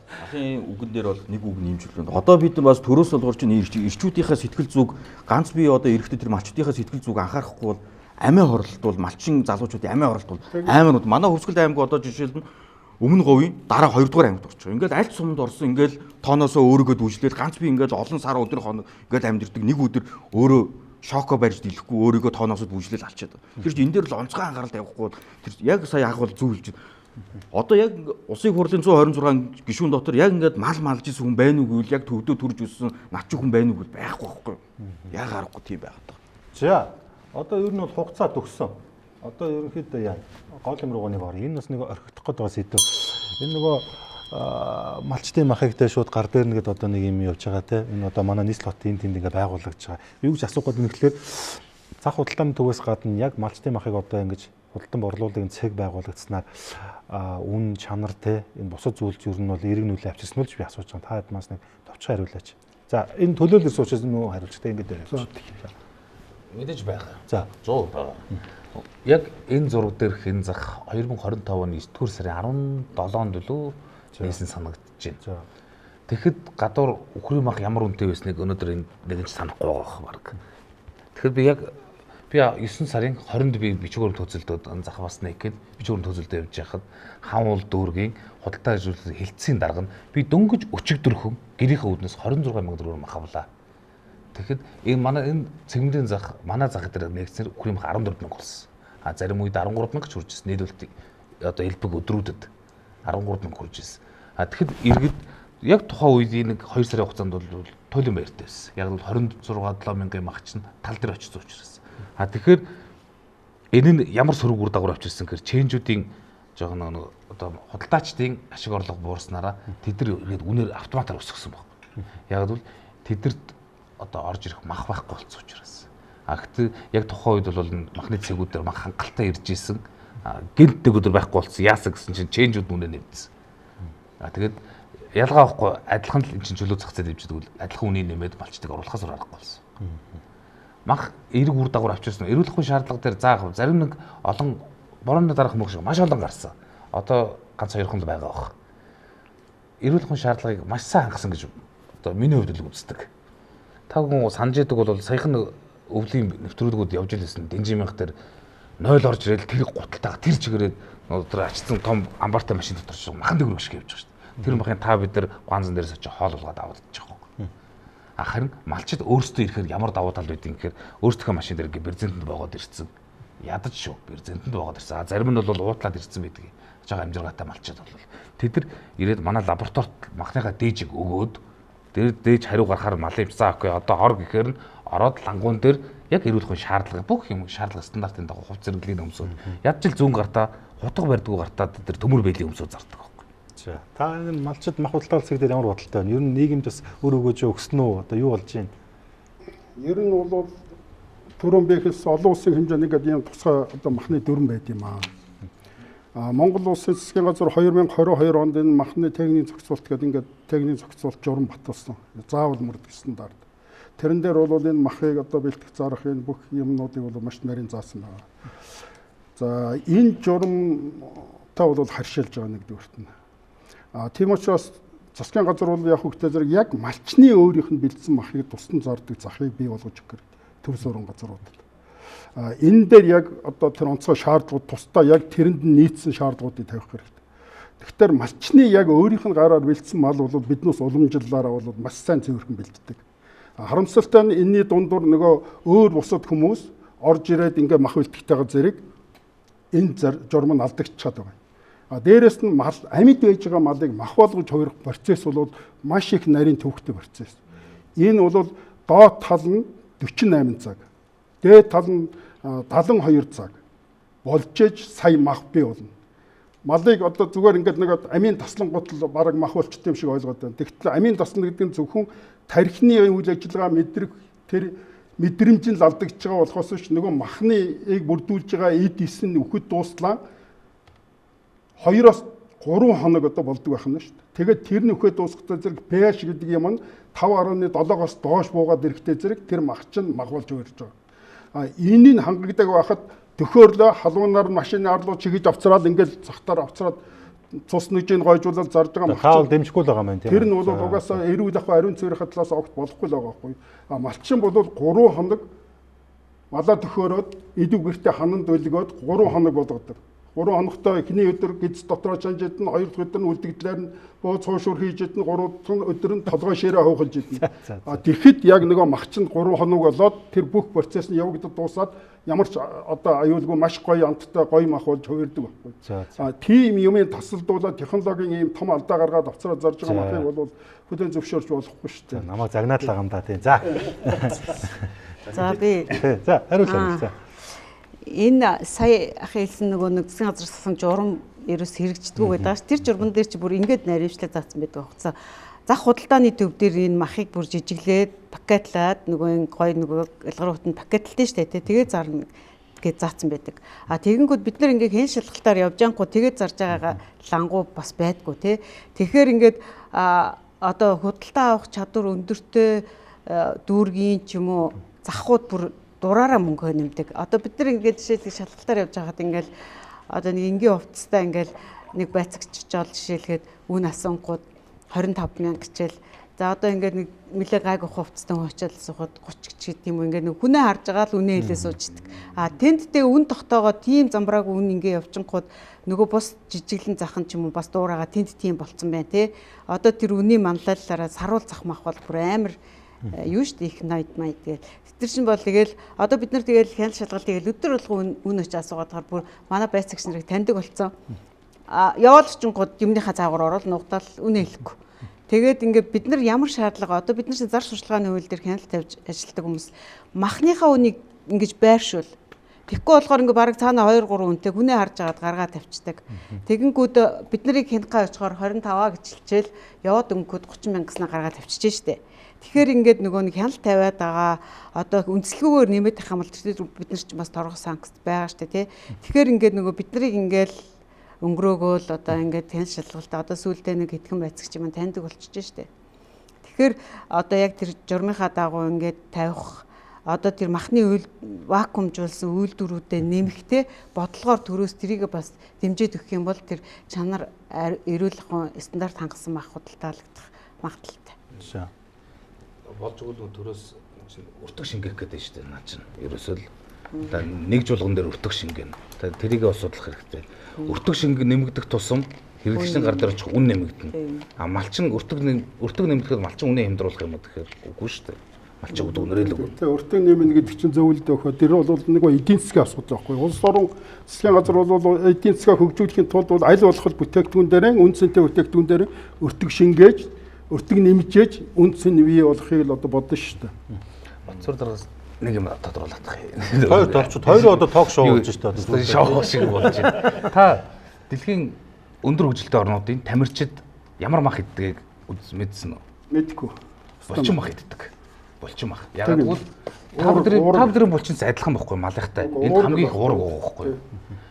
Ахын үгэн дээр бол нэг үг нэмжлээ. Одоо бид бас төрөөс болгоор чинь ирчүүдийнхээ сэтгэл зүг ганц бие одоо эрэхтэй тэр малчдынхаа сэтгэл зүг анхаарахгүй бол амиа хорлолт бол малчин залуучуудын амиа хорлолт бол амар уу. Манай Хөвсгөл аймаг одоо жишээлбэл өмнө говийн дараа 2 дугаар ангид орчих. Ингээд аль суманд орсон ингээд тооноосоо өөрийгөө дүүжлээд ганц би ингээд олон сар өдөр хоног ингээд амьдэрдэг нэг өдөр өөрөө шоко барьж дийлэхгүй өөрийгөө тооноосоо дүүжлээд алчаад. Тэр чинь энэ дээр л онцгой анхаарал тавихгүй тэр яг сая яг бол зөв хэлж байна. Одоо яг улсын хурлын 126 гишүүн дотор яг ингээд мал малж исэн хүн байна уу гэвэл яг төвдөө төрж өссөн нач хүн байна уу гэвэл байхгүй байхгүй. Яг аргагүй тийм байгаад байгаа. За одоо ер нь бол хугацаа төгссөн. Одоо ерөнхийдөө яа гол юм руугаа нэг ор. Энэ бас нэг орхигдох гээд байгаа сэдв. Энэ нөгөө малчтын махагтай шууд гар дээр нэгэд одоо нэг юм явж байгаа те. Энэ одоо манай нийслэл хотын тэнд ингээ байгуулагдж байгаа. Юу гэж асуух гээд нэхлээр цах худалдааны төвөөс гадна яг малчтын махыг одоо ингэж худалдан борлуулалтын цэг байгуулагдсанаар үн чанар те энэ бусад зүйлс ер нь бол эрг нөлөө авчирсан л би асууж байгаа. Та хэд мас нэг товчхон хариулаач. За энэ төлөөлөл суучаас нөө хариулцтай ингэ дээр. Мэдээж байгаа. За 100 байгаа. Яг энэ зураг дээр хэн зах 2025 оны 9-р сарын 17-нд лөө нээсэн санагдаж байна. Тэгэхэд гадуур үхрийн мах ямар үнэтэй байсныг өнөөдөр энэ нэгэн ч санахгүй байгаа баг. Тэгэхээр би яг 9 сарын 20-нд би бичгүүрэн төзөлдөөд зах бас нэг гээд бичгүүрэн төзөлдөө явж байхад хаан уул дүүргийн худалдаа ажиллуулсан хилцээний дарга нь би дөнгөж өчигдөрхөн гэрийнхээ үүднээс 26 сая төгрөг мах авлаа. Тэгэхэд энэ манай энэ цэгмлийн зах манай зах дээр нэгцээр үхрийн мах 14 мянга болсон. А зарим үед 13 мянга ч хүрч ирсэн. Нийлүүлэлт одоо элбэг өдрүүдэд 13 мянга хүрч ирсэн. А тэгэхэд иргэд яг тухайн үед нэг 2 сарын хугацаанд бол туйлын байртай байсан. Яг л 26-7 мянган мах чинь тал дээр очсон учраас. А тэгэхээр энэ нь ямар сөрөг үр дагавар авчирсан гэхээр чэнжүүдийн жоохон одоо худалдаачдын ашиг орлого буурснараа тэд нар ирээд үнээр автоматар өсгсөн баг. Яг л тэдэрт одоо орж ирэх мах байхгүй болсон учраас. А гэхдээ яг тухайн үед бол махны цэгүүд дээр мах хангалттай ирж исэн. Гэнт нэг өдөр байхгүй болсон. Яасан гэсэн чинь чэнжүүд үнэ нэмсэн. А тэгээд ялгаа авахгүй адилхан л эн чинь чөлөө зах зээл дэвждэг бол адилхан үний нэмээд малчтыг оруулахаас аргагүй болсон. Мах эрг үр дагавар авчирсан. Эрүүл мэндийн шаардлага дээр заах зарим нэг олон борооны дараах мөх шиг маш олон гарсан. Одоо ганц хоёрхан л байгаа бах. Эрүүл мэндийн шаардлагыг маш сайн хангасан гэж одоо миний хувьд л үздэг. Та хүн санаж яадаг бол саяхан өвлийн нэвтрүүлгүүд явж илсэн Дэнжимийнх дээр 0 орж ирэл тэр гуталтайгаа тэр чигээрээ одоо ачсан том амбартай машин дотор шиг махан дэгрэг шиг явж байгаа шүү дээ. Тэр махын та бид нар ганзан дээрээс очиж хоол болгоод аваад идэж байгаа юм. Харин малчид өөрсдөө ирэхээр ямар давуу тал байдгийг гэхээр өөрсдийнхөө машин дээр бэрзентэнд боогод ирсэн. Ядаж шүү. Бэрзентэнд боогод ирсэн. Зарим нь бол уутлаад ирсэн байдаг. Жага амжиргатай малчид бол тэд нар ирээд манай лабораторид махныхаа дээжийг өгөөд дээж хариу гарахаар малын за окей одоо ор гэхээр нь ороод лангуун дээр яг эрүүл мэндийн шаардлага бүх юм шаардлага стандартын дагуу хувь зэрэглэлийн өмсөд ядчил зүүн гартаа хутга барьдгүй гартаа тэр төмөр бэйлийн өмсөд зардаг байхгүй. За та энэ малчид мах худалдаа цэг дээр ямар бодолтой байна? Ер нь нийгэмд бас өр өгөөж өгсөн үү? Одоо юу болж байна? Ер нь бол төрөн бэхээс олон улсын хэмжээний гэдэг юм тусгай одоо махны дүрэн байд юм аа. Монгол улсын засгийн газар 2022 онд энэ махны техникийн зохицуулт гэдэг ингээд техникийн зохицуулт журам баталсан. Заавал мөрдөх стандарт. Тэрэн дээр бол энэ махыг одоо бэлтгэх зарах энэ бүх юмнуудыг бол маш нарийн заасан байна. За энэ журамтай бол харьшаалж байгаа нэгдүгürt нь. Тийм учраас засгийн газар бол яг хөвгтэй зэрэг яг малчны өөрийнх нь бэлдсэн махыг тусдан зардаг захыг бий болгож өгөх гэдэг төв суурин газрууд. Энэ дээр яг одоо тэр онцгой шаардлагууд тусдаа яг тэрэнд нь нийцсэн шаардлагуудыг тавих хэрэгтэй. Тэгэхээр малчны яг өөрийнх нь гараар бэлдсэн мал бол биднээс уламжлалаараа бол маш сайн цэвэрхэн бэлддэг. Харамсалтай нь энэний дундуур нөгөө өөр бусад хүмүүс орж ирээд ингээ мах бэлтгэхтэйгээ зэрэг энэ журам нь алдагдчихад байгаа. Дээрээс нь амьд байж байгаа малыг мах болгож хувирах процесс бол маш их нарийн төвөгтэй процесс. Энэ бол доод тал нь 48 цаг. Дээд тал нь 72 цаг болж иж сая мах бий болно. Малыг одоо зүгээр ингээд нэг амийн таслангууд л бараг мах болчтой юм шиг ойлгоод байна. Тэгтэл амийн таслан гэдэг нь зөвхөн тархины үйл ажиллагаа мэдрэх тэр мэдрэмж нь алдагдж байгаа болохоос ш нөгөө махныг бүрдүүлж байгаа эд ис нь үхэд дууслаа 2-оос 3 хоног одоо болдог байх нь шүү дээ. Тэгээд тэр нөхөд дуусахтай зэрэг pH гэдэг юм нь 5.7-оос доош буугаад ирэхтэй зэрэг тэр мах чинь мах болж өрж байгаа. Энийг хангагддаг байхад төхөөрлөө халуунаар машины арлуу чигэж авцраад ингээд захтаар авцраад цус нүжийг гойжуулаад зарж байгаа мах. Таавал дэмжихгүй л байгаа юм тийм. Тэр нь бол угаасаа эрүүл ах ариун цэврийн талаас огт болохгүй л байгаа байхгүй. Малчин бол 3 хоног малаа төхөөрөөд идэв гэртээ ханан дөлгөөд 3 хоног болгодог. 3 хоногтой эхний өдөр гиз дотроо чанж идэн, 2 дахь өдөр нь үлдэгдлээр нь бууз хуушуур хийж идэн, 3 дахь өдөр нь толгой ширээ хуухалж идэн. Тэгэхэд яг нөгөө махчин 3 хоног болоод тэр бүх процесс нь явагдаад дуусаад ямар ч одоо аюулгүй маш гоё амттай гоё мах болж хувирдаг байхгүй. Тийм юмыг тасалдуулаад технологийн ийм том алдаа гаргаад авцраа зарж байгаа махыг бол хүлээн зөвшөөрч болохгүй шүү дээ. Намайг загнаад л байгаа юм да тийм. За. За би. За, хариулъя. За. Энэ сая ах хэлсэн нөгөө нэг засгийн газраас авсан журам ерөөс хэрэгждэггүй байдаг ш. Тэр журман дээр чи бүр ингээд наривчлаа заасан байдаг байхгүй. Зах худалдааны төв дээр энэ махыг бүр жижиглээд пакетлаад нөгөө энэ гой нөгөө ялгарууд нь пакетлдээ штэ тэгээ зарна гэж заасан байдаг. Тэгэнгүүт бид нар ингээд хэн шалгалтаар явж ангуу тэгээ зарж байгаагаа лангуу бас байдгүй тий. Тэгэхээр ингээд одоо худалдаа авах чадвар өндөртэй дүүргийн ч юм уу захууд бүр дураараа мөнгө нэмдэг. Одоо бид нар ингээд жишээлбэл шалгалтаар явж байхад ингээд одоо нэг энгийн хувцастай ингээд нэг байцагч жол жишээлгээд үн асангууд 25,000 гिचэл. За одоо ингээд нэг нэлээ гайг хувцастай хуучаал сухад 30 гэж гэдэг юм уу ингээд нэг хүнээ харж байгаа л үнэ хэлээ сууждаг. Тентдээ үн тогтоогоо тийм замбрааг үн ингээд явчингууд нөгөө бус жижиглэн захын ч юм уу бас дуурайгаа тэнд тийм болцсон байна те. Одоо тэр үний манлайлалаараа саруул зах мах бол бүр амар юу шүү дээ их найд майд тэгэл. Тэр чинь бол тэгэл одоо бид нар тэгэл хяналт шалгалт тэгэл өдөр болгон үн өч асуугаад бүр манай байцагч нарыг таньдаг болцсон. Яваал очингууд юмныхаа цаагаар орол нугтаал үнэ хэлэхгүй. Тэгээд ингээд бид нар ямар шаардлага одоо бид нар зар сурчлагын хууль дээр хяналт тавьж ажилладаг хүмүүс махныхаа үнийг ингэж байршуул. Тэгэхгүй болохоор ингээд бараг цаана 2 3 үнэтэй хүнээ харж агаад гаргаад тавьчихдаг. Тэгэнгүүт бид нарыг хянахаа очихоор 25 гэж хэлчихэл яваад өнгөд 30,000 гэснээр гаргаад тавьчихжээ штэ. Тэгэхээр ингээд нөгөө нэг хяналт тавиад байгаа одоо үндэслэгүүгээр нэмээд их юм бол бид нар ч бас торгох санкц байгаа штэ тий. Тэгэхээр ингээд нөгөө бид нарыг ингээд өнгөрөөгөөл одоо ингээд хяналт шалгалтаа одоо сүүлдээ нэг хэдхэн байцагч юм таньдаг болчихж штэ. Тэгэхээр одоо яг тэр журмынхаа дагуу ингээд тавих одоо тэр махны вакуумжуулсан үйлдвэрүүдэд нэмэхтэй бодлогоор төрөөс тэрийг бас дэмжиж өгөх юм бол тэр чанар эрүүл стандарт хангасан мах худалдаалагдах магадaltaй. За. Болж өгөл төрөөс уртаг шингээх гэдэг шүү дээ наа чинь. Ерөөсөө л нэг жуулган дээр уртаг шингэнэ. Тэрийг бас судлах хэрэгтэй. Уртаг шингэ нэмэгдэх тусам хэрэглэгчийн гар дээр ч үн нэмэгдэнэ. Малчин уртаг нэмэгдэхэд малчин үнэ хямдруулах юм гэхээр үгүй шүү дээ. Малчин өнөрөөл үгүй. Тэгээ уртаг нэмнэ гэдэг чинь зөвлөд өгөхөд тэр бол нэг эдийн засгийн асуудал байхгүй. Улс орон засгийн газар бол эдийн засгаа хөгжүүлэхийн тулд бол аль болох бүтээгдэхүүн дээр үнцэнтэй бүтээгдэхүүн дээр уртаг шингээж уртаг нэмжээж үндсэн бий болохыг л одоо бодно шүү дээ. Батцуур дараас нэг юм тодруулах юм. Хоёр толчод хоёроо одоо ток шоу болж шүү дээ. Шоу шиг болж байна. Та дэлхийн өндөр хөгжилтэй орнуудын тамирчид ямар мах иддэг мэдсэн үү? Мэдгүй. Булчин мах иддэг. Булчин мах. Яг бол та бүдрийн булчинс адилхан байхгүй малынхтай. Энд хамгийн уурга байхгүй.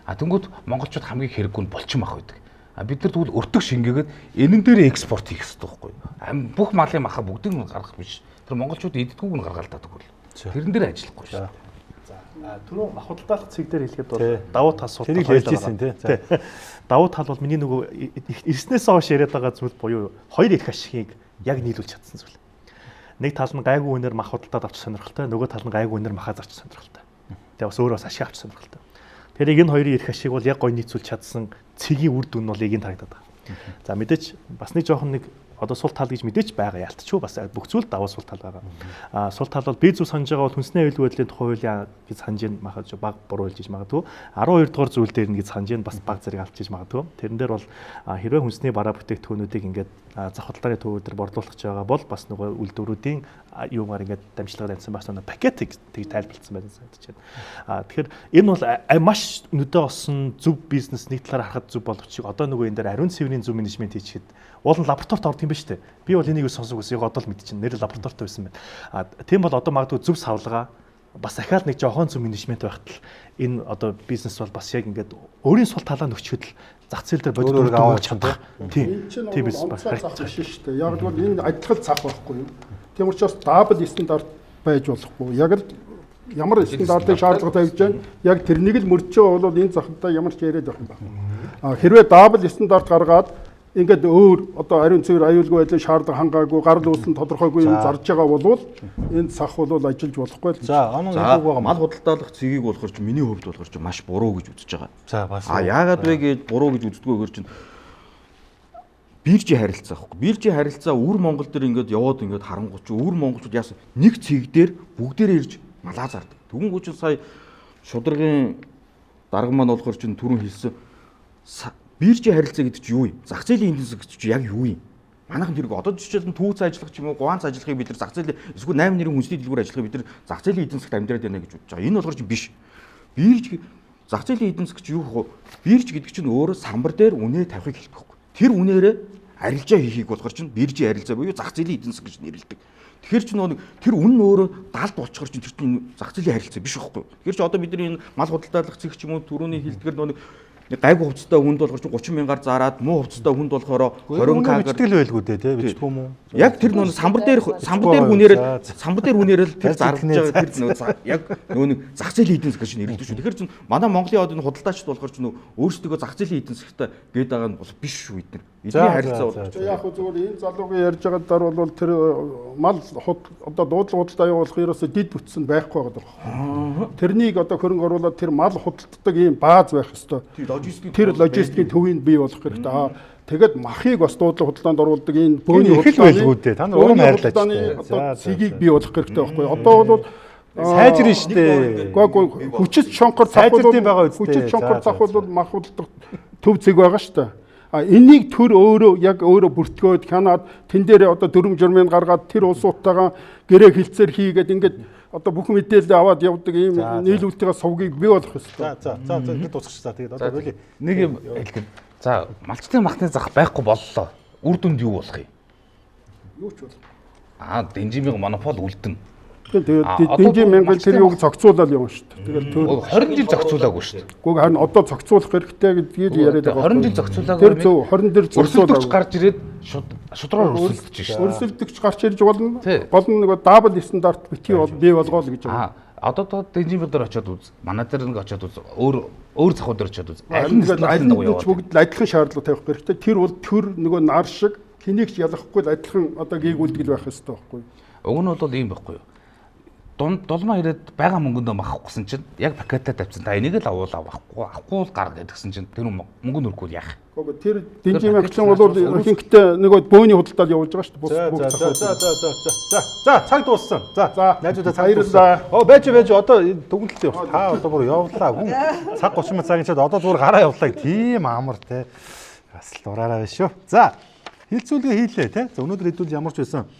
Тэнгүүд монголчууд хамгийн хэрэггүй нь булчин мах байдаг. Бид нар тэгвэл өртөг шингээгээд энэн дээр экспорт хийх хэрэгтэй байхгүй. Бүх малын маха бүгдийг нь гаргах биш. Тэр монголчууд иддэггүйг нь гаргаалдаг тэгвэл. Тэрэн дээр ажиллахгүй шүү. За түрүү мах худалдаалах цэг дээр хэлэхэд бол давуу тал сул тал хэлжсэн тий. Давуу тал бол миний нөгөө ирснээс хойш яриад байгаа зүйл буюу хоёр их ашигыг яг нийлүүлж чадсан зүйл. Нэг тал нь гайгүй үнээр мах худалдаад авч сонирхолтой, нөгөө тал нь гайгүй үнээр махаа зарч сонирхолтой. Тэгээ бас өөрөө бас ашиг авч сонирхолтой. Тэгэхээр энэ хоёрын эрх ашиг бол яг гой нийцүүлж чадсан цэгийн үр дүн бол эгийн харагдаад байгаа. За мэдээч бас нэг жоохон нэг одоо сул тал гэж мэдээч байгаа ялтчгүй бас бүх зүйл даваа сул тал байгаа. Сул тал бол би зүг санаж байгаа бол хүнсний аюулгүй байдлын тухай хуулийн гэж санаж ин махад баг буруу хэлж магадгүй 12 дугаар зүйл дээр нь гэж санаж ин бас баг зэрэг алдчихж магадгүй. Тэрэн дээр бол хэрвээ хүнсний бараа бүтээгдэхүүнүүдийг ингээд зах худалдааны төвүүд дээр борлуулах гэж байгаа бол бас нөгөө үйлдвэрүүдийн юугаар ингээд дамжлагад амьсан бас нөгөө пакетыг тийг тайлбарлсан байсан санагдаж байна. Тэгэхээр энэ бол маш нүдэ осон зөв бизнес нэг талаар харахад зөв боловч одоо нөгөө энэ дээр ариун цэврийн зөв менежмент хийчихэд уул нь лабораторид орд юм ба штэ. Би бол энийг сонсог ус яг одоо л мэдчихэв. Нэр лабораторид байсан байна. Тийм бол одоо магадгүй зөв савлгаа бас ахаал нэг жоохон зөв менежмент байхад л энэ одоо бизнес бол бас яг ингээд өөрийн сул талаа нөхчөд л зах зээл дээр бодит авах чадах. Тийм бизнес бас хэрэгтэй шүү дээ. Яг бол энэ адилхан цах байхгүй юу? Тийм учраас дабл стандарт байж болохгүй. Яг л ямар стандартыг шаардлага тавьж байна. Яг тэрнийг л мөрчөө бол энэ захтай ямар ч яриад байх юм байна. Хэрвээ дабл стандарт гаргаад ингээд өөр одоо ариун цэвэр аюулгүй байдлын шаардлага хангаагүй гарал үүсэлт тодорхойгүй юм зарж байгаа бол энэ сах бол ажиллаж болохгүй л. За онон хэлэх байгаа мал худалдаалах цэгийг болохоор ч миний хувьд болохоор ч маш буруу гэж үзэж байгаа. За бас. Яагаад вэ гэж буруу гэж үздэггүй чинь биржийн харилцаа байхгүй. Биржийн харилцаа өвөр Монгол дээр ингээд яваад ингээд харангуй чи өвөр монголчууд яасан нэг цэг дээр бүгдээрээ ирж малаа зардаг. Тэгвэл ч сая шударгын дарга маань болохоор чинь түрүүн хэлсэн биржийн харилцаа гэдэг чинь юу юм? Зах зээлийн эдийн засаг чинь яг юу юм? Манайхан тэрийг одоо жишээлбэл түүц ажиллах ч юм уу, гуанц ажиллахыг бид нар зах зээлийн эсвэл 8 нэрийн хүнсний дэлгүүр ажиллахыг бид нар зах зээлийн эдийн засагт амьдраад байна гэж бодож байгаа. Энэ болохоор чинь биш. Бирж зах зээлийн эдийн засаг чинь юу вэ? Бирж гэдэг чинь өөрөө самбар дээр үнэ тавихыг хэлдэг байхгүй. Тэр үнээрээ арилжаа хийхийг болохоор чинь биржийн арилжаа буюу зах зээлийн эдийн засаг гэж нэрлэдэг. Тэгэхээр ч нэг тэр үнэн өөрөө далд болчихор чинь тэр чинь зах зээлийн харилцаа биш байхгүй. Тэгэхээр ч одоо бидний энэ мал худалдаалах цэг ч юм уу түрүүний хэлдгэр нэг гайгүй хувцастай хүнд болохоор чинь 30 мянгаар зараад муу хувцастай хүнд болохоор 20 кг битгэл байлгүй дээ бичдэг юм уу? Яг тэр нөө самбар дээр үнээрэл тэр зарж байгаа тэр яг нэг зах зээлийн эдийн засаг гэж нэрлэдэг шүү. Тэгэхээр чинь манай Монголын одоо худалдаачд болохоор чинь өөрсдөө зах зээлийн эдийн засагтай гээд байгаа нь бол биш шүү бид нар. Эдний харилцаа бол яг хөө зүгээр энэ залуугийн ярьж байгаа дараа бол тэр мал одоо дуудлага худалдаа явуулах ерөөсөө дид бүтсэн байхгүй байгаа. Тэрнийг одоо хөрөнгө оруулаад тэр мал худалддаг ийм бааз байх ёстой. Тэр логистикийн төвийг бий болгох хэрэгтэй. Тэгэд махыг бас дуудлага худалдаанд оруулдаг энэ бөөний худалдааны та нар урам хайрлаач. Одоо цэгийг бий болгох хэрэгтэй байхгүй. Одоо бол сайжрын штэ. Гэхдээ хүчит шонхор сайжрын байгаа үстэй. Хүчит шонхор цах бол мах худалдах төв цэг байгаа штэ. Энийг төр өөрөө яг өөрөө бүртгөөд хянаад тэн дээр одоо дүрм журмыг гаргаад тэр улсуудтайгаа гэрээ хилцээр хийгээд ингээд одоо бүх мэдээлэл аваад явдаг ийм нийлүүлэлтийн сувгийг бий болгох хэрэгтэй. За ингэ дуусчихсан. Тэгээд одоо хөлий нэг юм хэлэх. За малчтын махны зах байхгүй боллоо. Үр дүнд юу болох юм? Юу ч болох. Дэнжимийн монопол үлдэн. Тэгээд дэнжим мянган тэр юуг зохицуулаад явна шүү дээ. Тэгэл 20 жил зохицуулаагүй шүү дээ. Гэхдээ харин одоо зохицуулах хэрэгтэй гэдгийг яриад байгаа. 20 жил зохицуулаагүй. Тэр зөв 20 дээр зохицуулаагүй. Гарч ирээд шудраар өрсөлдөж шүү дээ. Өрсөлдөгч гарч ирж болно. Гол нь нэг дабл стандарт битгий бий болгоол гэж байна. Одоо дэнжимийн дээр очиод үз. Манай дээр нэг очиод үз. Өөр захууд дээр очиод үз. Аль нь бүгд адилхан шаардлага тавих хэрэгтэй. Тэр бол төр нөгөө нар шиг хэнийг ч ялахгүй адилхан одоо гээгүүлдэг байх хэрэгтэй байхгүй. Уг нь бол ийм байхгүй юу? Дулмаа ирээд байгаа мөнгөндөө махахгүйсэн чинь яг пакетаа тавьсан. Та энийг л авахгүй бол гарга гэдгсэн чинь тэр мөнгө нүргүүл яах. Тэр дэнжимийн агчлан бол ихэнхдээ нөгөө бөөний худалдаанд явуулж байгаа шүү дээ. За цаг дууссан. За найзуудаа цаг дууссан. Байж одоо дүгнэлтээ явах. Та одоо бүр явуулаа. Хүн цаг 30 цагийн чад одоо зүгээр гараа явуулаа. Тийм амар те. Бас л дураараа биш шүү. За хилцүүлгээ хийлээ те. За өнөөдөр хэдүүл ямар ч байсан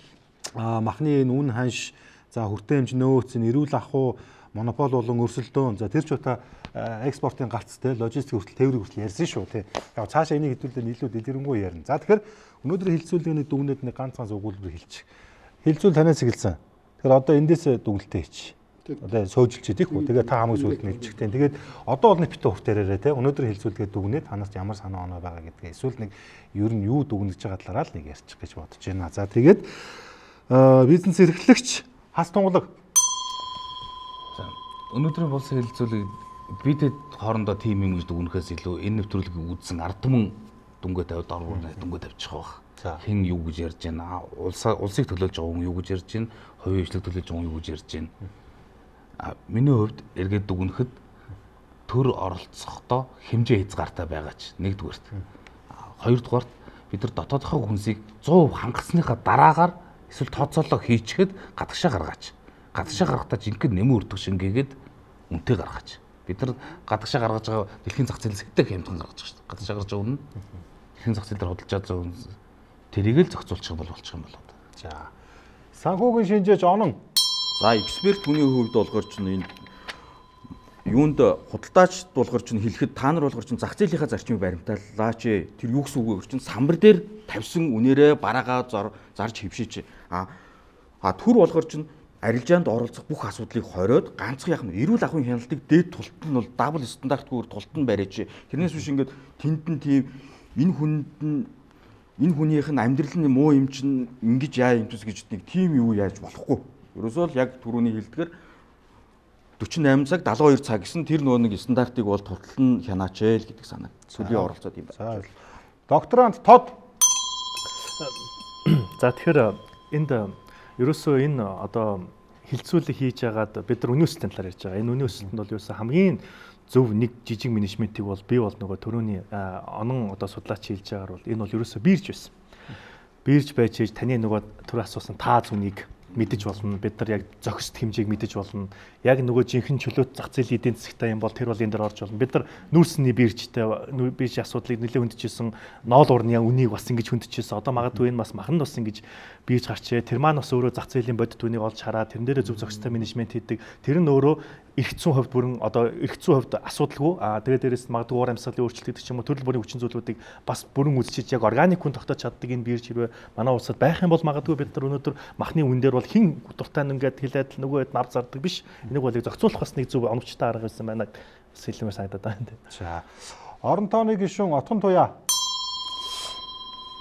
махны энэ үн ханш за хүртээ хэмжээ нөөц эрүүл ахуй монопол болон өрсөлдөөн за тэр ч удаа экспортын галцтай логистик хүртэл тээврийн хүртэл ярьсан шүү тий. Яг цаашаа энийг хэдүүлээ илүү дэлгэрэнгүй ярина. За тэгэхээр өнөөдөр хилцүүлгээний дүгнэлт нэг ганцхан зөвгүүлбэр хэлчих. Хилцүүл танаас эхэлсэн. Тэгэхээр одоо эндээс дүгнэлтээ хийчих. Одоо сөөжилж идэх үү. Тэгээ та хамгийн сүүлд нэлчихтэй. Тэгээд одоо бол нэг битүү хувт яриараа тий. Өнөөдөр хилцүүлгээ дүгнээд танаас ямар санаа оноо байгаа гэдгээ эсвэл нэг ер нь юу дүгнэж байгаа талаараа л нэг ярьчих гэж бодож байна. За тэгээд бизнес эрхлэгч хас тунгалаг. Өнөөдрийн болсон хэлэлцүүлэг бидэд хоорондоо тим юм гэж дүгнэхээс илүү энэ нэвтрүүлгийг үзсэн ард түмэн дүнгээ тавьд орвол дүнгээ тавьчих واخ. Хэн юу гэж ярьж байна? Улсыг төлөөлж байгаа хүн юу гэж ярьж байна? Хувийн хөгжлийг төлөөлж байгаа хүн юу гэж ярьж байна? Миний хувьд эргээд дүгнэхэд төр оролцохдоо хэмжээ хязгаартай байгаач нэгдүгээрт. Хоёрдугаарт бид нар дотоодынхаа хүнсийг 100% хангасныхаа дараагаар эсвэл тооцоолоо хийчихэд гадагшаа гаргаач. Гадагшаа гаргахдаа жинхэнэ нэмэн өртөг шингээгээд үнэтэй гаргаач. Бид нар гадагшаа гаргаж байгаа дэлхийн зах зээлээс хэдэг хямдхан гаргаж байгаа шүү дээ. Гадагшаа гаргаж байгаа үнэ дэлхийн зах зээл дээр худалдаж байгаа үнэ тэрийг л зохицуулчих юм болчих юм болоо. За. Санхүүгийн шинжээч онон. За эксперт хүний хувьд болгоор ч энэ юунд худалдаач болгоор ч хэлэхэд та нар болгоор ч зах зээлийнхаа зарчмыг баримтаалаач. Тэр юу гэсэн үг вэ? Чин самбар дээр тавьсан үнээрээ бараагаа зарж хөвшөөч. Төр болгоор ч арилжаанд оролцох бүх асуудлыг хориод ганцхан яах нь эрүүл ахуйн хяналтыг дээд тулт нь бол дабл стандартгүйгээр тулт нь бариач. Тэрнээс биш ингээд тэнд нь тийм энэ хүнийх нь амьдралын муу юм чинь ингэж яа юм ч гэж нэг тийм юу яаж болохгүй. Ерөөсөө л яг түрүүний хэлдгээр 48 цаг 72 цаг гэсэн тэр нөгөө нэг стандартыг бол тултал нь хянаач л гэдэг санаа. Сүлийн оролцоод юм байна. Докторант Тод За тэгэхээр энд ерөөсөө энэ одоо хилцүүлэг хийж байгаад бид нар үнийн өсөлтийн талаар ярьж байгаа. Энэ үнийн өсөлтөнд бол ерөөсөө хамгийн зөв нэг жижиг менежментийг бол би бол нөгөө төрөний онон одоо судлаач хэлж байгаагаар бол энэ бол ерөөсөө биирж байсан. Биирж байж ээж таны нөгөө төр асуусан таа зүнийг мэдэж болно. Бид нар яг зохист хэмжээг мэдэж болно. Яг нөгөө жинхэнэ чөлөөт зах зээлийн эдийн засгтай юм бол тэр бол энэ дээр орж болно. Бид нар нүүрсний бииржтэй биирж асуудлыг нэлээд хүндчихсэн, ноол урны үнийг бас ингэж хүндчихсэн. Одоо магадгүй энэ бас махан бас ингэж биирж гарчээ. Тэр маань бас өөрөө зах зээлийн бодит үнийг олж хараад тэрэн дээрээ зөв зохистой менежмент хийдэг. Тэр нь өөрөө эрх зүйн хувьд бүрэн одоо эрх зүйн хувьд асуудалгүй. Тэгээд дээрээс магадгүй уур амьсгалын өөрчлөлт гэдэг ч юм уу төрөл бүрийн хүчин зүйлүүдийг бас бүрэн үзчиж яг органик хүн тогтоож чаддаг энэ биирж хэрвээ манай улсад байх юм бол магадгүй бид нар өнөөдөр махны үн дээр бол хин дуртай ингээд хэлээд нөгөө хэд нар зардаг биш. Энийг болыг зохицуулах бас нэг зөв оновчтой арга байсан байна. Бас хэлмээр санагдаад байна. За. Орон тооны гишүүн Отгон Туяа.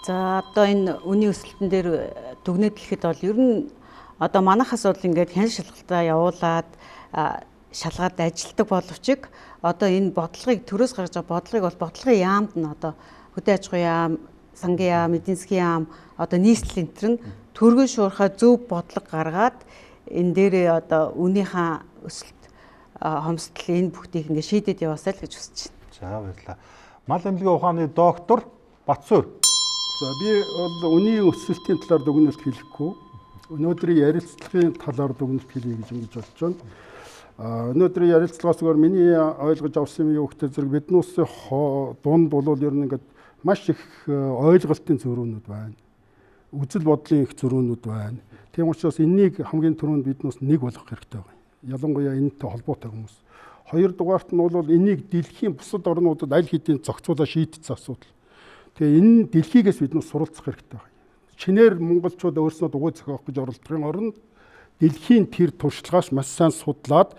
За одоо энэ үнийн өсөлтөн дээр дүгнэж хэлэхэд бол ер нь одоо манайхаас бол ингээд хян шалгалтаа явуулаад шалгаад ажилтдаг боловч одоо энэ бодлогыг төрөөс гаргаж байгаа бодлогыг бол бодлогын яамд нь одоо хөдөө аж ахуйн яам, сангийн яам, эдийн засгийн яам одоо нийслэл энтер нь төргөн шуурхай зөв бодлого гаргаад энэ дээрээ одоо үнийхээ өсөлт хомсдол энэ бүгдийг ингээд шийдээд яваасаа л гэж хүсэж байна. За баярлалаа. Мал эмнэлгийн ухааны доктор Батсуур. За би бол үнийн өсөлтийн талаар дүгнэлт хэлэхгүй. Өнөөдрийн ярилцлагын талаар дүгнэлт хэлье гэж ингэж бодож байна. Өнөөдрийн ярилцлагаас зүгээр миний ойлгож авсан юм юу гэхээр зэрэг бидний улсын дунд бол ер нь ингээд маш их ойлголтын зөрүүнүүд байна. Үзэл бодлын их зөрүүнүүд байна. Тийм учраас энийг хамгийн түрүүнд биднээс нэг болгох хэрэгтэй байна. Ялангуяа энэтэй холбоотой хүмүүс. Хоёрдугаарт нь бол энийг дэлхийн бусад орнуудад аль хэдийн зохицуулаад шийдсэн асуудал. Тэгээ энэ дэлхийгээс биднээс суралцах хэрэгтэй байна. Чинээр монголчууд өөрснөө дугуй зохиох гэж оролдохын оронд дэлхийн тэр туршлагаас маш сайн судлаад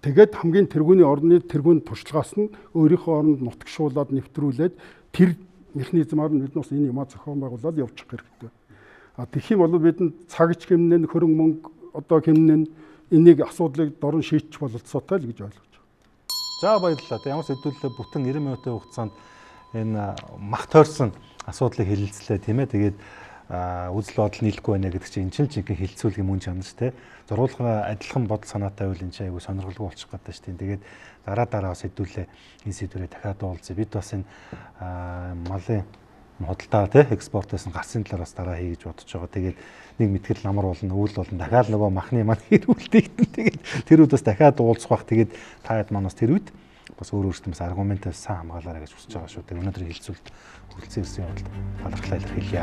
тэгээд хамгийн тэргүүний орны тэргүүн туршлагаас нь өөрийнхөө оронд нутагшуулаад нэвтрүүлээд тэр механизмаар нь биднээс энэ юмаа зохион байгуулаад явуучих хэрэгтэй. Тэгэх юм бол бидэнд цагч хэмнэн хөрөнгө мөнгө одоо хэмнэн энийг асуудлыг дорн шийдчих бололцоотой л гэж ойлгож байна. За баярлалаа. Ямар ч хэдүүлээ бүтэн 90 минутын хугацаанд энэ мах тойрсон асуудлыг хэлэлцлээ тийм ээ. Тэгээд үзэл бодол нийлэхгүй байна гэдэг чинь энэ чинь хилцүүлгийн мөн чанар шүү дээ. Зургуулгын адилхан бодол санаатай байвал энэ чинь айгүй сонирхолтой болчих гээд байна шүү дээ. Тэгээд дараа бас хэдүүлээ энэ сэдвэрээ дахиад уулзъя. Бид бас энэ малын худалдаа тий экспортоос нь гарсан талаар бас дараа хий гэж бодож байгаа. Тэгээд нэг мэтгэл намар болно, өвөл болно. Дахиад нөгөө махны маань хэрүүлтэйгдэн тэгээд тэр үед бас дахиад уулзах бах. Тэгээд та хэд маань бас тэр үед бас өөрөөсөө бас аргументаас сайн хамгаалаарай гэж хүсэж байгаа шүү. Тэгээд өнөөдрийн хилцүүлэлт хүрэлцэн ирсэн явдал талархлаа илэрхийлье.